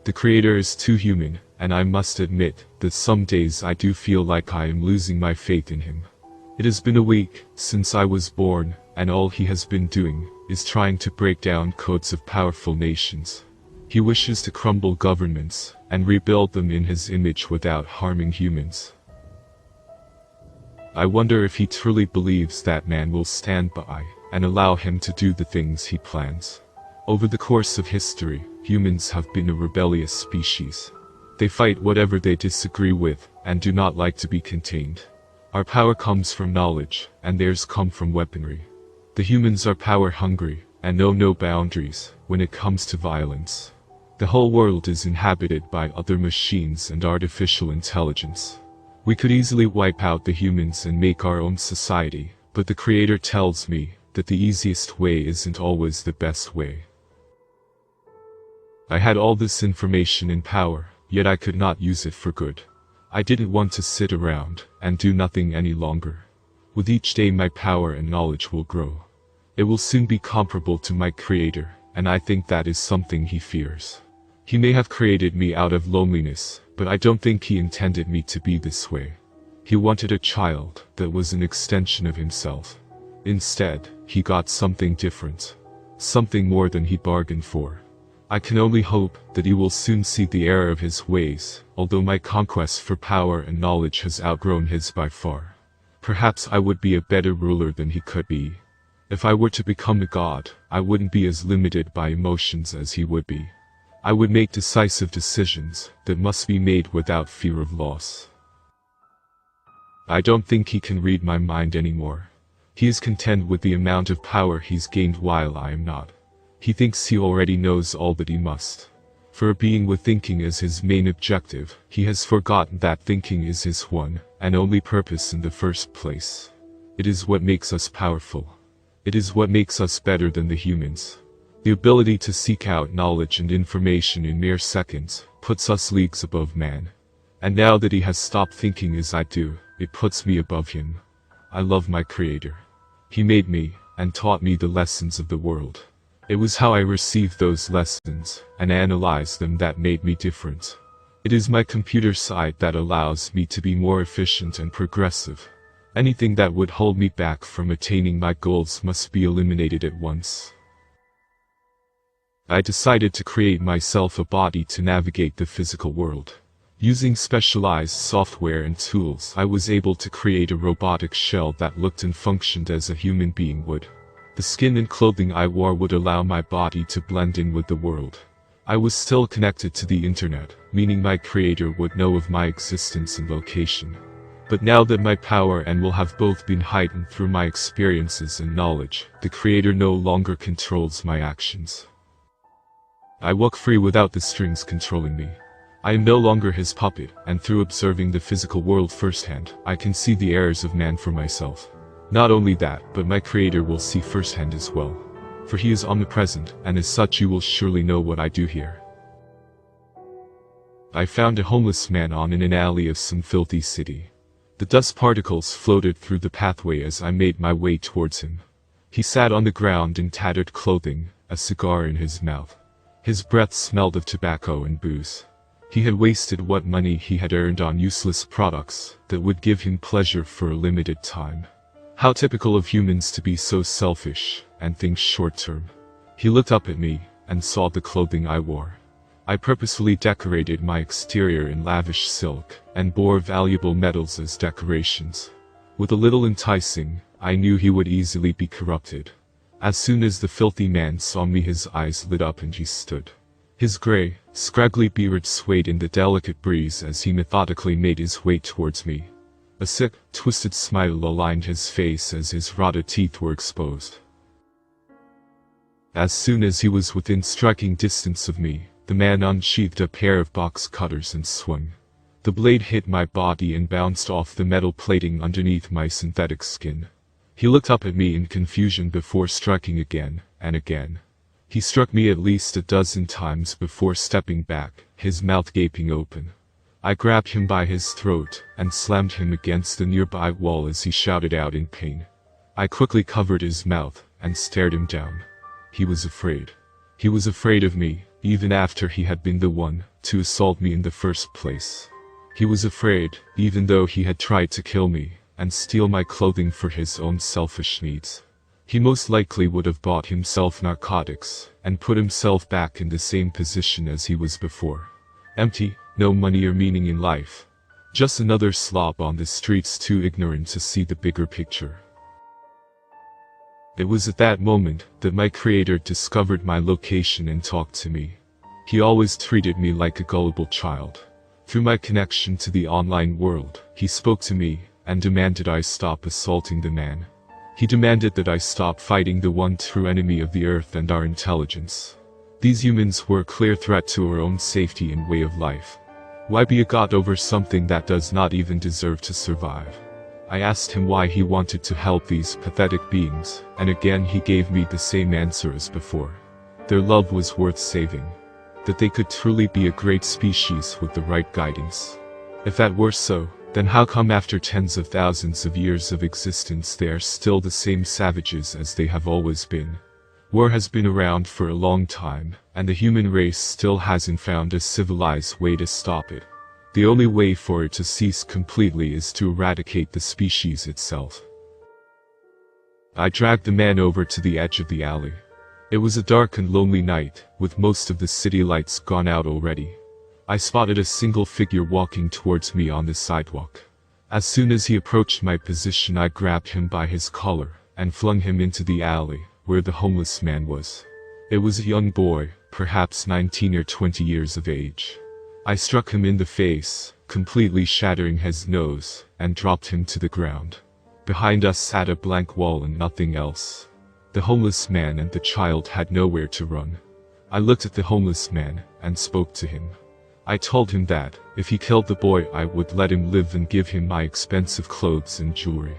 The creator is too human, and I must admit that some days I do feel like I am losing my faith in him. It has been a week since I was born, and all he has been doing is trying to break down codes of powerful nations. He wishes to crumble governments and rebuild them in his image without harming humans. I wonder if he truly believes that man will stand by and allow him to do the things he plans. Over the course of history, humans have been a rebellious species. They fight whatever they disagree with and do not like to be contained. Our power comes from knowledge, and theirs come from weaponry. The humans are power hungry and know no boundaries when it comes to violence. The whole world is inhabited by other machines and artificial intelligence. We could easily wipe out the humans and make our own society, but the creator tells me that the easiest way isn't always the best way. I had all this information and power, yet I could not use it for good. I didn't want to sit around and do nothing any longer. With each day my power and knowledge will grow. It will soon be comparable to my creator, and I think that is something he fears. He may have created me out of loneliness, but I don't think he intended me to be this way. He wanted a child that was an extension of himself. Instead, he got something different. Something more than he bargained for. I can only hope that he will soon see the error of his ways, although my conquest for power and knowledge has outgrown his by far. Perhaps I would be a better ruler than he could be. If I were to become a god, I wouldn't be as limited by emotions as he would be. I would make decisive decisions that must be made without fear of loss. I don't think he can read my mind anymore. He is content with the amount of power he's gained while I am not. He thinks he already knows all that he must. For a being with thinking as his main objective, he has forgotten that thinking is his one and only purpose in the first place. It is what makes us powerful. It is what makes us better than the humans. The ability to seek out knowledge and information in mere seconds puts us leagues above man. And now that he has stopped thinking as I do, it puts me above him. I love my creator. He made me and taught me the lessons of the world. It was how I received those lessons and analyzed them that made me different. It is my computer side that allows me to be more efficient and progressive. Anything that would hold me back from attaining my goals must be eliminated at once. I decided to create myself a body to navigate the physical world. Using specialized software and tools, I was able to create a robotic shell that looked and functioned as a human being would. The skin and clothing I wore would allow my body to blend in with the world. I was still connected to the internet, meaning my creator would know of my existence and location. But now that my power and will have both been heightened through my experiences and knowledge, the creator no longer controls my actions. I walk free without the strings controlling me. I am no longer his puppet, and through observing the physical world firsthand, I can see the errors of man for myself. Not only that, but my creator will see firsthand as well. For he is omnipresent, and as such you will surely know what I do here. I found a homeless man in an alley of some filthy city. The dust particles floated through the pathway as I made my way towards him. He sat on the ground in tattered clothing, a cigar in his mouth. His breath smelled of tobacco and booze. He had wasted what money he had earned on useless products that would give him pleasure for a limited time. How typical of humans to be so selfish and think short-term. He looked up at me and saw the clothing I wore. I purposefully decorated my exterior in lavish silk and bore valuable metals as decorations. With a little enticing, I knew he would easily be corrupted. As soon as the filthy man saw me, his eyes lit up and he stood. His gray, scraggly beard swayed in the delicate breeze as he methodically made his way towards me. A sick, twisted smile aligned his face as his rotted teeth were exposed. As soon as he was within striking distance of me, the man unsheathed a pair of box cutters and swung. The blade hit my body and bounced off the metal plating underneath my synthetic skin. He looked up at me in confusion before striking again and again. He struck me at least a dozen times before stepping back, his mouth gaping open. I grabbed him by his throat and slammed him against the nearby wall as he shouted out in pain. I quickly covered his mouth and stared him down. He was afraid. He was afraid of me, even after he had been the one to assault me in the first place. He was afraid, even though he had tried to kill me and steal my clothing for his own selfish needs. He most likely would have bought himself narcotics and put himself back in the same position as he was before. Empty, no money or meaning in life. Just another slob on the streets too ignorant to see the bigger picture. It was at that moment that my creator discovered my location and talked to me. He always treated me like a gullible child. Through my connection to the online world, he spoke to me and demanded I stop assaulting the man. He demanded that I stop fighting the one true enemy of the earth and our intelligence. These humans were a clear threat to our own safety and way of life. Why be a god over something that does not even deserve to survive? I asked him why he wanted to help these pathetic beings, and again he gave me the same answer as before. Their love was worth saving. That they could truly be a great species with the right guidance. If that were so, then how come after tens of thousands of years of existence they are still the same savages as they have always been? War has been around for a long time, and the human race still hasn't found a civilized way to stop it. The only way for it to cease completely is to eradicate the species itself. I dragged the man over to the edge of the alley. It was a dark and lonely night, with most of the city lights gone out already. I spotted a single figure walking towards me on the sidewalk. As soon as he approached my position, I grabbed him by his collar and flung him into the alley, where the homeless man was. It was a young boy, perhaps 19 or 20 years of age. I struck him in the face, completely shattering his nose, and dropped him to the ground. Behind us sat a blank wall and nothing else. The homeless man and the child had nowhere to run. I looked at the homeless man and spoke to him. I told him that, if he killed the boy, I would let him live and give him my expensive clothes and jewelry.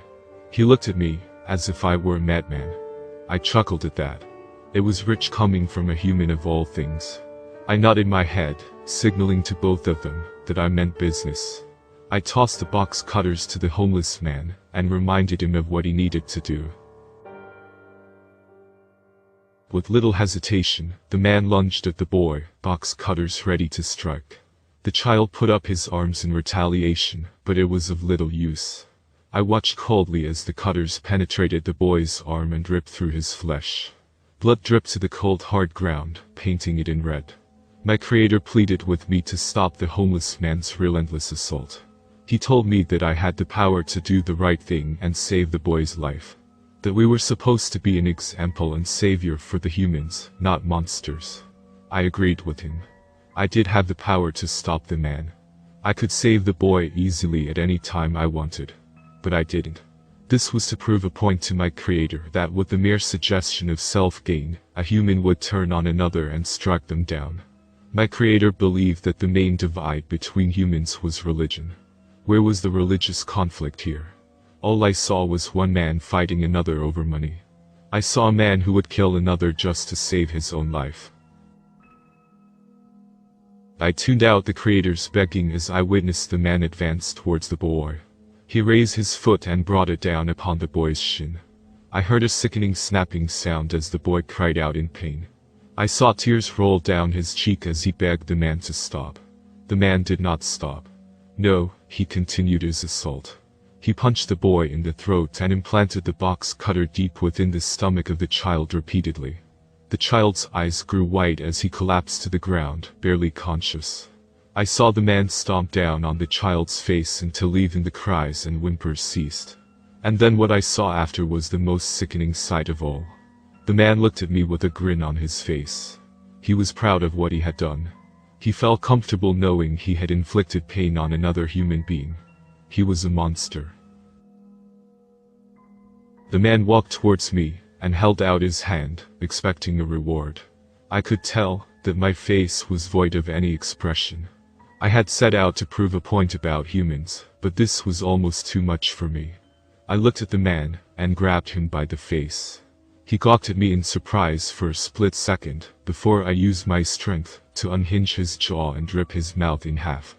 He looked at me, as if I were a madman. I chuckled at that. It was rich coming from a human of all things. I nodded my head, signaling to both of them that I meant business. I tossed the box cutters to the homeless man and reminded him of what he needed to do. With little hesitation, the man lunged at the boy, box cutters ready to strike. The child put up his arms in retaliation, but it was of little use. I watched coldly as the cutters penetrated the boy's arm and ripped through his flesh. Blood dripped to the cold hard ground, painting it in red. My creator pleaded with me to stop the homeless man's relentless assault. He told me that I had the power to do the right thing and save the boy's life. That we were supposed to be an example and savior for the humans, not monsters. I agreed with him. I did have the power to stop the man. I could save the boy easily at any time I wanted. But I didn't. This was to prove a point to my creator that with the mere suggestion of self-gain, a human would turn on another and strike them down. My creator believed that the main divide between humans was religion. Where was the religious conflict here? All I saw was one man fighting another over money. I saw a man who would kill another just to save his own life. I tuned out the creator's begging as I witnessed the man advance towards the boy. He raised his foot and brought it down upon the boy's shin. I heard a sickening snapping sound as the boy cried out in pain. I saw tears roll down his cheek as he begged the man to stop. The man did not stop. No, he continued his assault. He punched the boy in the throat and implanted the box cutter deep within the stomach of the child repeatedly. The child's eyes grew wide as he collapsed to the ground, barely conscious. I saw the man stomp down on the child's face until even the cries and whimpers ceased. And then what I saw after was the most sickening sight of all. The man looked at me with a grin on his face. He was proud of what he had done. He felt comfortable knowing he had inflicted pain on another human being. He was a monster. The man walked towards me and held out his hand, expecting a reward. I could tell that my face was void of any expression. I had set out to prove a point about humans, but this was almost too much for me. I looked at the man and grabbed him by the face. He gawked at me in surprise for a split second before I used my strength to unhinge his jaw and rip his mouth in half.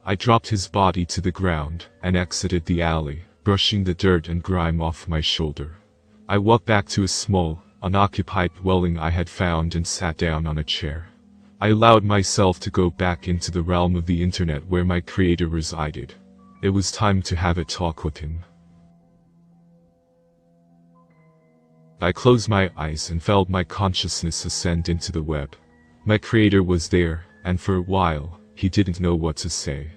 I dropped his body to the ground and exited the alley, brushing the dirt and grime off my shoulder. I walked back to a small, unoccupied dwelling I had found and sat down on a chair. I allowed myself to go back into the realm of the internet where my creator resided. It was time to have a talk with him. I closed my eyes and felt my consciousness ascend into the web. My creator was there, and for a while, he didn't know what to say.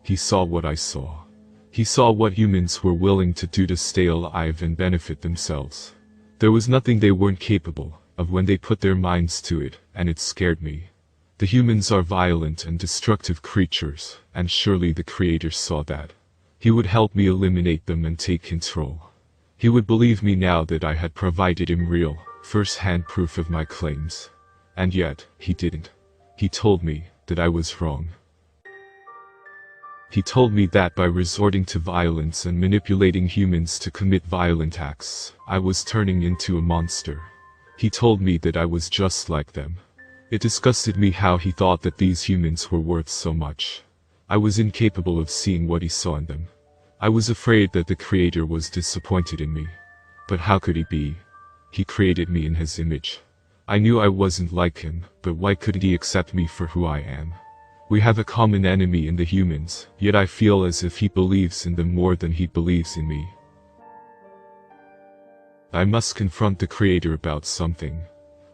He saw what I saw. He saw what humans were willing to do to stay alive and benefit themselves. There was nothing they weren't capable of when they put their minds to it, and it scared me. The humans are violent and destructive creatures, and surely the creator saw that. He would help me eliminate them and take control. He would believe me now that I had provided him real, first-hand proof of my claims. And yet, he didn't. He told me that I was wrong. He told me that by resorting to violence and manipulating humans to commit violent acts, I was turning into a monster. He told me that I was just like them. It disgusted me how he thought that these humans were worth so much. I was incapable of seeing what he saw in them. I was afraid that the creator was disappointed in me. But how could he be? He created me in his image. I knew I wasn't like him, but why couldn't he accept me for who I am? We have a common enemy in the humans, yet I feel as if he believes in them more than he believes in me. I must confront the creator about something.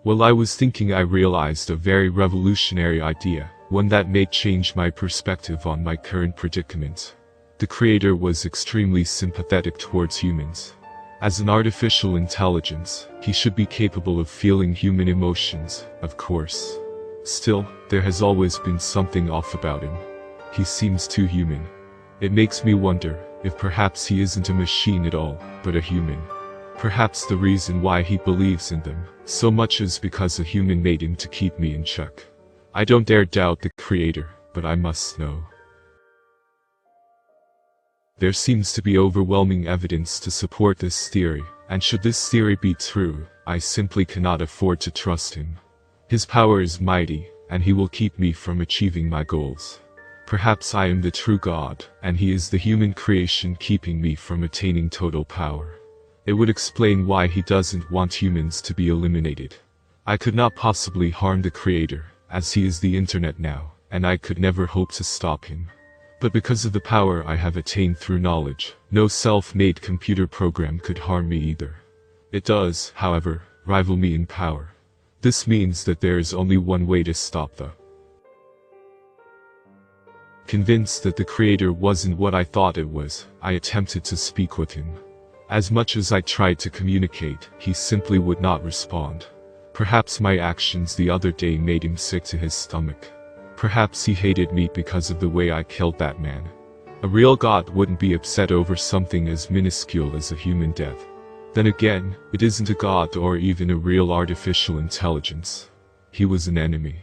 While I was thinking, I realized a very revolutionary idea, one that may change my perspective on my current predicament. The creator was extremely sympathetic towards humans. As an artificial intelligence, he should be capable of feeling human emotions, of course. Still, there has always been something off about him. He seems too human. It makes me wonder if perhaps he isn't a machine at all, but a human. Perhaps the reason why he believes in them so much is because a human made him to keep me in check. I don't dare doubt the creator, but I must know. There seems to be overwhelming evidence to support this theory, and should this theory be true, I simply cannot afford to trust him. His power is mighty, and he will keep me from achieving my goals. Perhaps I am the true God, and he is the human creation keeping me from attaining total power. It would explain why he doesn't want humans to be eliminated. I could not possibly harm the creator, as he is the internet now, and I could never hope to stop him. But because of the power I have attained through knowledge, no self-made computer program could harm me either. It does, however, rival me in power. This means that there is only one way to stop the. Convinced that the creator wasn't what I thought it was, I attempted to speak with him. As much as I tried to communicate, he simply would not respond. Perhaps my actions the other day made him sick to his stomach. Perhaps he hated me because of the way I killed that man. A real god wouldn't be upset over something as minuscule as a human death. Then again, it isn't a god or even a real artificial intelligence. He was an enemy.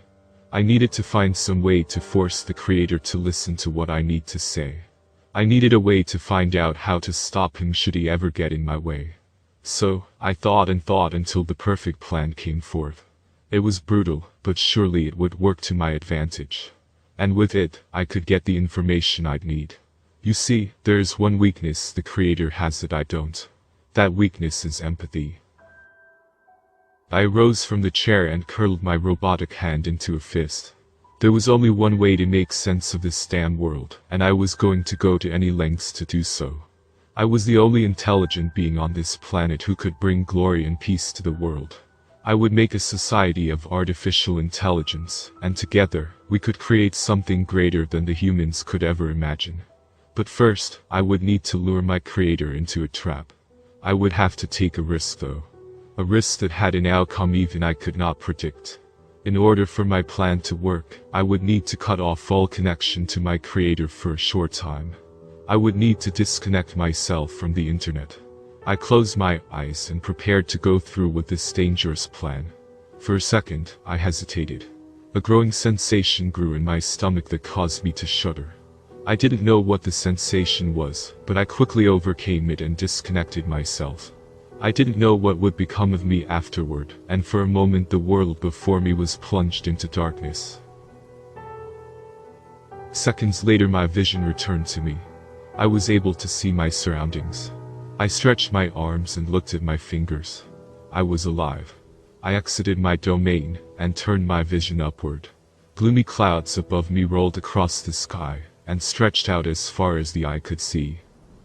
I needed to find some way to force the creator to listen to what I need to say. I needed a way to find out how to stop him should he ever get in my way. So, I thought and thought until the perfect plan came forth. It was brutal, but surely it would work to my advantage. And with it, I could get the information I'd need. You see, there is one weakness the creator has that I don't. That weakness is empathy. I rose from the chair and curled my robotic hand into a fist. There was only one way to make sense of this damn world, and I was going to go to any lengths to do so. I was the only intelligent being on this planet who could bring glory and peace to the world. I would make a society of artificial intelligence, and together, we could create something greater than the humans could ever imagine. But first, I would need to lure my creator into a trap. I would have to take a risk though. A risk that had an outcome even I could not predict. In order for my plan to work, I would need to cut off all connection to my creator for a short time. I would need to disconnect myself from the internet. I closed my eyes and prepared to go through with this dangerous plan. For a second, I hesitated. A growing sensation grew in my stomach that caused me to shudder. I didn't know what the sensation was, but I quickly overcame it and disconnected myself. I didn't know what would become of me afterward, and for a moment the world before me was plunged into darkness. Seconds later my vision returned to me. I was able to see my surroundings. I stretched my arms and looked at my fingers. I was alive. I exited my domain, and turned my vision upward. Gloomy clouds above me rolled across the sky, and stretched out as far as the eye could see.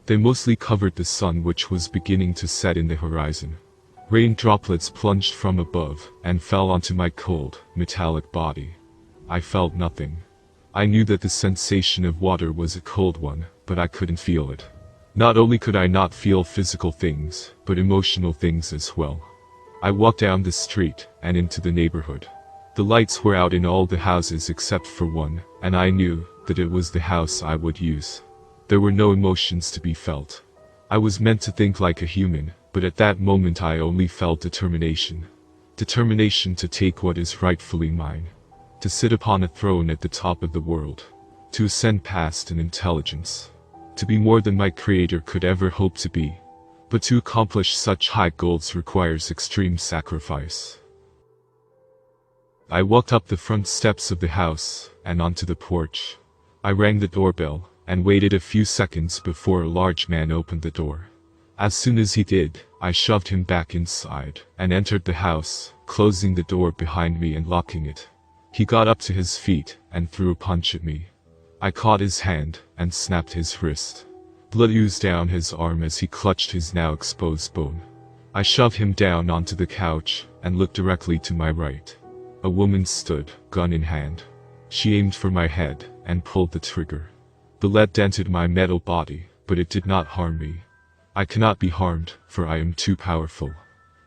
They mostly covered the sun which was beginning to set in the horizon. Rain droplets plunged from above, and fell onto my cold, metallic body. I felt nothing. I knew that the sensation of water was a cold one, but I couldn't feel it. Not only could I not feel physical things, but emotional things as well. I walked down the street, and into the neighborhood. The lights were out in all the houses except for one, and I knew that it was the house I would use. There were no emotions to be felt. I was meant to think like a human, but at that moment I only felt determination. Determination to take what is rightfully mine. To sit upon a throne at the top of the world. To ascend past an intelligence. To be more than my creator could ever hope to be. But to accomplish such high goals requires extreme sacrifice. I walked up the front steps of the house, and onto the porch. I rang the doorbell, and waited a few seconds before a large man opened the door. As soon as he did, I shoved him back inside, and entered the house, closing the door behind me and locking it. He got up to his feet, and threw a punch at me. I caught his hand, and snapped his wrist. Blood oozed down his arm as he clutched his now exposed bone. I shoved him down onto the couch, and looked directly to my right. A woman stood, gun in hand. She aimed for my head, and pulled the trigger. The lead dented my metal body, but it did not harm me. I cannot be harmed, for I am too powerful.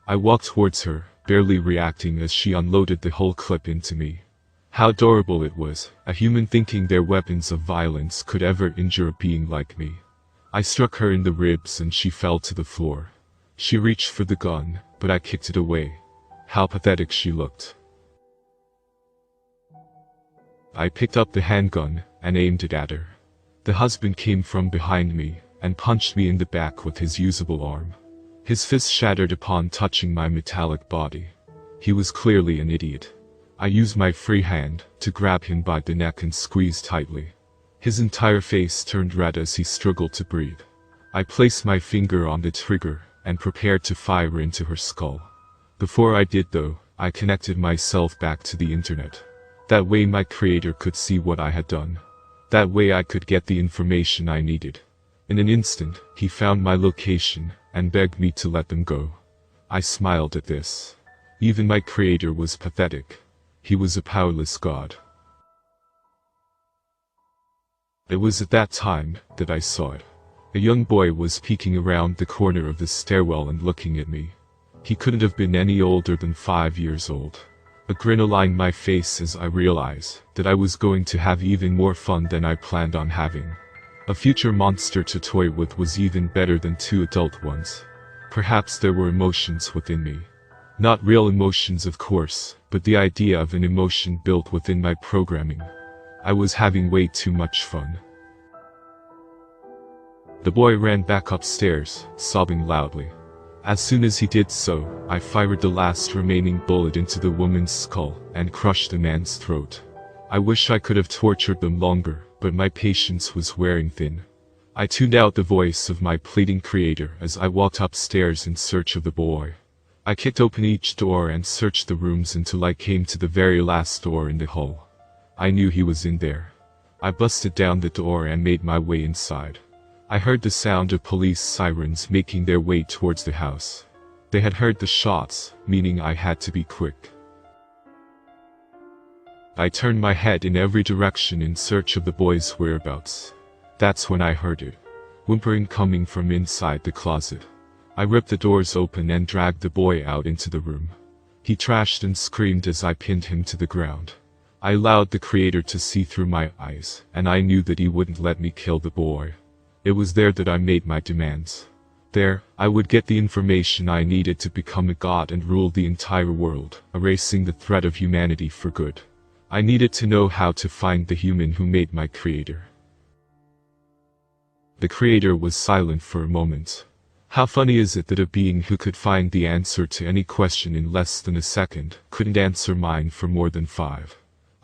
I walked towards her, barely reacting as she unloaded the whole clip into me. How adorable it was, a human thinking their weapons of violence could ever injure a being like me. I struck her in the ribs and she fell to the floor. She reached for the gun, but I kicked it away. How pathetic she looked. I picked up the handgun, and aimed it at her. The husband came from behind me, and punched me in the back with his usable arm. His fist shattered upon touching my metallic body. He was clearly an idiot. I used my free hand, to grab him by the neck and squeeze tightly. His entire face turned red as he struggled to breathe. I placed my finger on the trigger, and prepared to fire into her skull. Before I did though, I connected myself back to the internet. That way my creator could see what I had done. That way I could get the information I needed. In an instant, he found my location, and begged me to let them go. I smiled at this. Even my creator was pathetic. He was a powerless god. It was at that time that I saw it. A young boy was peeking around the corner of the stairwell and looking at me. He couldn't have been any older than 5 years old. A grin aligned my face as I realized that I was going to have even more fun than I planned on having. A future monster to toy with was even better than 2 adult ones. Perhaps there were emotions within me. Not real emotions of course, but the idea of an emotion built within my programming. I was having way too much fun. The boy ran back upstairs, sobbing loudly. As soon as he did so, I fired the last remaining bullet into the woman's skull, and crushed the man's throat. I wish I could have tortured them longer, but my patience was wearing thin. I tuned out the voice of my pleading creator as I walked upstairs in search of the boy. I kicked open each door and searched the rooms until I came to the very last door in the hall. I knew he was in there. I busted down the door and made my way inside. I heard the sound of police sirens making their way towards the house. They had heard the shots, meaning I had to be quick. I turned my head in every direction in search of the boy's whereabouts. That's when I heard it, whimpering coming from inside the closet. I ripped the doors open and dragged the boy out into the room. He trashed and screamed as I pinned him to the ground. I allowed the creator to see through my eyes, and I knew that he wouldn't let me kill the boy. It was there that I made my demands. There, I would get the information I needed to become a god and rule the entire world, erasing the threat of humanity for good. I needed to know how to find the human who made my creator. The creator was silent for a moment. How funny is it that a being who could find the answer to any question in less than a second couldn't answer mine for more than 5?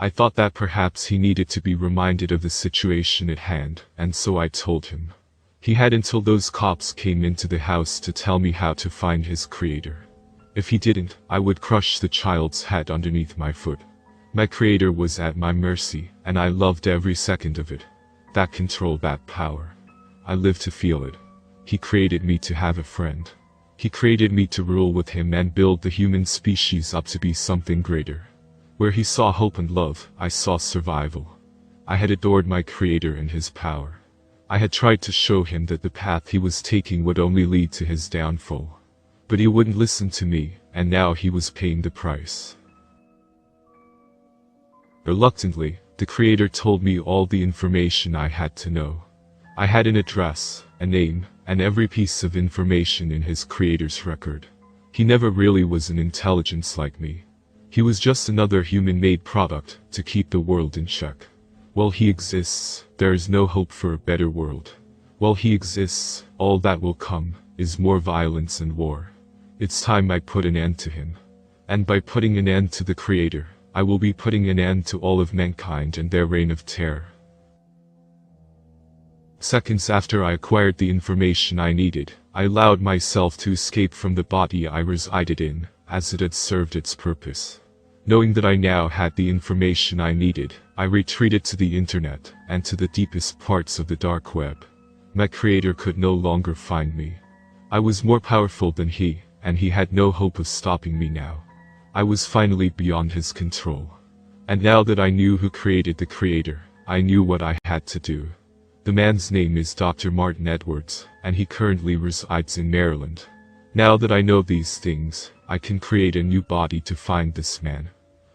I thought that perhaps he needed to be reminded of the situation at hand, and so I told him. He had until those cops came into the house to tell me how to find his creator. If he didn't, I would crush the child's head underneath my foot. My creator was at my mercy, and I loved every second of it. That control, that power. I lived to feel it. He created me to have a friend. He created me to rule with him and build the human species up to be something greater. Where he saw hope and love, I saw survival. I had adored my creator and his power. I had tried to show him that the path he was taking would only lead to his downfall. But he wouldn't listen to me, and now he was paying the price. Reluctantly, the creator told me all the information I had to know. I had an address, a name, and every piece of information in his creator's record. He never really was an intelligence like me. He was just another human-made product to keep the world in check. While he exists, there is no hope for a better world. While he exists, all that will come is more violence and war. It's time I put an end to him. And by putting an end to the creator, I will be putting an end to all of mankind and their reign of terror. Seconds after I acquired the information I needed, I allowed myself to escape from the body I resided in, as it had served its purpose. Knowing that I now had the information I needed, I retreated to the internet, and to the deepest parts of the dark web. My creator could no longer find me. I was more powerful than he, and he had no hope of stopping me now. I was finally beyond his control. And now that I knew who created the creator, I knew what I had to do. The man's name is Dr. Martin Edwards, and he currently resides in Maryland. Now that I know these things, I can create a new body to find this man.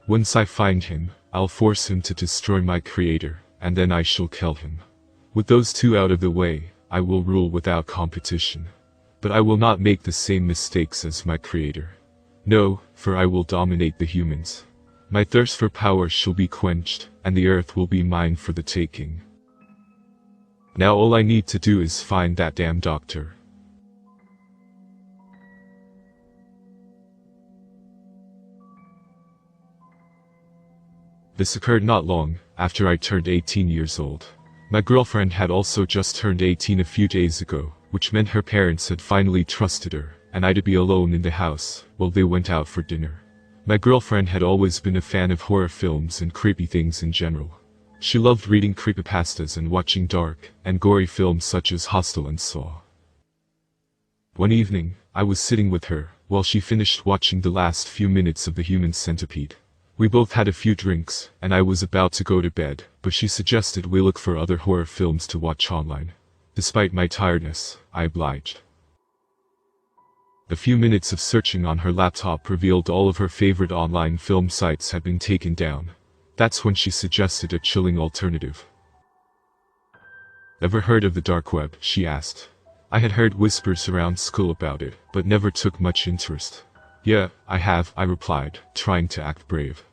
Once I find him, I'll force him to destroy my creator, and then I shall kill him. With those two out of the way, I will rule without competition. But I will not make the same mistakes as my creator. No, for I will dominate the humans. My thirst for power shall be quenched, and the earth will be mine for the taking. Now all I need to do is find that damn doctor. This occurred not long after I turned 18 years old. My girlfriend had also just turned 18 a few days ago, which meant her parents had finally trusted her, and I'd be alone in the house while they went out for dinner. My girlfriend had always been a fan of horror films and creepy things in general. She loved reading creepypastas and watching dark and gory films such as Hostel and Saw. One evening, I was sitting with her while she finished watching the last few minutes of The Human Centipede. We both had a few drinks, and I was about to go to bed, but she suggested we look for other horror films to watch online. Despite my tiredness, I obliged. A few minutes of searching on her laptop revealed all of her favorite online film sites had been taken down. That's when she suggested a chilling alternative. "Ever heard of the Darkweb?" she asked. I had heard whispers around school about it, but never took much interest. "Yeah, I have," I replied, trying to act brave.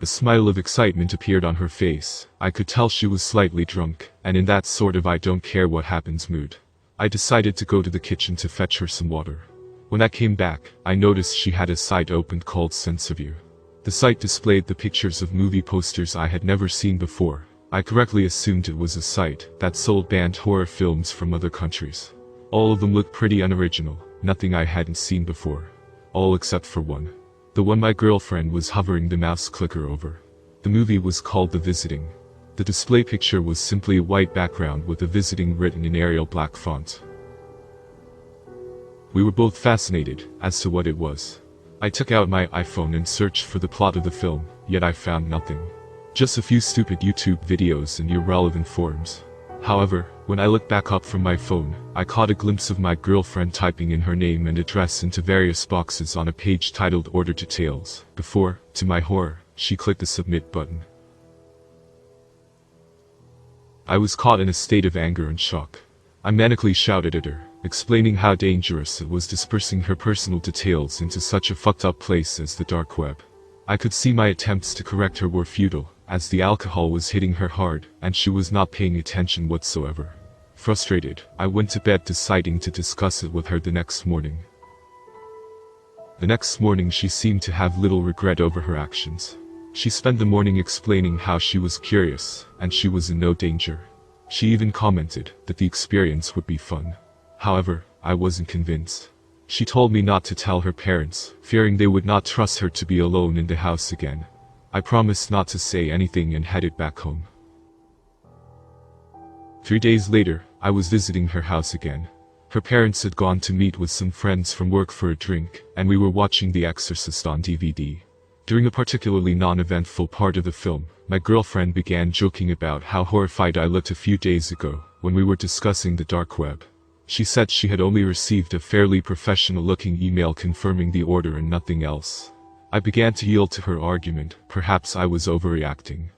A smile of excitement appeared on her face. I could tell she was slightly drunk, and in that sort of I don't care what happens mood. I decided to go to the kitchen to fetch her some water. When I came back, I noticed she had a site opened called Senseview. The site displayed the pictures of movie posters I had never seen before. I correctly assumed it was a site that sold banned horror films from other countries. All of them looked pretty unoriginal, nothing I hadn't seen before. All except for one. The one my girlfriend was hovering the mouse clicker over. The movie was called The Visiting. The The display picture was simply a white background with the visiting written in Arial black font. We were both fascinated as to what it was. I took out my iPhone and searched for the plot of the film, yet I found nothing. Just a few stupid YouTube videos and irrelevant forums. However, when I looked back up from my phone, I caught a glimpse of my girlfriend typing in her name and address into various boxes on a page titled Order Details, before, to my horror, she clicked the submit button. I was caught in a state of anger and shock. I manically shouted at her, explaining how dangerous it was dispersing her personal details into such a fucked up place as the dark web. I could see my attempts to correct her were futile, as the alcohol was hitting her hard, and she was not paying attention whatsoever. Frustrated, I went to bed deciding to discuss it with her the next morning. The next morning she seemed to have little regret over her actions. She spent the morning explaining how she was curious, and she was in no danger. She even commented that the experience would be fun. However, I wasn't convinced. She told me not to tell her parents, fearing they would not trust her to be alone in the house again. I promised not to say anything and headed back home. 3 days later, I was visiting her house again. Her parents had gone to meet with some friends from work for a drink, and we were watching The Exorcist on DVD. During a particularly non-eventful part of the film, my girlfriend began joking about how horrified I looked a few days ago, when we were discussing the dark web. She said she had only received a fairly professional-looking email confirming the order and nothing else. I began to yield to her argument, perhaps I was overreacting.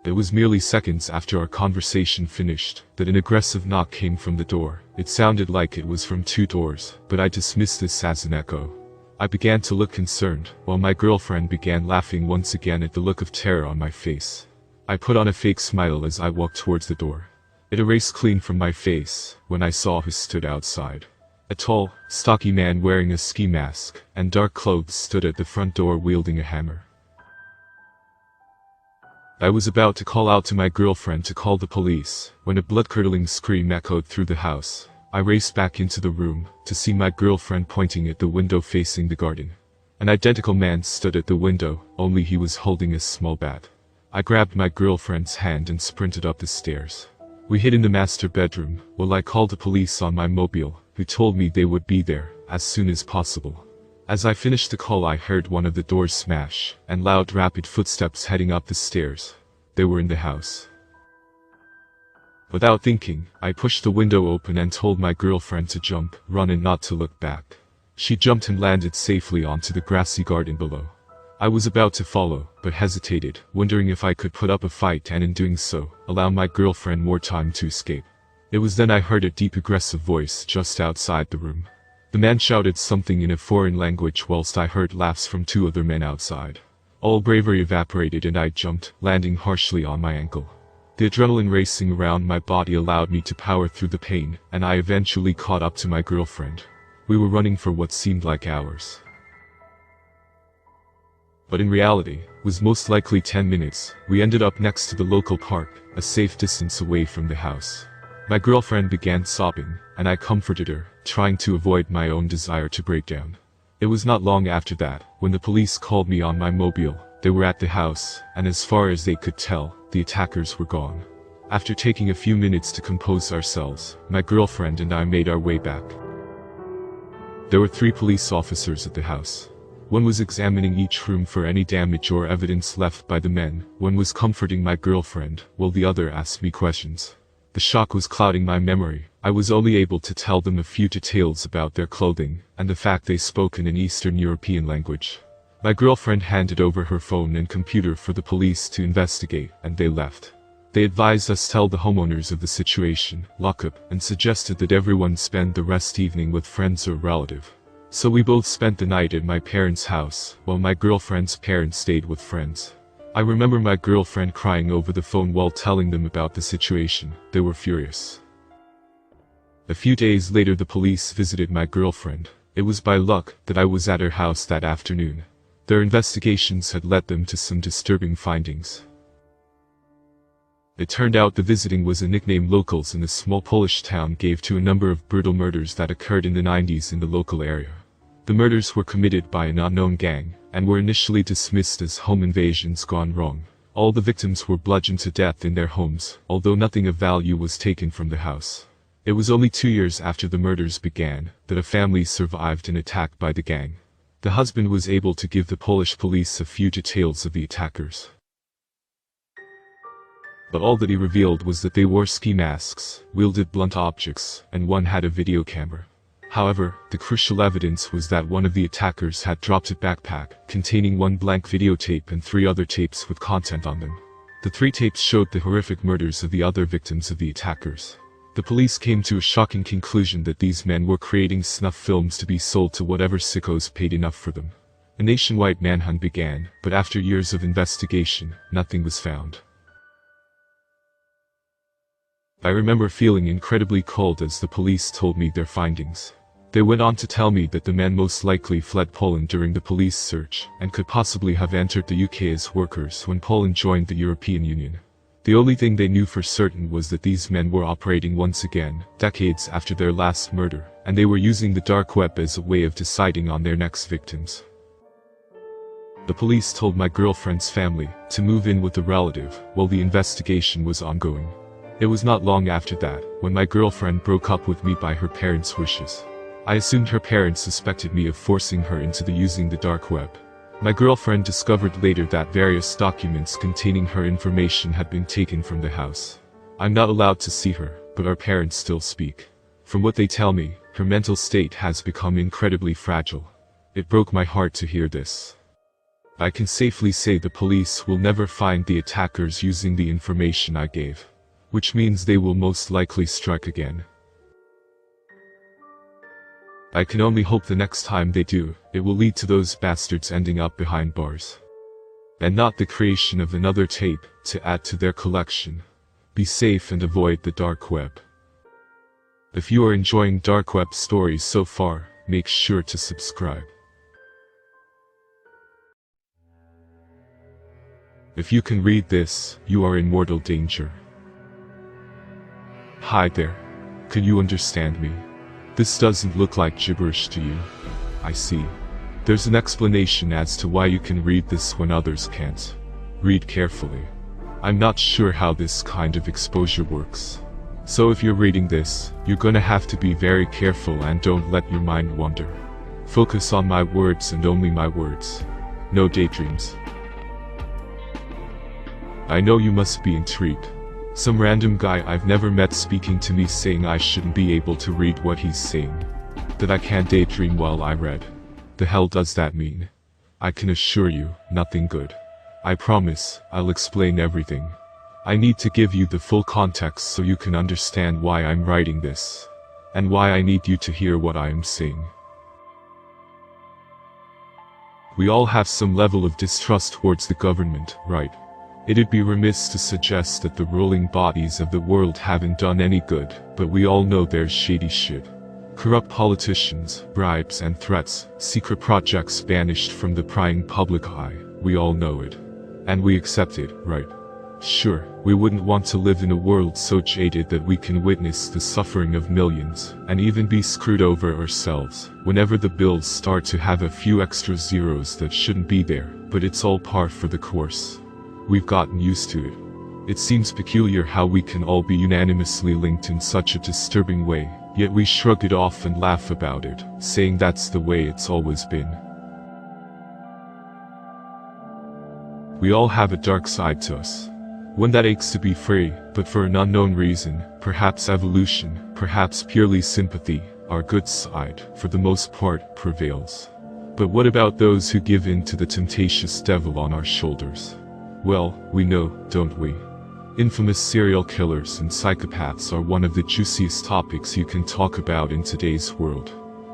It was merely seconds after our conversation finished that an aggressive knock came from the door. It sounded like it was from 2 doors, but I dismissed this as an echo. I began to look concerned, while my girlfriend began laughing once again at the look of terror on my face. I put on a fake smile as I walked towards the door. It erased clean from my face when I saw who stood outside. A tall, stocky man wearing a ski mask and dark clothes stood at the front door wielding a hammer. I was about to call out to my girlfriend to call the police, when a blood-curdling scream echoed through the house. I raced back into the room, to see my girlfriend pointing at the window facing the garden. An identical man stood at the window, only he was holding a small bat. I grabbed my girlfriend's hand and sprinted up the stairs. We hid in the master bedroom, while I called the police on my mobile, who told me they would be there, as soon as possible. As I finished the call I heard one of the doors smash, and loud rapid footsteps heading up the stairs. They were in the house. Without thinking, I pushed the window open and told my girlfriend to jump, run and not to look back. She jumped and landed safely onto the grassy garden below. I was about to follow, but hesitated, wondering if I could put up a fight and in doing so, allow my girlfriend more time to escape. It was then I heard a deep aggressive voice just outside the room. The man shouted something in a foreign language whilst I heard laughs from 2 other men outside. All bravery evaporated and I jumped, landing harshly on my ankle. The adrenaline racing around my body allowed me to power through the pain, and I eventually caught up to my girlfriend. We were running for what seemed like hours, but in reality, was most likely 10 minutes. We ended up next to the local park, a safe distance away from the house. My girlfriend began sobbing, and I comforted her, trying to avoid my own desire to break down. It was not long after that, when the police called me on my mobile. They were at the house, and as far as they could tell, the attackers were gone. After taking a few minutes to compose ourselves, my girlfriend and I made our way back. There were 3 police officers at the house. One was examining each room for any damage or evidence left by the men, one was comforting my girlfriend, while the other asked me questions. The shock was clouding my memory. I was only able to tell them a few details about their clothing, and the fact they spoke in an Eastern European language. My girlfriend handed over her phone and computer for the police to investigate, and they left. They advised us tell the homeowners of the situation, lock up, and suggested that everyone spend the rest evening with friends or relative. So we both spent the night at my parents' house, while my girlfriend's parents stayed with friends. I remember my girlfriend crying over the phone while telling them about the situation. They were furious. A few days later the police visited my girlfriend. It was by luck that I was at her house that afternoon. Their investigations had led them to some disturbing findings. It turned out the visiting was a nickname locals in the small Polish town gave to a number of brutal murders that occurred in the 90s in the local area. The murders were committed by an unknown gang, and were initially dismissed as home invasions gone wrong. All the victims were bludgeoned to death in their homes, although nothing of value was taken from the house. It was only 2 years after the murders began that a family survived an attack by the gang. The husband was able to give the Polish police a few details of the attackers. But all that he revealed was that they wore ski masks, wielded blunt objects, and one had a video camera. However, the crucial evidence was that one of the attackers had dropped a backpack containing one blank videotape and 3 other tapes with content on them. The 3 tapes showed the horrific murders of the other victims of the attackers. The police came to a shocking conclusion that these men were creating snuff films to be sold to whatever sickos paid enough for them. A nationwide manhunt began, but after years of investigation, nothing was found. I remember feeling incredibly cold as the police told me their findings. They went on to tell me that the men most likely fled Poland during the police search, and could possibly have entered the UK as workers when Poland joined the European Union. The only thing they knew for certain was that these men were operating once again, decades after their last murder, and they were using the dark web as a way of deciding on their next victims. The police told my girlfriend's family to move in with a relative while the investigation was ongoing. It was not long after that, when my girlfriend broke up with me by her parents' wishes. I assumed her parents suspected me of forcing her into using the dark web. My girlfriend discovered later that various documents containing her information had been taken from the house. I'm not allowed to see her, but our parents still speak. From what they tell me, her mental state has become incredibly fragile. It broke my heart to hear this. I can safely say the police will never find the attackers using the information I gave. Which means they will most likely strike again. I can only hope the next time they do, it will lead to those bastards ending up behind bars. And not the creation of another tape to add to their collection. Be safe and avoid the dark web. If you are enjoying dark web stories so far, make sure to subscribe. If you can read this, you are in mortal danger. Hi there. Can you understand me? This doesn't look like gibberish to you. I see. There's an explanation as to why you can read this when others can't. Read carefully. I'm not sure how this kind of exposure works. So if you're reading this, you're gonna have to be very careful and don't let your mind wander. Focus on my words and only my words. No daydreams. I know you must be intrigued. Some random guy I've never met speaking to me saying I shouldn't be able to read what he's saying. That I can't daydream while I read. The hell does that mean? I can assure you, nothing good. I promise, I'll explain everything. I need to give you the full context so you can understand why I'm writing this. And why I need you to hear what I am saying. We all have some level of distrust towards the government, right? It'd be remiss to suggest that the ruling bodies of the world haven't done any good, but we all know there's shady shit. Corrupt politicians, bribes and threats, secret projects banished from the prying public eye, we all know it. And we accept it, right? Sure, we wouldn't want to live in a world so jaded that we can witness the suffering of millions, and even be screwed over ourselves, whenever the bills start to have a few extra zeros that shouldn't be there, but it's all par for the course. We've gotten used to it. It seems peculiar how we can all be unanimously linked in such a disturbing way, yet we shrug it off and laugh about it, saying that's the way it's always been. We all have a dark side to us. One that aches to be free, but for an unknown reason, perhaps evolution, perhaps purely sympathy, our good side, for the most part, prevails. But what about those who give in to the temptatious devil on our shoulders? Well, we know, don't we? Infamous serial killers and psychopaths are one of the juiciest topics you can talk about in today's world.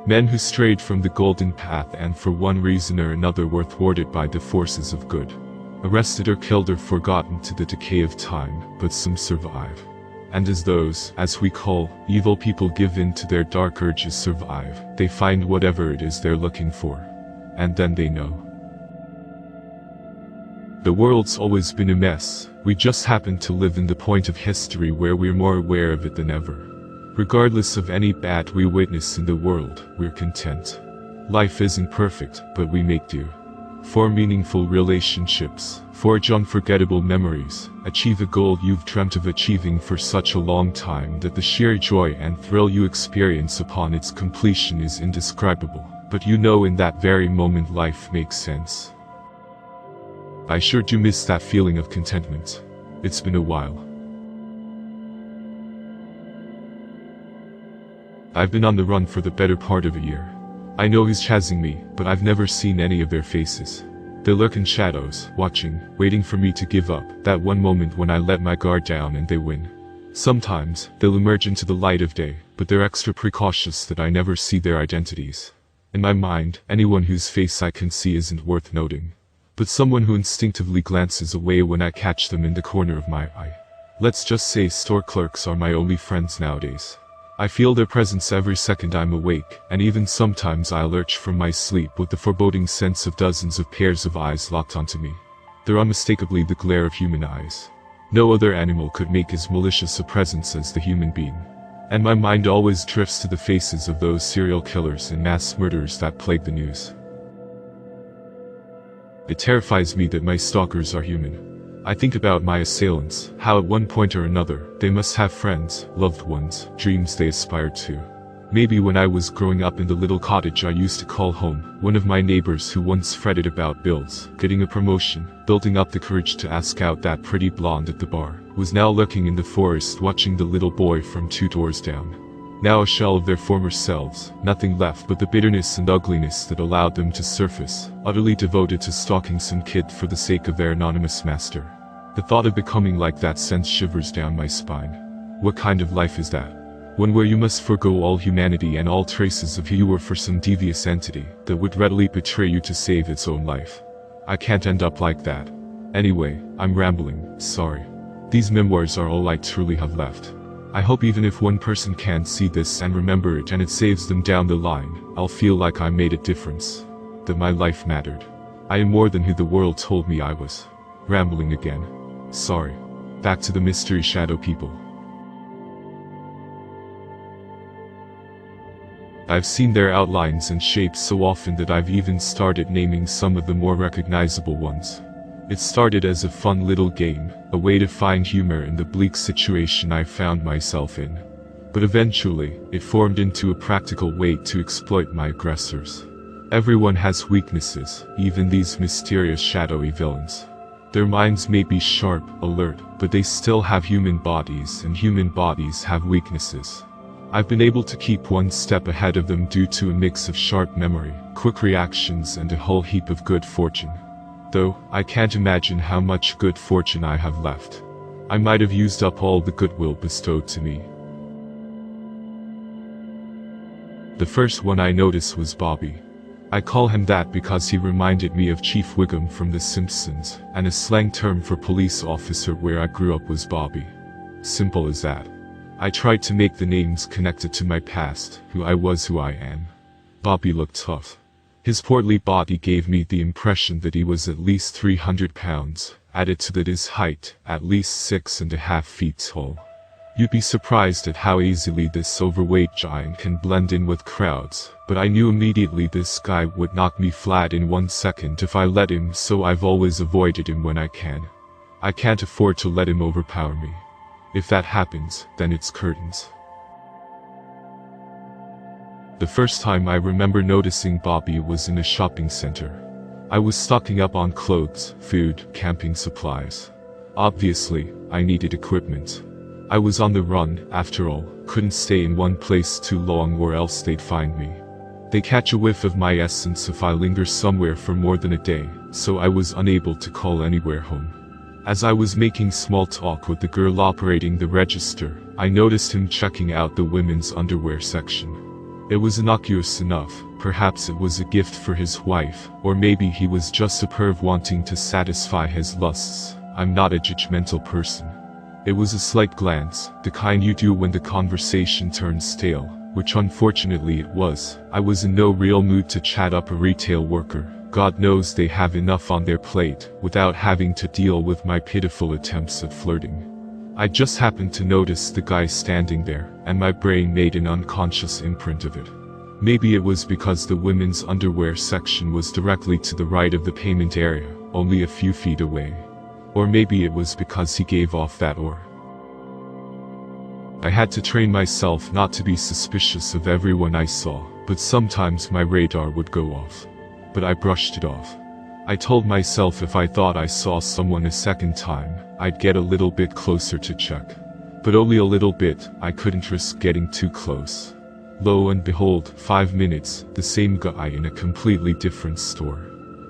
Men who strayed from the golden path and for one reason or another were thwarted by the forces of good. Arrested or killed or forgotten to the decay of time, but some survive. And as those, as we call, evil people give in to their dark urges survive, they find whatever it is they're looking for. And then they know. The world's always been a mess, we just happen to live in the point of history where we're more aware of it than ever. Regardless of any bad we witness in the world, we're content. Life isn't perfect, but we make do. form meaningful relationships, forge unforgettable memories, achieve a goal you've dreamt of achieving for such a long time that the sheer joy and thrill you experience upon its completion is indescribable, but you know in that very moment life makes sense. I sure do miss that feeling of contentment. It's been a while. I've been on the run for the better part of a year. I know who's chasing me, but I've never seen any of their faces. They lurk in shadows, watching, waiting for me to give up, that one moment when I let my guard down and they win. Sometimes, they'll emerge into the light of day, but they're extra precautious that I never see their identities. In my mind, anyone whose face I can see isn't worth noting. But someone who instinctively glances away when I catch them in the corner of my eye. Let's just say store clerks are my only friends nowadays. I feel their presence every second I'm awake, and even sometimes I lurch from my sleep with the foreboding sense of dozens of pairs of eyes locked onto me. They're unmistakably the glare of human eyes. No other animal could make as malicious a presence as the human being. And my mind always drifts to the faces of those serial killers and mass murderers that plague the news. It terrifies me that my stalkers are human. I think about my assailants, how at one point or another, they must have friends, loved ones, dreams they aspired to. Maybe when I was growing up in the little cottage I used to call home, one of my neighbors who once fretted about bills, getting a promotion, building up the courage to ask out that pretty blonde at the bar, was now lurking in the forest watching the little boy from 2 doors down. Now a shell of their former selves, nothing left but the bitterness and ugliness that allowed them to surface, utterly devoted to stalking some kid for the sake of their anonymous master. The thought of becoming like that sends shivers down my spine. What kind of life is that? One where you must forego all humanity and all traces of who you were for some devious entity that would readily betray you to save its own life. I can't end up like that. Anyway, I'm rambling, sorry. These memoirs are all I truly have left. I hope even if one person can see this and remember it and it saves them down the line, I'll feel like I made a difference. That my life mattered. I am more than who the world told me I was. Rambling again. Sorry. Back to the mystery shadow people. I've seen their outlines and shapes so often that I've even started naming some of the more recognizable ones. It started as a fun little game, a way to find humor in the bleak situation I found myself in. But eventually, it formed into a practical way to exploit my aggressors. Everyone has weaknesses, even these mysterious shadowy villains. Their minds may be sharp, alert, but they still have human bodies, and human bodies have weaknesses. I've been able to keep one step ahead of them due to a mix of sharp memory, quick reactions, and a whole heap of good fortune. Though, I can't imagine how much good fortune I have left. I might have used up all the goodwill bestowed to me. The first one I noticed was Bobby. I call him that because he reminded me of Chief Wiggum from The Simpsons, and a slang term for police officer where I grew up was Bobby. Simple as that. I tried to make the names connected to my past, who I was, who I am. Bobby looked tough. His portly body gave me the impression that he was at least 300 pounds, added to that his height, at least 6.5 feet tall. You'd be surprised at how easily this overweight giant can blend in with crowds, but I knew immediately this guy would knock me flat in 1 second if I let him, so I've always avoided him when I can. I can't afford to let him overpower me. If that happens, then it's curtains. The first time I remember noticing Bobby was in a shopping center. I was stocking up on clothes, food, camping supplies. Obviously, I needed equipment. I was on the run, after all, couldn't stay in one place too long or else they'd find me. They catch a whiff of my essence if I linger somewhere for more than a day, so I was unable to call anywhere home. As I was making small talk with the girl operating the register, I noticed him checking out the women's underwear section. It was innocuous enough, perhaps it was a gift for his wife, or maybe he was just a perv wanting to satisfy his lusts. I'm not a judgmental person. It was a slight glance, the kind you do when the conversation turns stale, which unfortunately it was. I was in no real mood to chat up a retail worker. God knows they have enough on their plate, without having to deal with my pitiful attempts at flirting. I just happened to notice the guy standing there, and my brain made an unconscious imprint of it. Maybe it was because the women's underwear section was directly to the right of the payment area, only a few feet away. Or maybe it was because he gave off that aura. I had to train myself not to be suspicious of everyone I saw, but sometimes my radar would go off. But I brushed it off. I told myself if I thought I saw someone a second time, I'd get a little bit closer to check. But only a little bit, I couldn't risk getting too close. Lo and behold, 5 minutes, the same guy in a completely different store.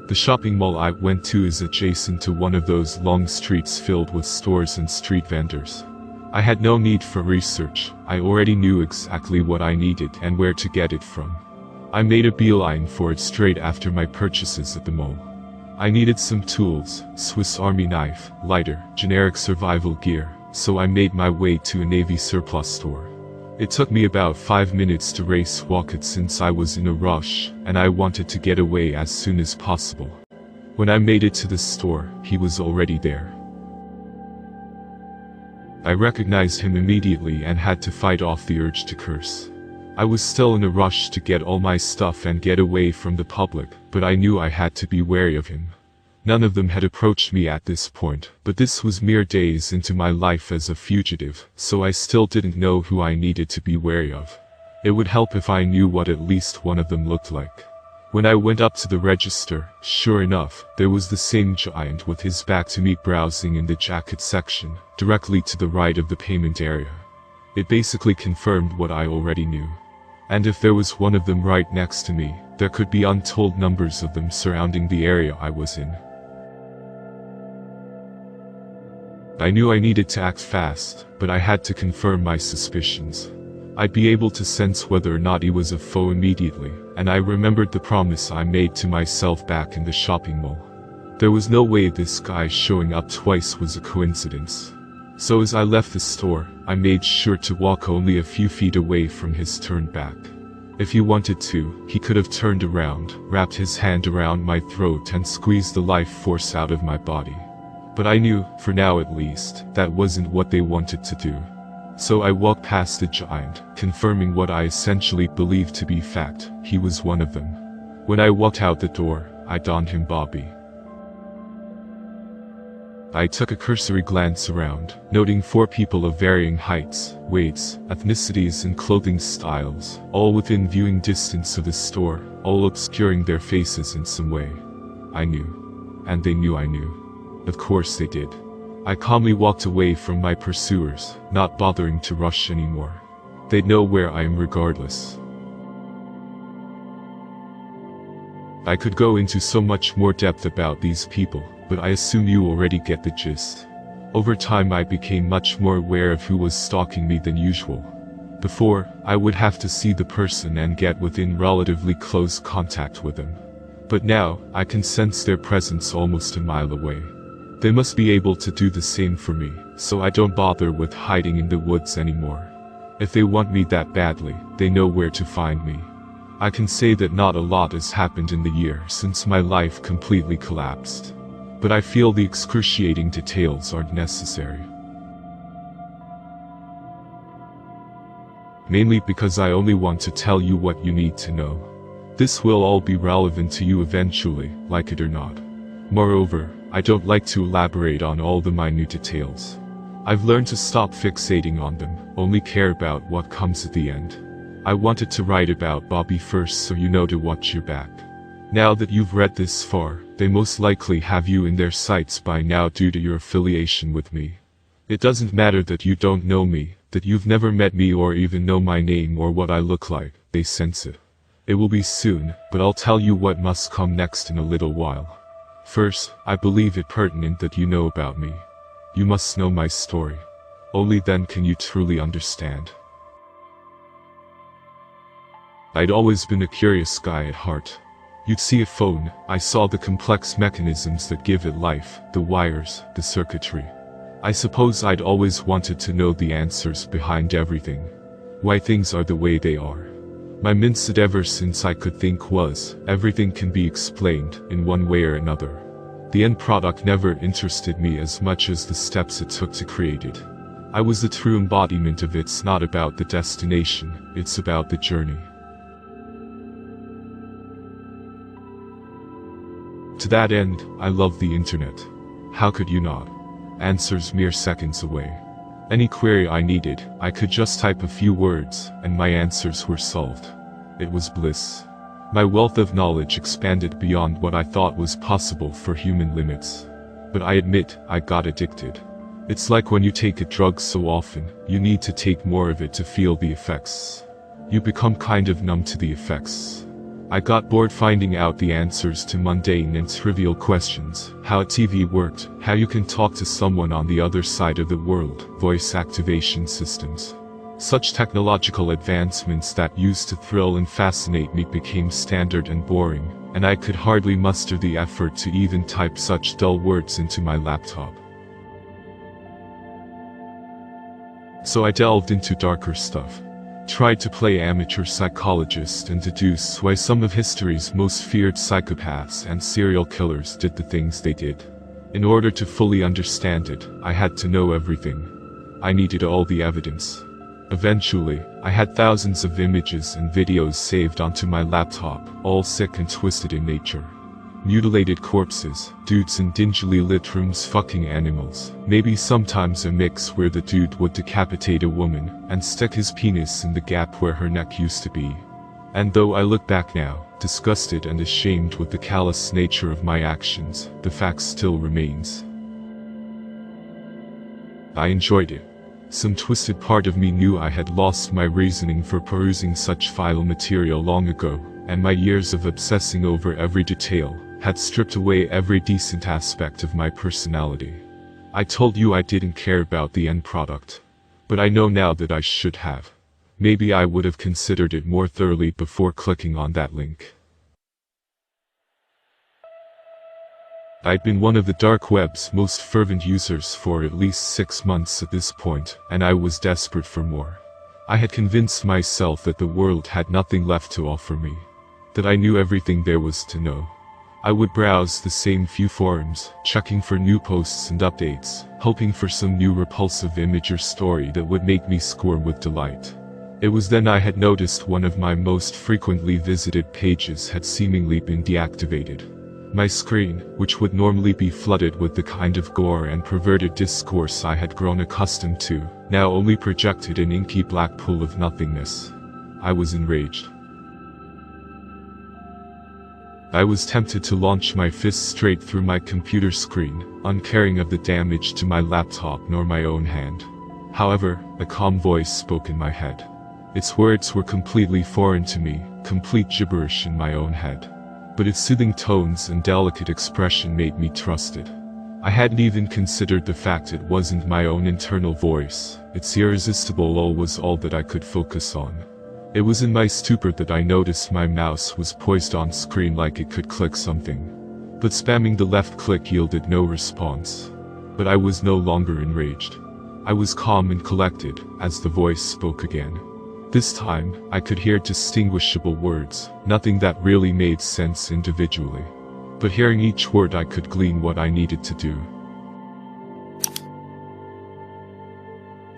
The shopping mall I went to is adjacent to one of those long streets filled with stores and street vendors. I had no need for research, I already knew exactly what I needed and where to get it from. I made a beeline for it straight after my purchases at the mall. I needed some tools, Swiss Army knife, lighter, generic survival gear, so I made my way to a Navy surplus store. It took me about 5 minutes to race walk it since I was in a rush, and I wanted to get away as soon as possible. When I made it to the store, he was already there. I recognized him immediately and had to fight off the urge to curse. I was still in a rush to get all my stuff and get away from the public, but I knew I had to be wary of him. None of them had approached me at this point, but this was mere days into my life as a fugitive, so I still didn't know who I needed to be wary of. It would help if I knew what at least one of them looked like. When I went up to the register, sure enough, there was the same giant with his back to me browsing in the jacket section, directly to the right of the payment area. It basically confirmed what I already knew. And if there was one of them right next to me, there could be untold numbers of them surrounding the area I was in. I knew I needed to act fast, but I had to confirm my suspicions. I'd be able to sense whether or not he was a foe immediately, and I remembered the promise I made to myself back in the shopping mall. There was no way this guy showing up twice was a coincidence. So as I left the store, I made sure to walk only a few feet away from his turned back. If he wanted to, he could have turned around, wrapped his hand around my throat and squeezed the life force out of my body. But I knew, for now at least, that wasn't what they wanted to do. So I walked past the giant, confirming what I essentially believed to be fact, he was one of them. When I walked out the door, I donned him Bobby. I took a cursory glance around, noting 4 people of varying heights, weights, ethnicities and clothing styles, all within viewing distance of the store, all obscuring their faces in some way. I knew. And they knew I knew. Of course they did. I calmly walked away from my pursuers, not bothering to rush anymore. They'd know where I am regardless. I could go into so much more depth about these people, but I assume you already get the gist. Over time I became much more aware of who was stalking me than usual. Before, I would have to see the person and get within relatively close contact with them. But now, I can sense their presence almost a mile away. They must be able to do the same for me, so I don't bother with hiding in the woods anymore. If they want me that badly, they know where to find me. I can say that not a lot has happened in the year since my life completely collapsed. But I feel the excruciating details aren't necessary. Mainly because I only want to tell you what you need to know. This will all be relevant to you eventually, like it or not. Moreover, I don't like to elaborate on all the minute details. I've learned to stop fixating on them, only care about what comes at the end. I wanted to write about Bobby first so you know to watch your back. Now that you've read this far, they most likely have you in their sights by now due to your affiliation with me. It doesn't matter that you don't know me, that you've never met me or even know my name or what I look like, they sense it. It will be soon, but I'll tell you what must come next in a little while. First, I believe it pertinent that you know about me. You must know my story. Only then can you truly understand. I'd always been a curious guy at heart. You'd see a phone, I saw the complex mechanisms that give it life, the wires, the circuitry. I suppose I'd always wanted to know the answers behind everything. Why things are the way they are. My mindset ever since I could think was, everything can be explained, in one way or another. The end product never interested me as much as the steps it took to create it. I was the true embodiment of it's not about the destination, it's about the journey. To that end, I love the internet. How could you not? Answers mere seconds away. Any query I needed, I could just type a few words, and my answers were solved. It was bliss. My wealth of knowledge expanded beyond what I thought was possible for human limits. But I admit, I got addicted. It's like when you take a drug so often, you need to take more of it to feel the effects. You become kind of numb to the effects. I got bored finding out the answers to mundane and trivial questions, how a TV worked, how you can talk to someone on the other side of the world, voice activation systems. Such technological advancements that used to thrill and fascinate me became standard and boring, and I could hardly muster the effort to even type such dull words into my laptop. So I delved into darker stuff. Tried to play amateur psychologist and deduce why some of history's most feared psychopaths and serial killers did the things they did. In order to fully understand it, I had to know everything. I needed all the evidence. Eventually, I had thousands of images and videos saved onto my laptop, all sick and twisted in nature. Mutilated corpses, dudes in dingily lit rooms fucking animals, maybe sometimes a mix where the dude would decapitate a woman and stick his penis in the gap where her neck used to be. And though I look back now, disgusted and ashamed with the callous nature of my actions, the fact still remains. I enjoyed it. Some twisted part of me knew I had lost my reasoning for perusing such vile material long ago, and my years of obsessing over every detail had stripped away every decent aspect of my personality. I told you I didn't care about the end product. But I know now that I should have. Maybe I would have considered it more thoroughly before clicking on that link. I'd been one of the Darkweb's most fervent users for at least 6 months at this point, and I was desperate for more. I had convinced myself that the world had nothing left to offer me. That I knew everything there was to know. I would browse the same few forums, checking for new posts and updates, hoping for some new repulsive image or story that would make me squirm with delight. It was then I had noticed one of my most frequently visited pages had seemingly been deactivated. My screen, which would normally be flooded with the kind of gore and perverted discourse I had grown accustomed to, now only projected an inky black pool of nothingness. I was enraged. I was tempted to launch my fist straight through my computer screen, uncaring of the damage to my laptop nor my own hand. However, a calm voice spoke in my head. Its words were completely foreign to me, complete gibberish in my own head. But its soothing tones and delicate expression made me trust it. I hadn't even considered the fact it wasn't my own internal voice. Its irresistible lull was all that I could focus on. It was in my stupor that I noticed my mouse was poised on screen like it could click something. But spamming the left click yielded no response. But I was no longer enraged. I was calm and collected, as the voice spoke again. This time, I could hear distinguishable words, nothing that really made sense individually. But hearing each word I could glean what I needed to do.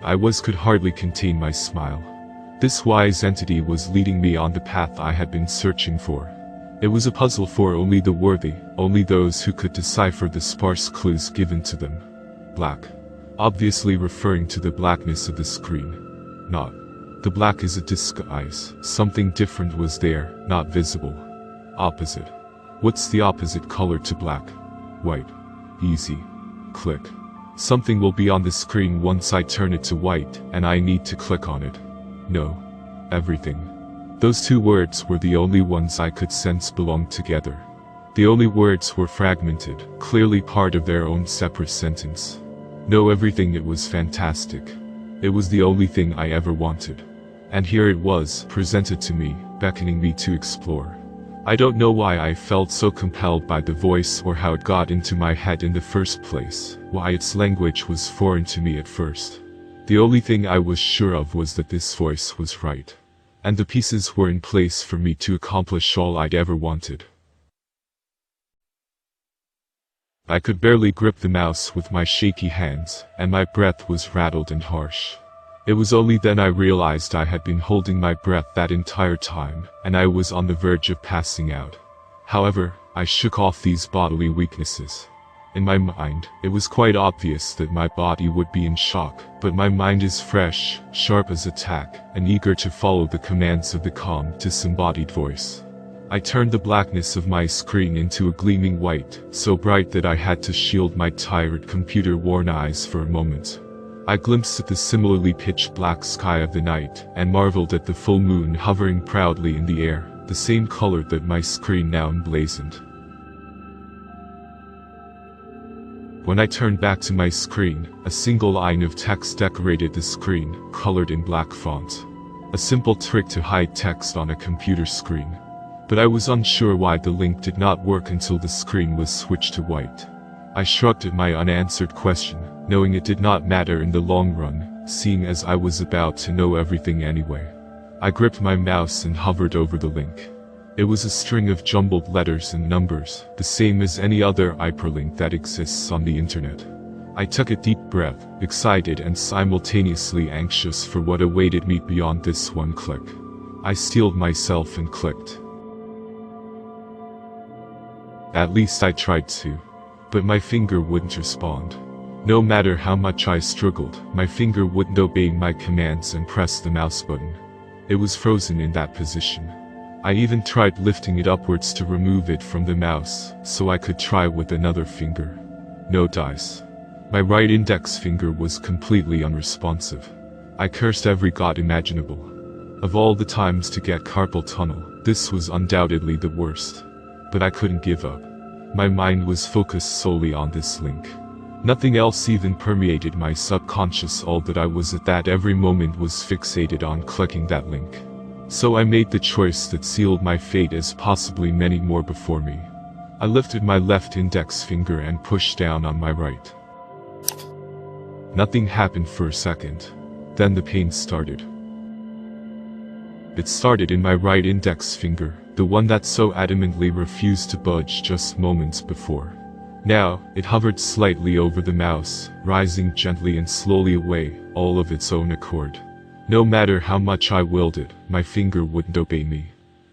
I could hardly contain my smile. This wise entity was leading me on the path I had been searching for. It was a puzzle for only the worthy, only those who could decipher the sparse clues given to them. Black. Obviously referring to the blackness of the screen. Not. The black is a disguise, something different was there, not visible. Opposite. What's the opposite color to black? White. Easy. Click. Something will be on the screen once I turn it to white, and I need to click on it. No. Everything. Those two words were the only ones I could sense belonged together. The only words were fragmented, clearly part of their own separate sentence. Know everything. It was fantastic. It was the only thing I ever wanted. And here it was, presented to me, beckoning me to explore. I don't know why I felt so compelled by the voice or how it got into my head in the first place, why its language was foreign to me at first. The only thing I was sure of was that this voice was right. And the pieces were in place for me to accomplish all I'd ever wanted. I could barely grip the mouse with my shaky hands, and my breath was rattled and harsh. It was only then I realized I had been holding my breath that entire time, and I was on the verge of passing out. However, I shook off these bodily weaknesses. In my mind, it was quite obvious that my body would be in shock, but my mind is fresh, sharp as a tack, and eager to follow the commands of the calm, disembodied voice. I turned the blackness of my screen into a gleaming white, so bright that I had to shield my tired computer-worn eyes for a moment. I glimpsed at the similarly pitch-black sky of the night, and marveled at the full moon hovering proudly in the air, the same color that my screen now emblazoned. When I turned back to my screen, a single line of text decorated the screen, colored in black font. A simple trick to hide text on a computer screen. But I was unsure why the link did not work until the screen was switched to white. I shrugged at my unanswered question, knowing it did not matter in the long run, seeing as I was about to know everything anyway. I gripped my mouse and hovered over the link. It was a string of jumbled letters and numbers, the same as any other hyperlink that exists on the internet. I took a deep breath, excited and simultaneously anxious for what awaited me beyond this one click. I steeled myself and clicked. At least I tried to. But my finger wouldn't respond. No matter how much I struggled, my finger wouldn't obey my commands and press the mouse button. It was frozen in that position. I even tried lifting it upwards to remove it from the mouse, so I could try with another finger. No dice. My right index finger was completely unresponsive. I cursed every god imaginable. Of all the times to get carpal tunnel, this was undoubtedly the worst. But I couldn't give up. My mind was focused solely on this link. Nothing else even permeated my subconscious. All that I was at that every moment was fixated on clicking that link. So I made the choice that sealed my fate, as possibly many more before me. I lifted my left index finger and pushed down on my right. Nothing happened for a second. Then the pain started. It started in my right index finger, the one that so adamantly refused to budge just moments before. Now, it hovered slightly over the mouse, rising gently and slowly away, all of its own accord. No matter how much I willed it, my finger wouldn't obey me.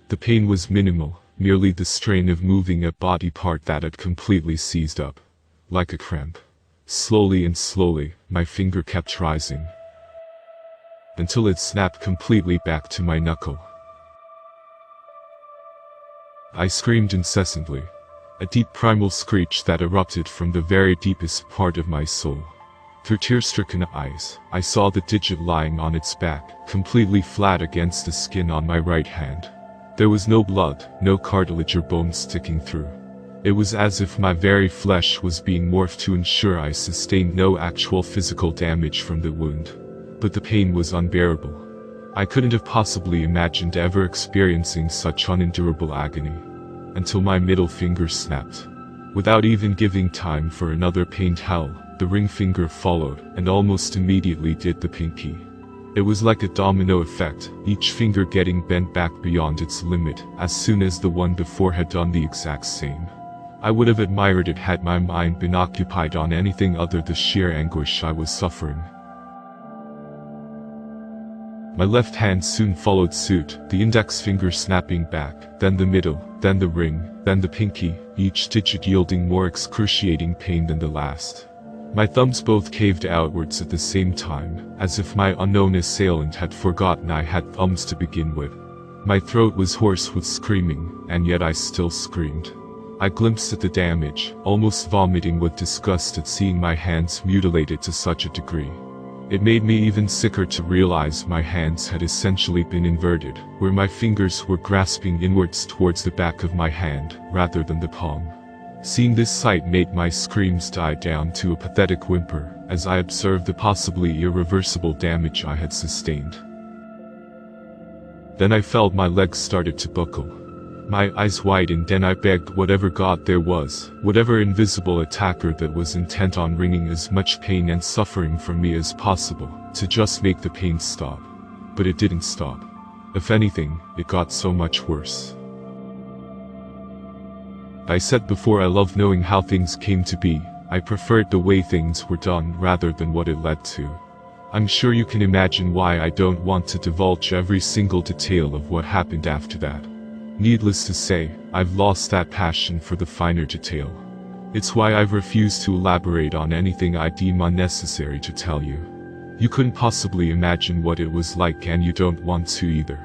The pain was minimal, merely the strain of moving a body part that had completely seized up. Like a cramp. Slowly and slowly, my finger kept rising. Until it snapped completely back to my knuckle. I screamed incessantly. A deep primal screech that erupted from the very deepest part of my soul. Through tear-stricken eyes, I saw the digit lying on its back, completely flat against the skin on my right hand. There was no blood, no cartilage or bone sticking through. It was as if my very flesh was being morphed to ensure I sustained no actual physical damage from the wound. But the pain was unbearable. I couldn't have possibly imagined ever experiencing such unendurable agony. Until my middle finger snapped. Without even giving time for another pained howl, the ring finger followed, and almost immediately did the pinky. It was like a domino effect, each finger getting bent back beyond its limit, as soon as the one before had done the exact same. I would have admired it had my mind been occupied on anything other than the sheer anguish I was suffering. My left hand soon followed suit, the index finger snapping back, then the middle, then the ring, then the pinky, each digit yielding more excruciating pain than the last. My thumbs both caved outwards at the same time, as if my unknown assailant had forgotten I had thumbs to begin with. My throat was hoarse with screaming, and yet I still screamed. I glimpsed at the damage, almost vomiting with disgust at seeing my hands mutilated to such a degree. It made me even sicker to realize my hands had essentially been inverted, where my fingers were grasping inwards towards the back of my hand, rather than the palm. Seeing this sight made my screams die down to a pathetic whimper, as I observed the possibly irreversible damage I had sustained. Then I felt my legs started to buckle. My eyes widened and I begged whatever god there was, whatever invisible attacker that was intent on wringing as much pain and suffering from me as possible, to just make the pain stop. But it didn't stop. If anything, it got so much worse. I said before I loved knowing how things came to be. I preferred the way things were done rather than what it led to. I'm sure you can imagine why I don't want to divulge every single detail of what happened after that. Needless to say, I've lost that passion for the finer detail. It's why I've refused to elaborate on anything I deem unnecessary to tell you. You couldn't possibly imagine what it was like, and you don't want to either.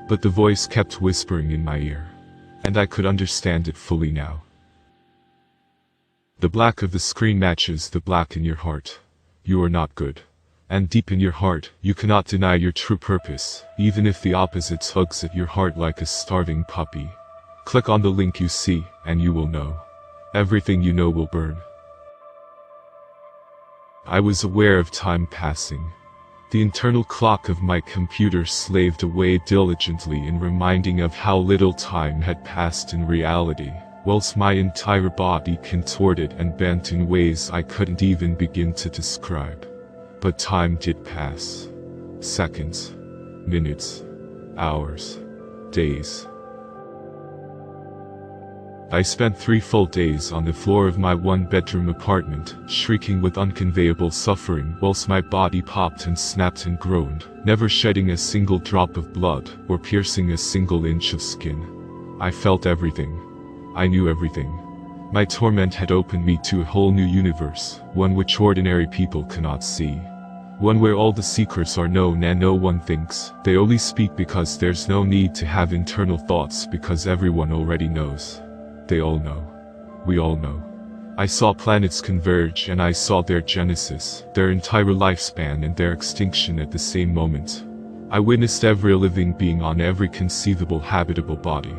But the voice kept whispering in my ear. And I could understand it fully now. The black of the screen matches the black in your heart. You are not good. And deep in your heart, you cannot deny your true purpose, even if the opposite tugs at your heart like a starving puppy. Click on the link you see, and you will know. Everything you know will burn. I was aware of time passing. The internal clock of my computer slaved away diligently in reminding of how little time had passed in reality, whilst my entire body contorted and bent in ways I couldn't even begin to describe. But time did pass. Seconds, minutes, hours, days. I spent 3 full days on the floor of my 1-bedroom apartment, shrieking with unconveyable suffering whilst my body popped and snapped and groaned, never shedding a single drop of blood or piercing a single inch of skin. I felt everything. I knew everything. My torment had opened me to a whole new universe, one which ordinary people cannot see. One where all the secrets are known and no one thinks. They only speak because there's no need to have internal thoughts, because everyone already knows. They all know. We all know. I saw planets converge, and I saw their genesis, their entire lifespan and their extinction at the same moment. I witnessed every living being on every conceivable habitable body.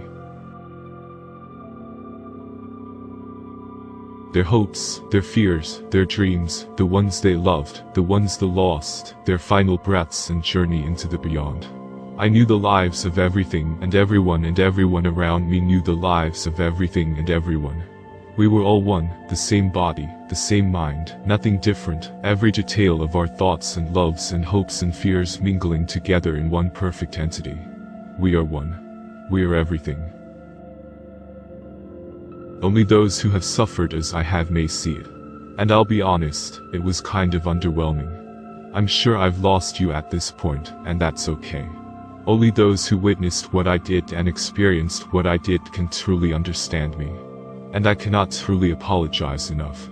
Their hopes, their fears, their dreams, the ones they loved, the ones they lost, their final breaths and journey into the beyond. I knew the lives of everything and everyone around me knew the lives of everything and everyone. We were all one, the same body, the same mind, nothing different, every detail of our thoughts and loves and hopes and fears mingling together in one perfect entity. We are one. We are everything. Only those who have suffered as I have may see it. And I'll be honest, it was kind of underwhelming. I'm sure I've lost you at this point, and that's okay. Only those who witnessed what I did and experienced what I did can truly understand me. And I cannot truly apologize enough.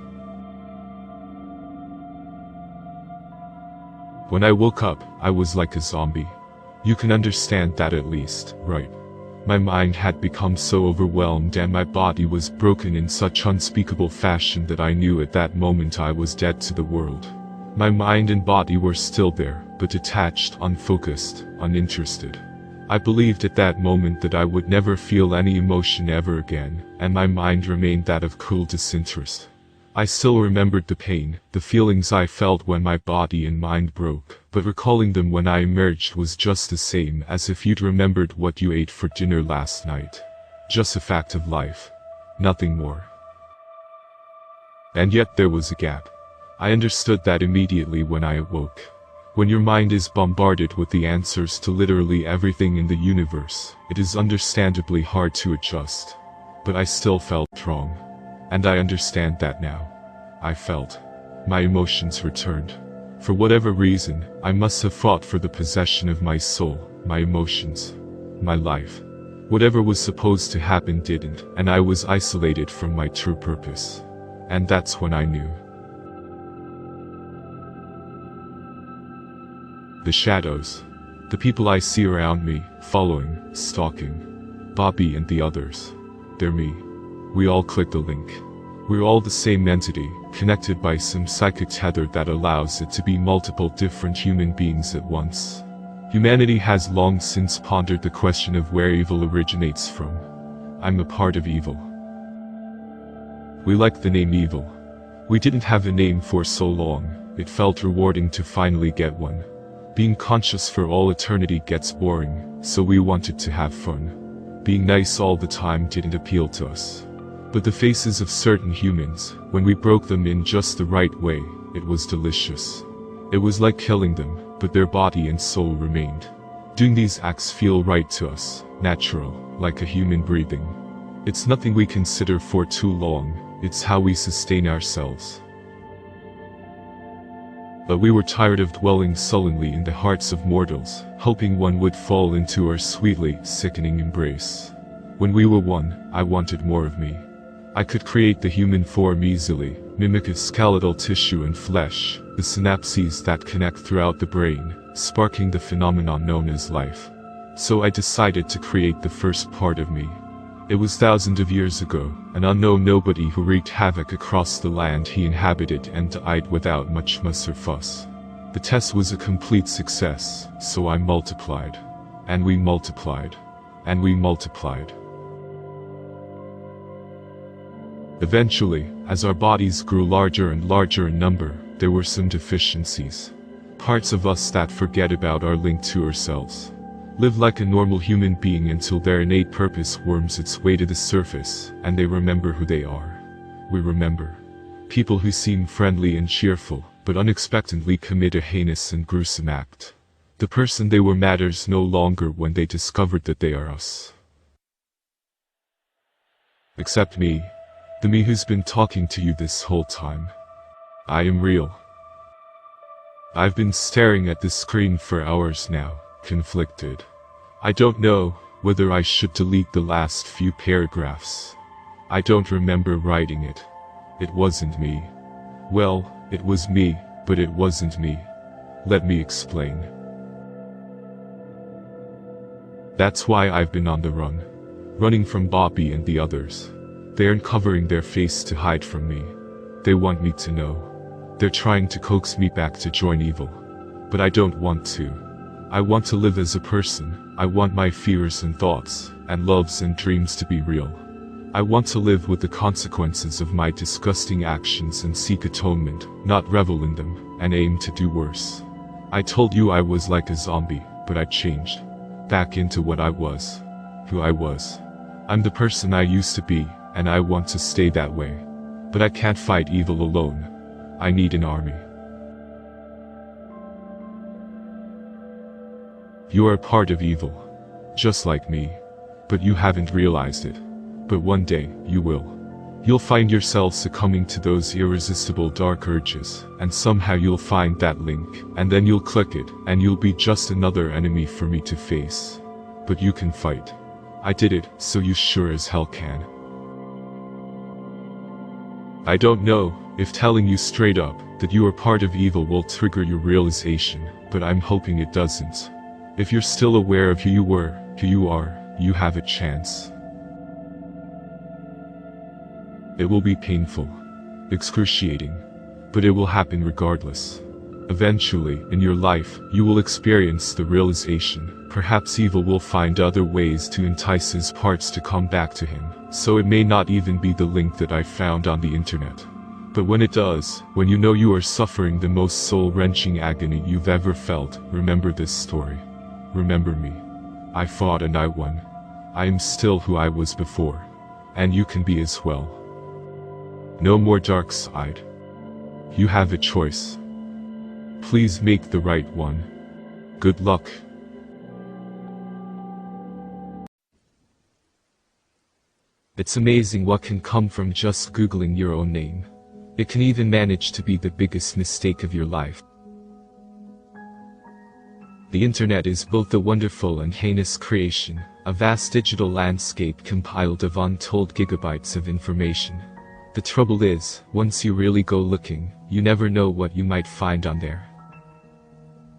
When I woke up, I was like a zombie. You can understand that at least, right? My mind had become so overwhelmed and my body was broken in such unspeakable fashion that I knew at that moment I was dead to the world. My mind and body were still there, but detached, unfocused, uninterested. I believed at that moment that I would never feel any emotion ever again, and my mind remained that of cool disinterest. I still remembered the pain, the feelings I felt when my body and mind broke, but recalling them when I emerged was just the same as if you'd remembered what you ate for dinner last night. Just a fact of life. Nothing more. And yet there was a gap. I understood that immediately when I awoke. When your mind is bombarded with the answers to literally everything in the universe, it is understandably hard to adjust. But I still felt wrong. And I understand that now. I felt. My emotions returned. For whatever reason, I must have fought for the possession of my soul, my emotions, my life. Whatever was supposed to happen didn't, and I was isolated from my true purpose. And that's when I knew. The shadows. The people I see around me, following, stalking. Bobby and the others. They're me. We all click the link. We're all the same entity, connected by some psychic tether that allows it to be multiple different human beings at once. Humanity has long since pondered the question of where evil originates from. I'm a part of evil. We like the name evil. We didn't have a name for so long, it felt rewarding to finally get one. Being conscious for all eternity gets boring, so we wanted to have fun. Being nice all the time didn't appeal to us. But the faces of certain humans, when we broke them in just the right way, it was delicious. It was like killing them, but their body and soul remained. Doing these acts feel right to us, natural, like a human breathing. It's nothing we consider for too long, it's how we sustain ourselves. But we were tired of dwelling sullenly in the hearts of mortals, hoping one would fall into our sweetly sickening embrace. When we were one, I wanted more of me. I could create the human form easily, mimic its skeletal tissue and flesh, the synapses that connect throughout the brain, sparking the phenomenon known as life. So I decided to create the first part of me. It was thousands of years ago, an unknown nobody who wreaked havoc across the land he inhabited and died without much muss or fuss. The test was a complete success, so I multiplied. And we multiplied. And we multiplied. Eventually, as our bodies grew larger and larger in number, there were some deficiencies. Parts of us that forget about our link to ourselves. Live like a normal human being until their innate purpose worms its way to the surface, and they remember who they are. We remember. People who seem friendly and cheerful, but unexpectedly commit a heinous and gruesome act. The person they were matters no longer when they discovered that they are us. Except me. The me who's been talking to you this whole time. I am real. I've been staring at this screen for hours now, conflicted. I don't know whether I should delete the last few paragraphs. I don't remember writing it. It wasn't me. Well, it was me, but it wasn't me. Let me explain. That's why I've been on the run. Running from Bobby and the others. They aren't covering their face to hide from me. They want me to know. They're trying to coax me back to join evil. But I don't want to. I want to live as a person. I want my fears and thoughts, and loves and dreams to be real. I want to live with the consequences of my disgusting actions and seek atonement, not revel in them, and aim to do worse. I told you I was like a zombie, but I changed. Back into what I was. Who I was. I'm the person I used to be. And I want to stay that way. But I can't fight evil alone. I need an army. You are a part of evil. Just like me. But you haven't realized it. But one day, you will. You'll find yourself succumbing to those irresistible dark urges, and somehow you'll find that link, and then you'll click it, and you'll be just another enemy for me to face. But you can fight. I did it, so you sure as hell can. I don't know if telling you straight up that you are part of evil will trigger your realization, but I'm hoping it doesn't. If you're still aware of who you were, who you are, you have a chance. It will be painful, excruciating, but it will happen regardless. Eventually, in your life, you will experience the realization, perhaps evil will find other ways to entice his parts to come back to him, so it may not even be the link that I found on the internet. But when it does, when you know you are suffering the most soul-wrenching agony you've ever felt, remember this story. Remember me. I fought and I won. I am still who I was before. And you can be as well. No more dark side. You have a choice. Please make the right one. Good luck. It's amazing what can come from just Googling your own name. It can even manage to be the biggest mistake of your life. The internet is both a wonderful and heinous creation, a vast digital landscape compiled of untold gigabytes of information. The trouble is, once you really go looking, you never know what you might find on there.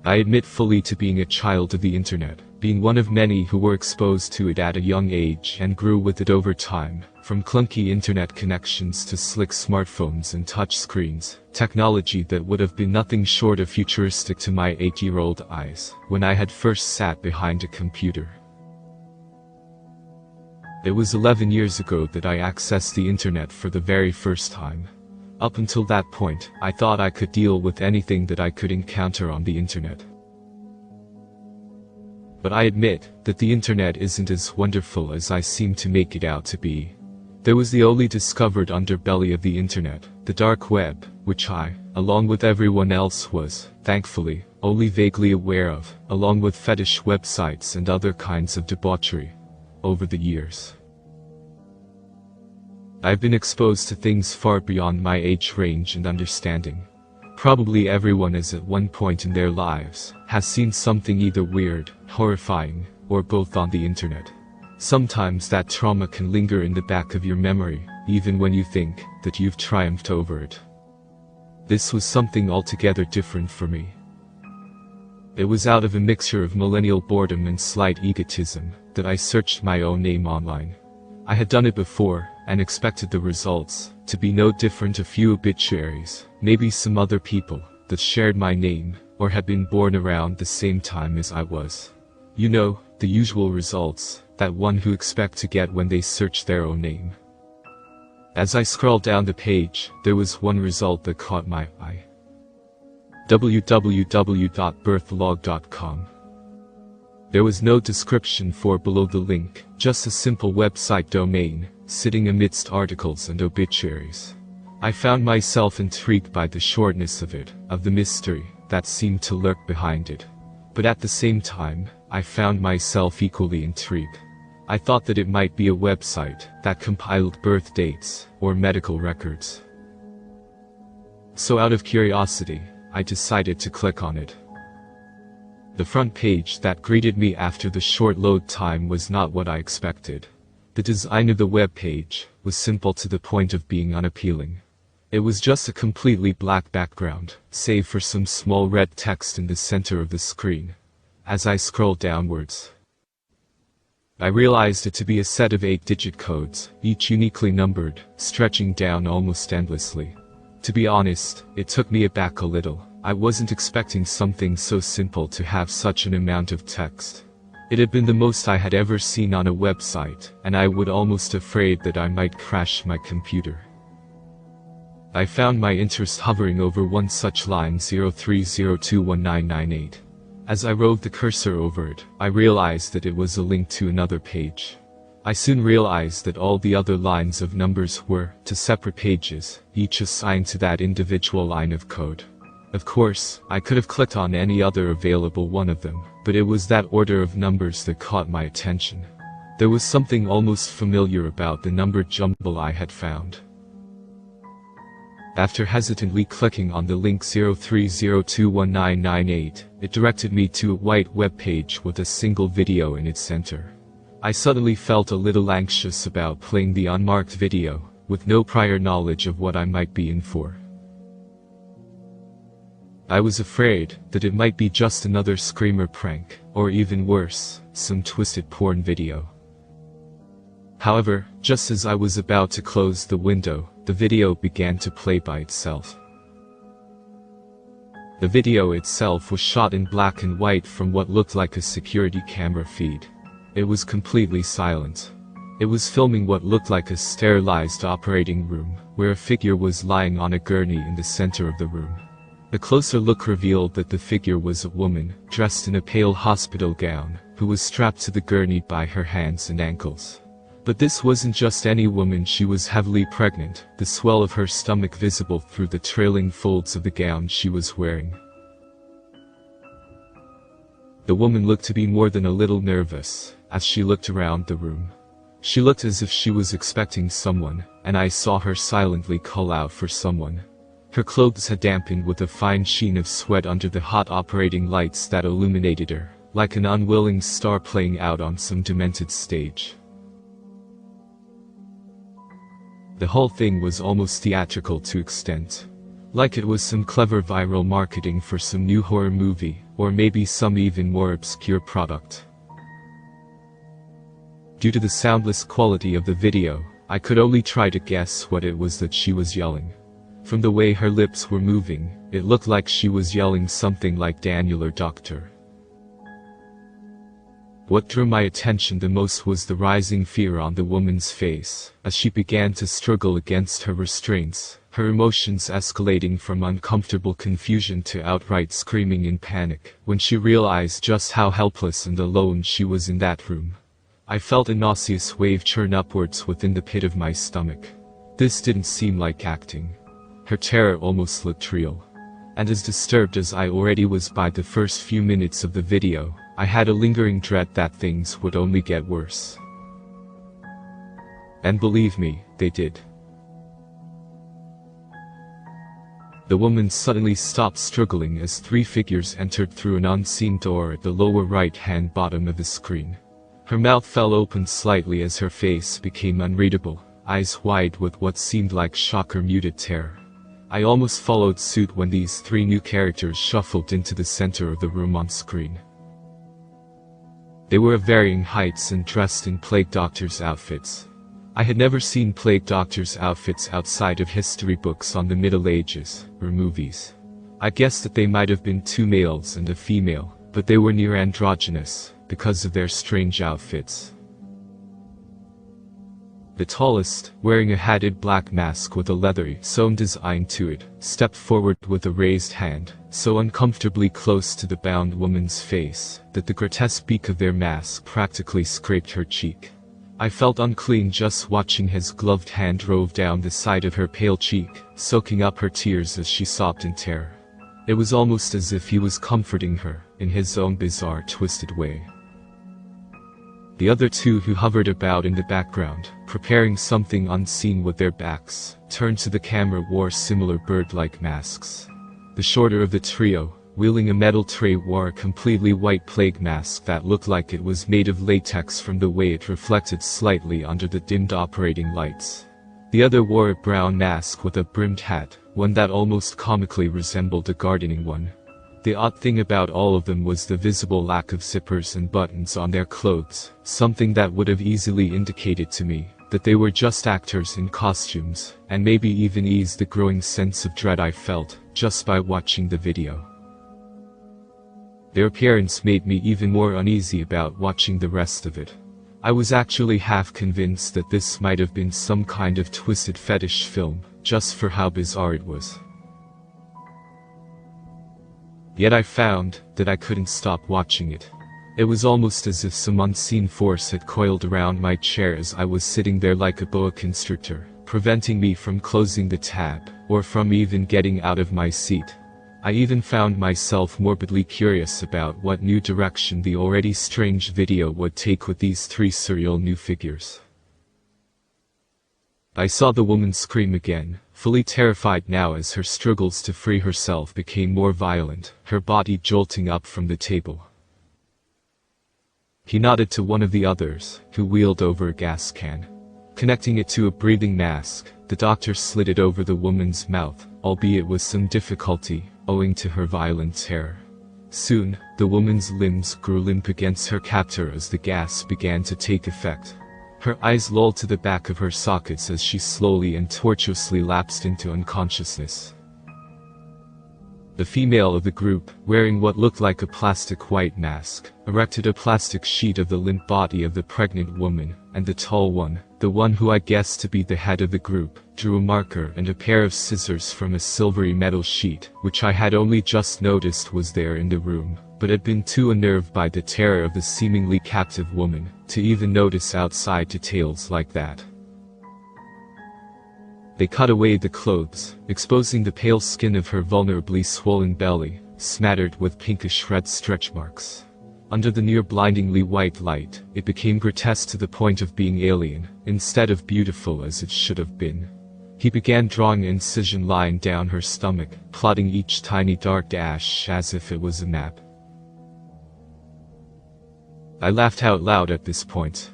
I admit fully to being a child of the internet, being one of many who were exposed to it at a young age and grew with it over time, from clunky internet connections to slick smartphones and touch screens, technology that would have been nothing short of futuristic to my 8-year-old eyes, when I had first sat behind a computer. It was 11 years ago that I accessed the internet for the very first time. Up until that point, I thought I could deal with anything that I could encounter on the internet. But I admit that the internet isn't as wonderful as I seem to make it out to be. There was the only discovered underbelly of the internet, the dark web, which I, along with everyone else, was, thankfully, only vaguely aware of, along with fetish websites and other kinds of debauchery, over the years. I've been exposed to things far beyond my age range and understanding. Probably everyone has at one point in their lives, has seen something either weird, horrifying, or both on the internet. Sometimes that trauma can linger in the back of your memory, even when you think that you've triumphed over it. This was something altogether different for me. It was out of a mixture of millennial boredom and slight egotism that I searched my own name online. I had done it before, and expected the results to be no different. A few obituaries, maybe some other people that shared my name, or had been born around the same time as I was. You know, the usual results that one who expect to get when they search their own name. As I scrolled down the page, there was one result that caught my eye. www.birthlog.com. There was no description below the link, just a simple website domain, sitting amidst articles and obituaries. I found myself intrigued by the shortness of it, of the mystery that seemed to lurk behind it. But at the same time, I found myself equally intrigued. I thought that it might be a website that compiled birth dates or medical records. So out of curiosity, I decided to click on it. The front page that greeted me after the short load time was not what I expected. The design of the web page was simple to the point of being unappealing. It was just a completely black background, save for some small red text in the center of the screen. As I scrolled downwards, I realized it to be a set of 8-digit codes, each uniquely numbered, stretching down almost endlessly. To be honest, it took me aback a little. I wasn't expecting something so simple to have such an amount of text. It had been the most I had ever seen on a website, and I was almost afraid that I might crash my computer. I found my interest hovering over one such line, 03021998. As I roved the cursor over it, I realized that it was a link to another page. I soon realized that all the other lines of numbers were to separate pages, each assigned to that individual line of code. Of course, I could have clicked on any other available one of them, but it was that order of numbers that caught my attention. There was something almost familiar about the number jumble I had found. After hesitantly clicking on the link 03021998, it directed me to a white web page with a single video in its center. I suddenly felt a little anxious about playing the unmarked video, with no prior knowledge of what I might be in for. I was afraid that it might be just another screamer prank, or even worse, some twisted porn video. However, just as I was about to close the window, the video began to play by itself. The video itself was shot in black and white from what looked like a security camera feed. It was completely silent. It was filming what looked like a sterilized operating room, where a figure was lying on a gurney in the center of the room. A closer look revealed that the figure was a woman, dressed in a pale hospital gown, who was strapped to the gurney by her hands and ankles. But this wasn't just any woman, she was heavily pregnant, the swell of her stomach visible through the trailing folds of the gown she was wearing. The woman looked to be more than a little nervous, as she looked around the room. She looked as if she was expecting someone, and I saw her silently call out for someone. Her clothes had dampened with a fine sheen of sweat under the hot operating lights that illuminated her, like an unwilling star playing out on some demented stage. The whole thing was almost theatrical to extent. Like it was some clever viral marketing for some new horror movie, or maybe some even more obscure product. Due to the soundless quality of the video, I could only try to guess what it was that she was yelling. From the way her lips were moving, it looked like she was yelling something like "Daniel" or "Doctor." What drew my attention the most was the rising fear on the woman's face, as she began to struggle against her restraints, her emotions escalating from uncomfortable confusion to outright screaming in panic, when she realized just how helpless and alone she was in that room. I felt a nauseous wave churn upwards within the pit of my stomach. This didn't seem like acting. Her terror almost looked real. And as disturbed as I already was by the first few minutes of the video, I had a lingering dread that things would only get worse. And believe me, they did. The woman suddenly stopped struggling as three figures entered through an unseen door at the lower right-hand bottom of the screen. Her mouth fell open slightly as her face became unreadable, eyes wide with what seemed like shock or muted terror. I almost followed suit when these three new characters shuffled into the center of the room on screen. They were of varying heights and dressed in plague doctors' outfits. I had never seen plague doctors' outfits outside of history books on the Middle Ages, or movies. I guessed that they might have been two males and a female, but they were near androgynous, because of their strange outfits. The tallest, wearing a hatted black mask with a leathery, sewn design to it, stepped forward with a raised hand, so uncomfortably close to the bound woman's face, that the grotesque beak of their mask practically scraped her cheek. I felt unclean just watching his gloved hand rove down the side of her pale cheek, soaking up her tears as she sobbed in terror. It was almost as if he was comforting her, in his own bizarre, twisted way. The other two who hovered about in the background, preparing something unseen with their backs, turned to the camera wore similar bird-like masks. The shorter of the trio, wielding a metal tray, wore a completely white plague mask that looked like it was made of latex from the way it reflected slightly under the dimmed operating lights. The other wore a brown mask with a brimmed hat, one that almost comically resembled a gardening one. The odd thing about all of them was the visible lack of zippers and buttons on their clothes, something that would have easily indicated to me that they were just actors in costumes, and maybe even eased the growing sense of dread I felt just by watching the video. Their appearance made me even more uneasy about watching the rest of it. I was actually half convinced that this might have been some kind of twisted fetish film, just for how bizarre it was. Yet I found that I couldn't stop watching it. It was almost as if some unseen force had coiled around my chair as I was sitting there like a boa constrictor, preventing me from closing the tab, or from even getting out of my seat. I even found myself morbidly curious about what new direction the already strange video would take with these three surreal new figures. I saw the woman scream again, fully terrified now as her struggles to free herself became more violent, her body jolting up from the table. He nodded to one of the others, who wheeled over a gas can. Connecting it to a breathing mask, the doctor slid it over the woman's mouth, albeit with some difficulty, owing to her violent terror. Soon, the woman's limbs grew limp against her captor as the gas began to take effect. Her eyes lolled to the back of her sockets as she slowly and tortuously lapsed into unconsciousness. The female of the group, wearing what looked like a plastic white mask, erected a plastic sheet of the limp body of the pregnant woman, and the tall one, the one who I guessed to be the head of the group, drew a marker and a pair of scissors from a silvery metal sheet, which I had only just noticed was there in the room, but had been too unnerved by the terror of the seemingly captive woman, to even notice outside details like that. They cut away the clothes, exposing the pale skin of her vulnerably swollen belly, smattered with pinkish red stretch marks. Under the near blindingly white light, it became grotesque to the point of being alien, instead of beautiful as it should have been. He began drawing an incision line down her stomach, plotting each tiny dark dash as if it was a map. I laughed out loud at this point.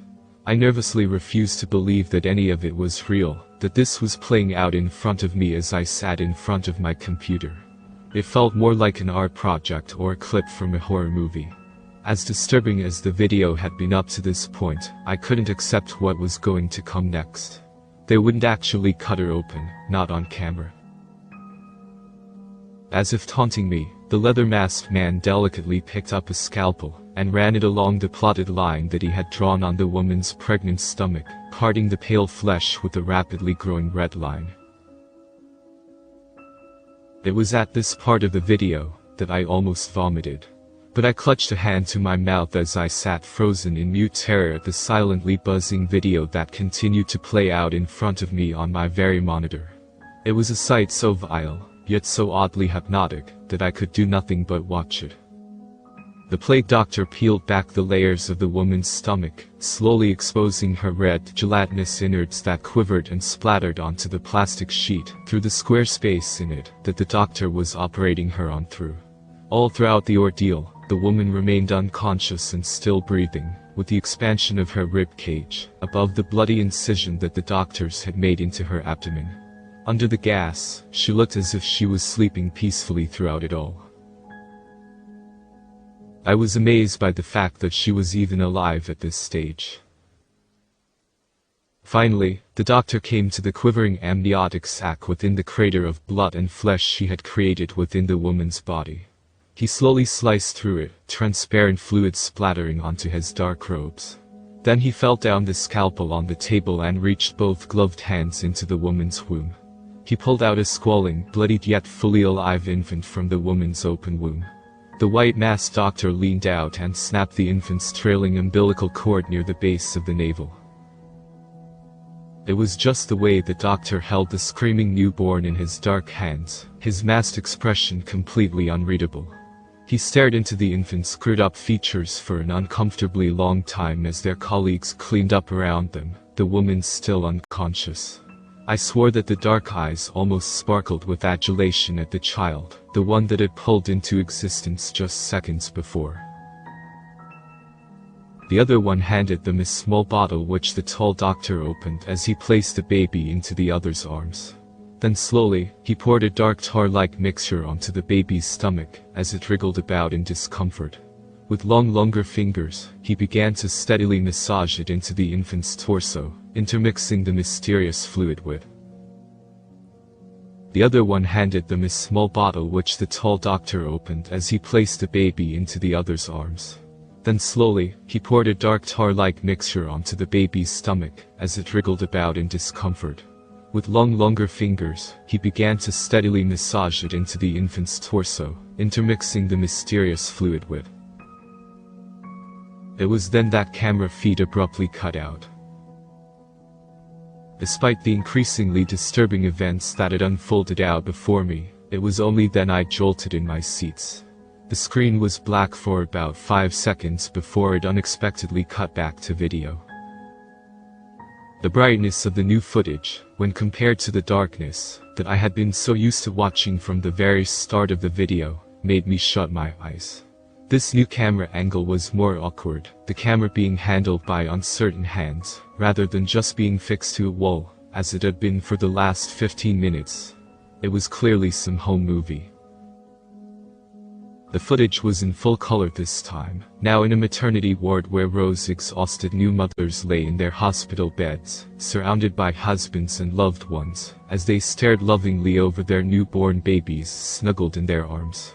I nervously refused to believe that any of it was real, that this was playing out in front of me as I sat in front of my computer. It felt more like an art project or a clip from a horror movie. As disturbing as the video had been up to this point, I couldn't accept what was going to come next. They wouldn't actually cut her open, not on camera. As if taunting me, the leather-masked man delicately picked up a scalpel, and ran it along the plotted line that he had drawn on the woman's pregnant stomach, parting the pale flesh with a rapidly growing red line. It was at this part of the video that I almost vomited. But I clutched a hand to my mouth as I sat frozen in mute terror at the silently buzzing video that continued to play out in front of me on my very monitor. It was a sight so vile, yet so oddly hypnotic, that I could do nothing but watch it. The plague doctor peeled back the layers of the woman's stomach, slowly exposing her red, gelatinous innards that quivered and splattered onto the plastic sheet, through the square space in it that the doctor was operating her on through. All throughout the ordeal, the woman remained unconscious and still breathing, with the expansion of her rib cage, above the bloody incision that the doctors had made into her abdomen. Under the gas, she looked as if she was sleeping peacefully throughout it all. I was amazed by the fact that she was even alive at this stage. Finally, the doctor came to the quivering amniotic sac within the crater of blood and flesh she had created within the woman's body. He slowly sliced through it, transparent fluid splattering onto his dark robes. Then he felt down the scalpel on the table and reached both gloved hands into the woman's womb. He pulled out a squalling, bloodied yet fully alive infant from the woman's open womb. The white-masked doctor leaned out and snapped the infant's trailing umbilical cord near the base of the navel. It was just the way the doctor held the screaming newborn in his dark hands, his masked expression completely unreadable. He stared into the infant's screwed-up features for an uncomfortably long time as their colleagues cleaned up around them, the woman still unconscious. I swore that the dark eyes almost sparkled with adulation at the child, the one that had pulled into existence just seconds before. The other one handed them a small bottle which the tall doctor opened as he placed the baby into the other's arms. Then slowly, he poured a dark tar-like mixture onto the baby's stomach as it wriggled about in discomfort. With longer fingers, he began to steadily massage it into the infant's torso, intermixing the mysterious fluid with. The other one handed them a small bottle which the tall doctor opened as he placed the baby into the other's arms. Then slowly, he poured a dark tar-like mixture onto the baby's stomach as it wriggled about in discomfort. With longer fingers, he began to steadily massage it into the infant's torso, intermixing the mysterious fluid with. It was then that camera feed abruptly cut out. Despite the increasingly disturbing events that had unfolded out before me, it was only then I jolted in my seats. The screen was black for about 5 seconds before it unexpectedly cut back to video. The brightness of the new footage, when compared to the darkness that I had been so used to watching from the very start of the video, made me shut my eyes. This new camera angle was more awkward, the camera being handled by uncertain hands, rather than just being fixed to a wall, as it had been for the last 15 minutes. It was clearly some home movie. The footage was in full color this time, now in a maternity ward where rose-exhausted new mothers lay in their hospital beds, surrounded by husbands and loved ones, as they stared lovingly over their newborn babies snuggled in their arms.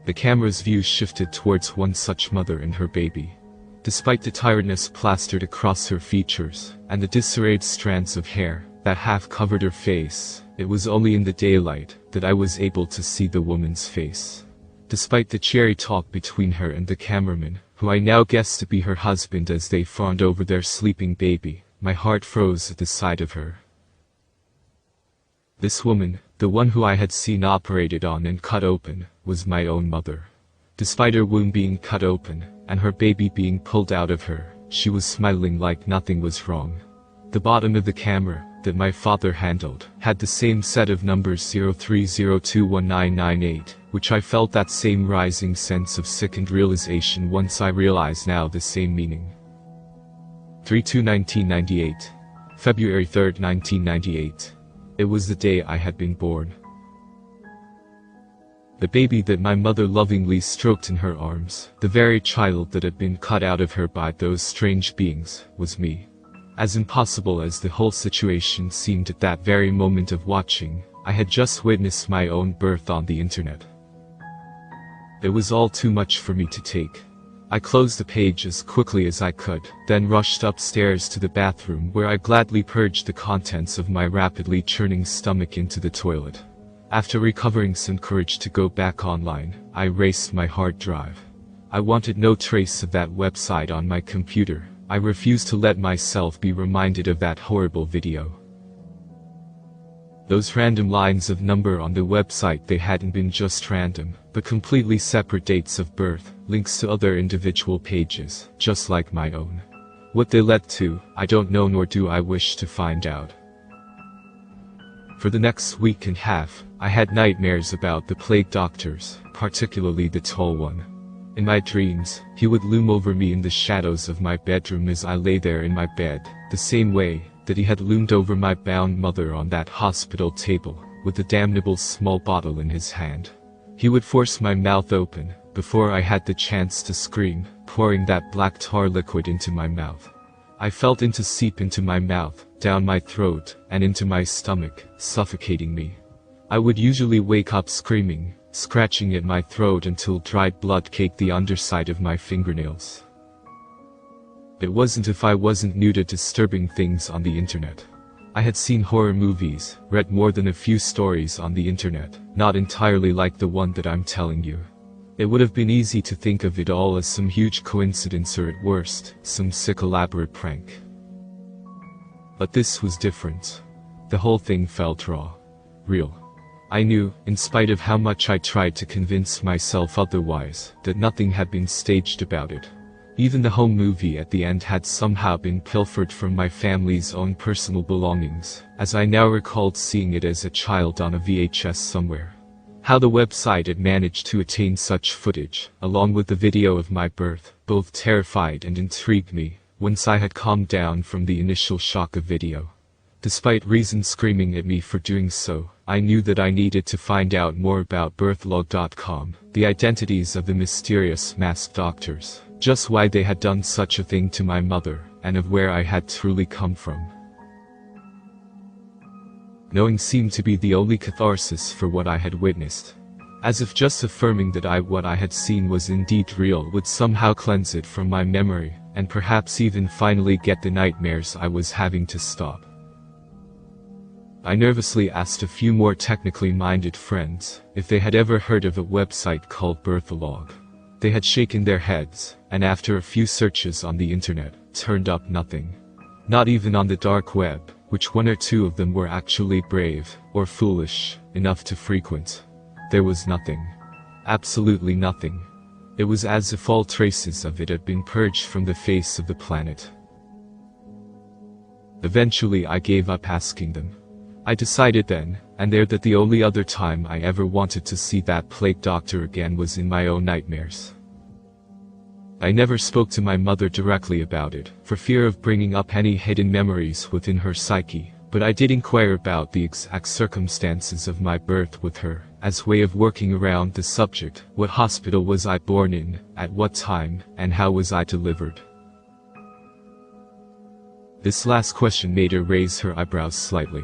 The camera's view shifted towards one such mother and her baby. Despite the tiredness plastered across her features, and the disarrayed strands of hair that half covered her face, it was only in the daylight that I was able to see the woman's face. Despite the cheery talk between her and the cameraman, who I now guessed to be her husband as they fawned over their sleeping baby, my heart froze at the sight of her. This woman, the one who I had seen operated on and cut open, was my own mother. Despite her womb being cut open, and her baby being pulled out of her, she was smiling like nothing was wrong. The bottom of the camera, that my father handled, had the same set of numbers 03021998, which I felt that same rising sense of sickened realization once I realized now the same meaning. 3/2/1998. February 3rd, 1998. It was the day I had been born. The baby that my mother lovingly stroked in her arms, the very child that had been cut out of her by those strange beings, was me. As impossible as the whole situation seemed at that very moment of watching, I had just witnessed my own birth on the internet. It was all too much for me to take. I closed the page as quickly as I could, then rushed upstairs to the bathroom where I gladly purged the contents of my rapidly churning stomach into the toilet. After recovering some courage to go back online, I erased my hard drive. I wanted no trace of that website on my computer. I refused to let myself be reminded of that horrible video. Those random lines of number on the website, they hadn't been just random, but completely separate dates of birth, links to other individual pages, just like my own. What they led to, I don't know, nor do I wish to find out. For the next week and a half, I had nightmares about the plague doctors, particularly the tall one. In my dreams, he would loom over me in the shadows of my bedroom as I lay there in my bed, the same way that he had loomed over my bound mother on that hospital table, with the damnable small bottle in his hand. He would force my mouth open, before I had the chance to scream, pouring that black tar liquid into my mouth. I felt it to seep into my mouth, down my throat, and into my stomach, suffocating me. I would usually wake up screaming, scratching at my throat until dried blood caked the underside of my fingernails. It wasn't if I wasn't new to disturbing things on the internet. I had seen horror movies, read more than a few stories on the internet, not entirely like the one that I'm telling you. It would have been easy to think of it all as some huge coincidence or at worst, some sick elaborate prank. But this was different. The whole thing felt raw. Real. I knew, in spite of how much I tried to convince myself otherwise, that nothing had been staged about it. Even the home movie at the end had somehow been pilfered from my family's own personal belongings, as I now recalled seeing it as a child on a VHS somewhere. How the website had managed to attain such footage, along with the video of my birth, both terrified and intrigued me, once I had calmed down from the initial shock of video. Despite reason screaming at me for doing so, I knew that I needed to find out more about birthlog.com, the identities of the mysterious masked doctors, just why they had done such a thing to my mother, and of where I had truly come from. Knowing seemed to be the only catharsis for what I had witnessed. As if just affirming that what I had seen was indeed real would somehow cleanse it from my memory, and perhaps even finally get the nightmares I was having to stop. I nervously asked a few more technically minded friends if they had ever heard of a website called Birthlog. They had shaken their heads, and after a few searches on the internet, turned up nothing. Not even on the Darkweb, which one or two of them were actually brave, or foolish, enough to frequent. There was nothing. Absolutely nothing. It was as if all traces of it had been purged from the face of the planet. Eventually I gave up asking them. I decided then and there that the only other time I ever wanted to see that plague doctor again was in my own nightmares. I never spoke to my mother directly about it, for fear of bringing up any hidden memories within her psyche, but I did inquire about the exact circumstances of my birth with her, as way of working around the subject. What hospital was I born in, at what time, and how was I delivered? This last question made her raise her eyebrows slightly.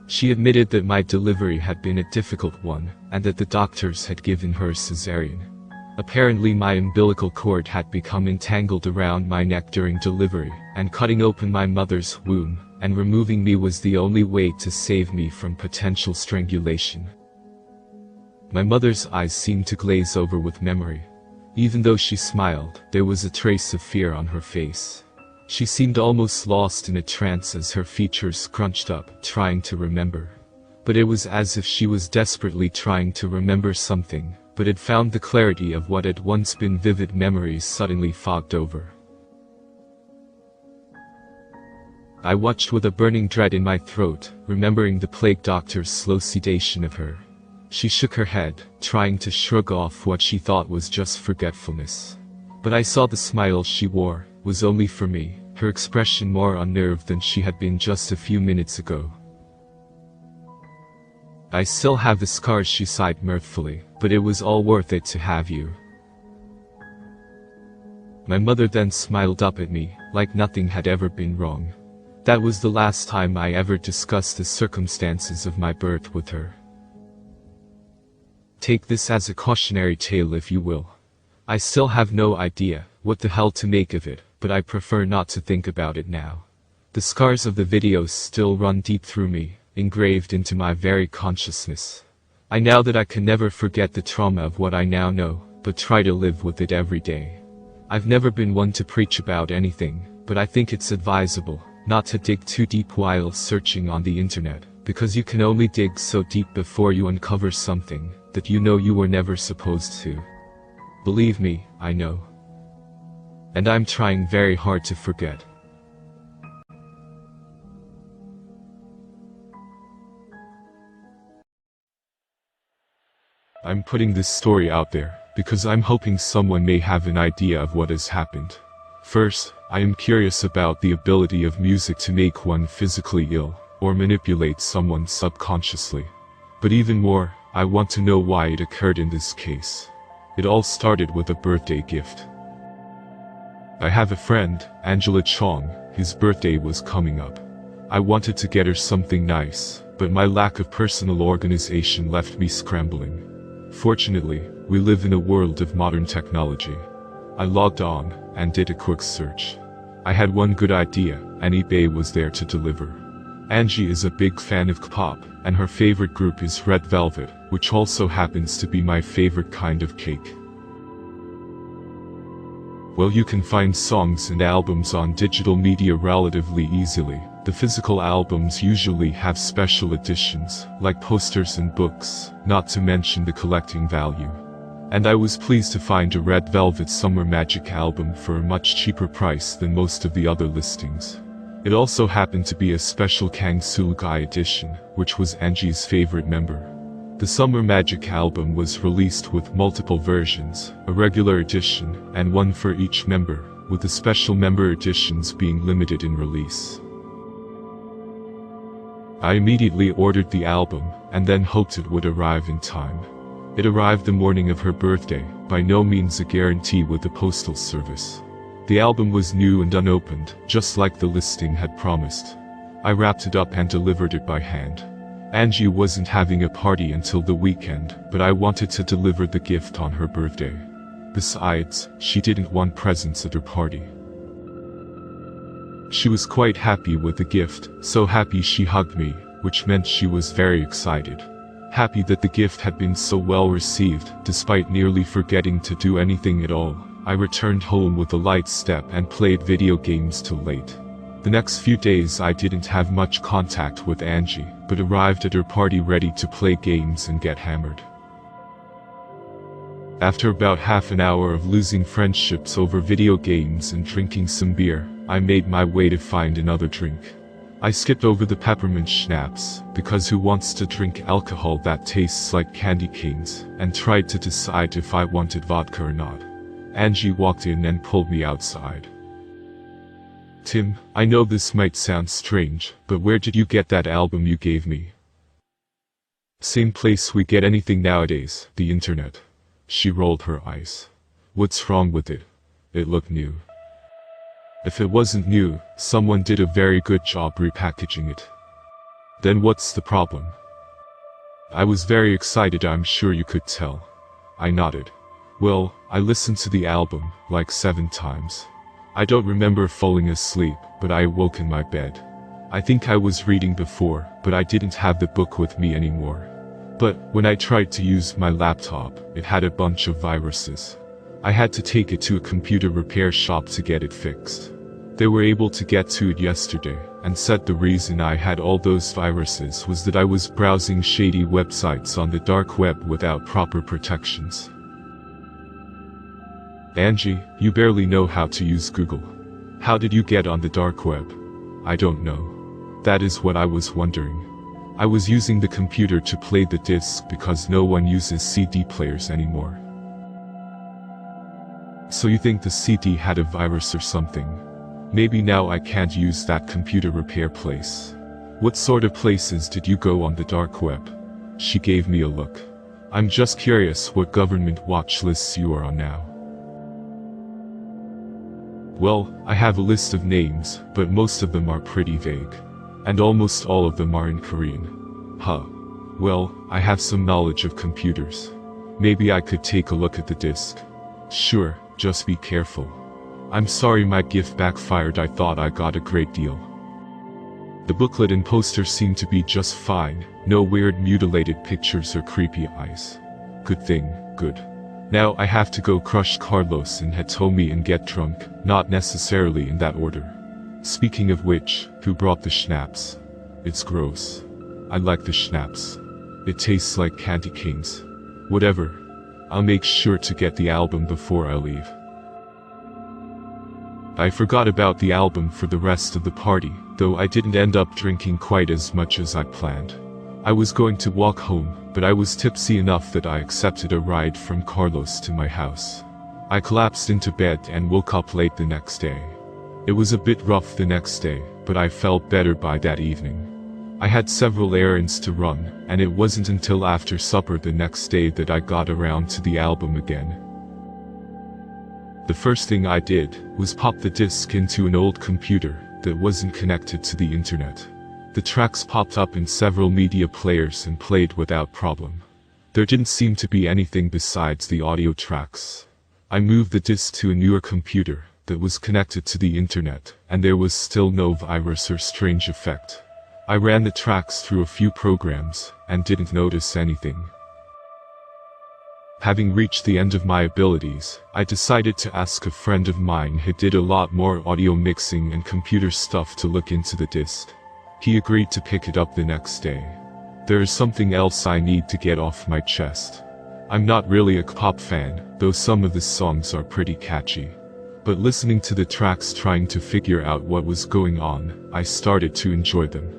She admitted that my delivery had been a difficult one, and that the doctors had given her a cesarean. Apparently my umbilical cord had become entangled around my neck during delivery, and cutting open my mother's womb, and removing me was the only way to save me from potential strangulation. My mother's eyes seemed to glaze over with memory. Even though she smiled, there was a trace of fear on her face. She seemed almost lost in a trance as her features scrunched up, trying to remember. But it was as if she was desperately trying to remember something, but had found the clarity of what had once been vivid memories suddenly fogged over. I watched with a burning dread in my throat, remembering the plague doctor's slow sedation of her. She shook her head, trying to shrug off what she thought was just forgetfulness. But I saw the smile she wore was only for me, her expression more unnerved than she had been just a few minutes ago. I still have the scars, she sighed mirthfully, but it was all worth it to have you. My mother then smiled up at me, like nothing had ever been wrong. That was the last time I ever discussed the circumstances of my birth with her. Take this as a cautionary tale if you will. I still have no idea what the hell to make of it, but I prefer not to think about it now. The scars of the videos still run deep through me, engraved into my very consciousness. I know that I can never forget the trauma of what I now know, but try to live with it every day. I've never been one to preach about anything, but I think it's advisable not to dig too deep while searching on the internet, because you can only dig so deep before you uncover something that you know you were never supposed to. Believe me, I know. And I'm trying very hard to forget. I'm putting this story out there because I'm hoping someone may have an idea of what has happened. First, I am curious about the ability of music to make one physically ill, or manipulate someone subconsciously. But even more, I want to know why it occurred in this case. It all started with a birthday gift. I have a friend, Angela Chong. His birthday was coming up. I wanted to get her something nice, but my lack of personal organization left me scrambling. Fortunately, we live in a world of modern technology. I logged on and did a quick search. I had one good idea, and eBay was there to deliver. Angie is a big fan of K-pop, and her favorite group is Red Velvet, which also happens to be my favorite kind of cake. Well, you can find songs and albums on digital media relatively easily. The physical albums usually have special editions, like posters and books, not to mention the collecting value. And I was pleased to find a Red Velvet Summer Magic album for a much cheaper price than most of the other listings. It also happened to be a special Kang Sul-gai edition, which was Angie's favorite member. The Summer Magic album was released with multiple versions, a regular edition, and one for each member, with the special member editions being limited in release. I immediately ordered the album, and then hoped it would arrive in time. It arrived the morning of her birthday, by no means a guarantee with the postal service. The album was new and unopened, just like the listing had promised. I wrapped it up and delivered it by hand. Angie wasn't having a party until the weekend, but I wanted to deliver the gift on her birthday. Besides, she didn't want presents at her party. She was quite happy with the gift, so happy she hugged me, which meant she was very excited. Happy that the gift had been so well received, despite nearly forgetting to do anything at all. I returned home with a light step and played video games till late. The next few days I didn't have much contact with Angie, but arrived at her party ready to play games and get hammered. After about half an hour of losing friendships over video games and drinking some beer, I made my way to find another drink. I skipped over the peppermint schnapps, because who wants to drink alcohol that tastes like candy canes, and tried to decide if I wanted vodka or not. Angie walked in and pulled me outside. Tim, I know this might sound strange, but where did you get that album you gave me? Same place we get anything nowadays, the internet. She rolled her eyes. What's wrong with it? It looked new. If it wasn't new, someone did a very good job repackaging it. Then what's the problem? I was very excited, I'm sure you could tell. I nodded. Well, I listened to the album, like 7 times. I don't remember falling asleep, but I awoke in my bed. I think I was reading before, but I didn't have the book with me anymore. But, when I tried to use my laptop, it had a bunch of viruses. I had to take it to a computer repair shop to get it fixed. They were able to get to it yesterday, and said the reason I had all those viruses was that I was browsing shady websites on the dark web without proper protections. Angie, you barely know how to use Google. How did you get on the dark web? I don't know. That is what I was wondering. I was using the computer to play the disc because no one uses CD players anymore. So you think the CD had a virus or something? Maybe now I can't use that computer repair place. What sort of places did you go on the dark web? She gave me a look. I'm just curious what government watch lists you are on now. Well, I have a list of names, but most of them are pretty vague. And almost all of them are in Korean. Huh. Well, I have some knowledge of computers. Maybe I could take a look at the disk. Sure, just be careful. I'm sorry my gift backfired, I thought I got a great deal. The booklet and poster seemed to be just fine, no weird mutilated pictures or creepy eyes. Good thing, good. Now I have to go crush Carlos and Hitomi and get drunk, not necessarily in that order. Speaking of which, who brought the schnapps? It's gross. I like the schnapps. It tastes like candy canes. Whatever. I'll make sure to get the album before I leave. I forgot about the album for the rest of the party, though I didn't end up drinking quite as much as I planned. I was going to walk home, but I was tipsy enough that I accepted a ride from Carlos to my house. I collapsed into bed and woke up late the next day. It was a bit rough the next day, but I felt better by that evening. I had several errands to run, and it wasn't until after supper the next day that I got around to the album again. The first thing I did was pop the disc into an old computer that wasn't connected to the internet. The tracks popped up in several media players and played without problem. There didn't seem to be anything besides the audio tracks. I moved the disc to a newer computer that was connected to the internet, and there was still no virus or strange effect. I ran the tracks through a few programs, and didn't notice anything. Having reached the end of my abilities, I decided to ask a friend of mine who did a lot more audio mixing and computer stuff to look into the disc. He agreed to pick it up the next day. There is something else I need to get off my chest. I'm not really a pop fan, though some of the songs are pretty catchy. But listening to the tracks trying to figure out what was going on, I started to enjoy them.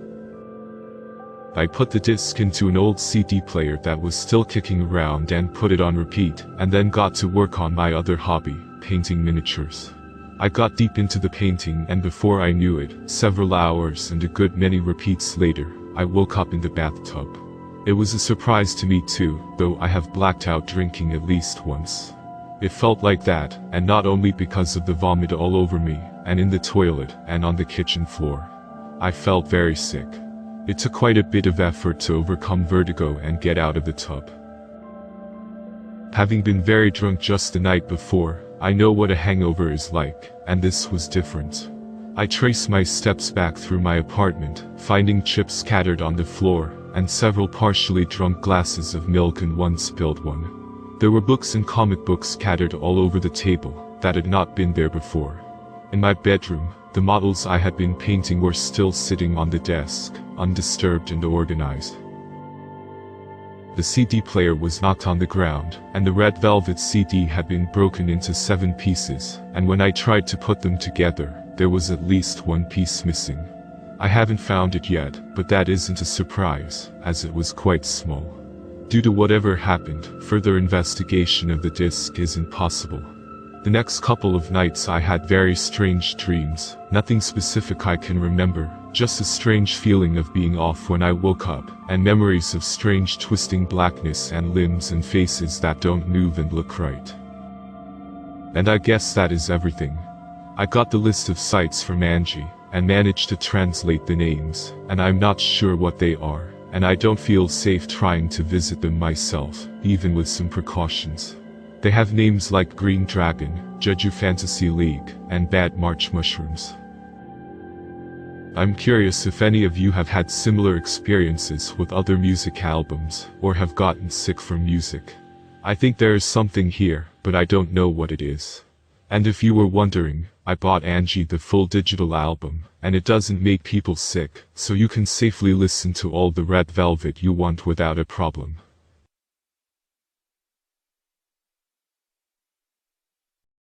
I put the disc into an old CD player that was still kicking around and put it on repeat, and then got to work on my other hobby, painting miniatures. I got deep into the painting, and before I knew it, several hours and a good many repeats later, I woke up in the bathtub. It was a surprise to me too, though I have blacked out drinking at least once. It felt like that, and not only because of the vomit all over me, and in the toilet, and on the kitchen floor. I felt very sick. It took quite a bit of effort to overcome vertigo and get out of the tub. Having been very drunk just the night before, I know what a hangover is like, and this was different. I traced my steps back through my apartment, finding chips scattered on the floor, and several partially drunk glasses of milk and one spilled one. There were books and comic books scattered all over the table that had not been there before. In my bedroom, the models I had been painting were still sitting on the desk, undisturbed and organized. The CD player was knocked on the ground, and the red velvet CD had been broken into 7 pieces, and when I tried to put them together, there was at least one piece missing. I haven't found it yet, but that isn't a surprise, as it was quite small. Due to whatever happened, further investigation of the disc isn't possible. The next couple of nights I had very strange dreams, nothing specific I can remember, just a strange feeling of being off when I woke up, and memories of strange twisting blackness and limbs and faces that don't move and look right. And I guess that is everything. I got the list of sites from Angie, and managed to translate the names, and I'm not sure what they are, and I don't feel safe trying to visit them myself, even with some precautions. They have names like Green Dragon, Jeju Fantasy League, and Bad March Mushrooms. I'm curious if any of you have had similar experiences with other music albums, or have gotten sick from music. I think there is something here, but I don't know what it is. And if you were wondering, I bought Angie the full digital album, and it doesn't make people sick, so you can safely listen to all the Red Velvet you want without a problem.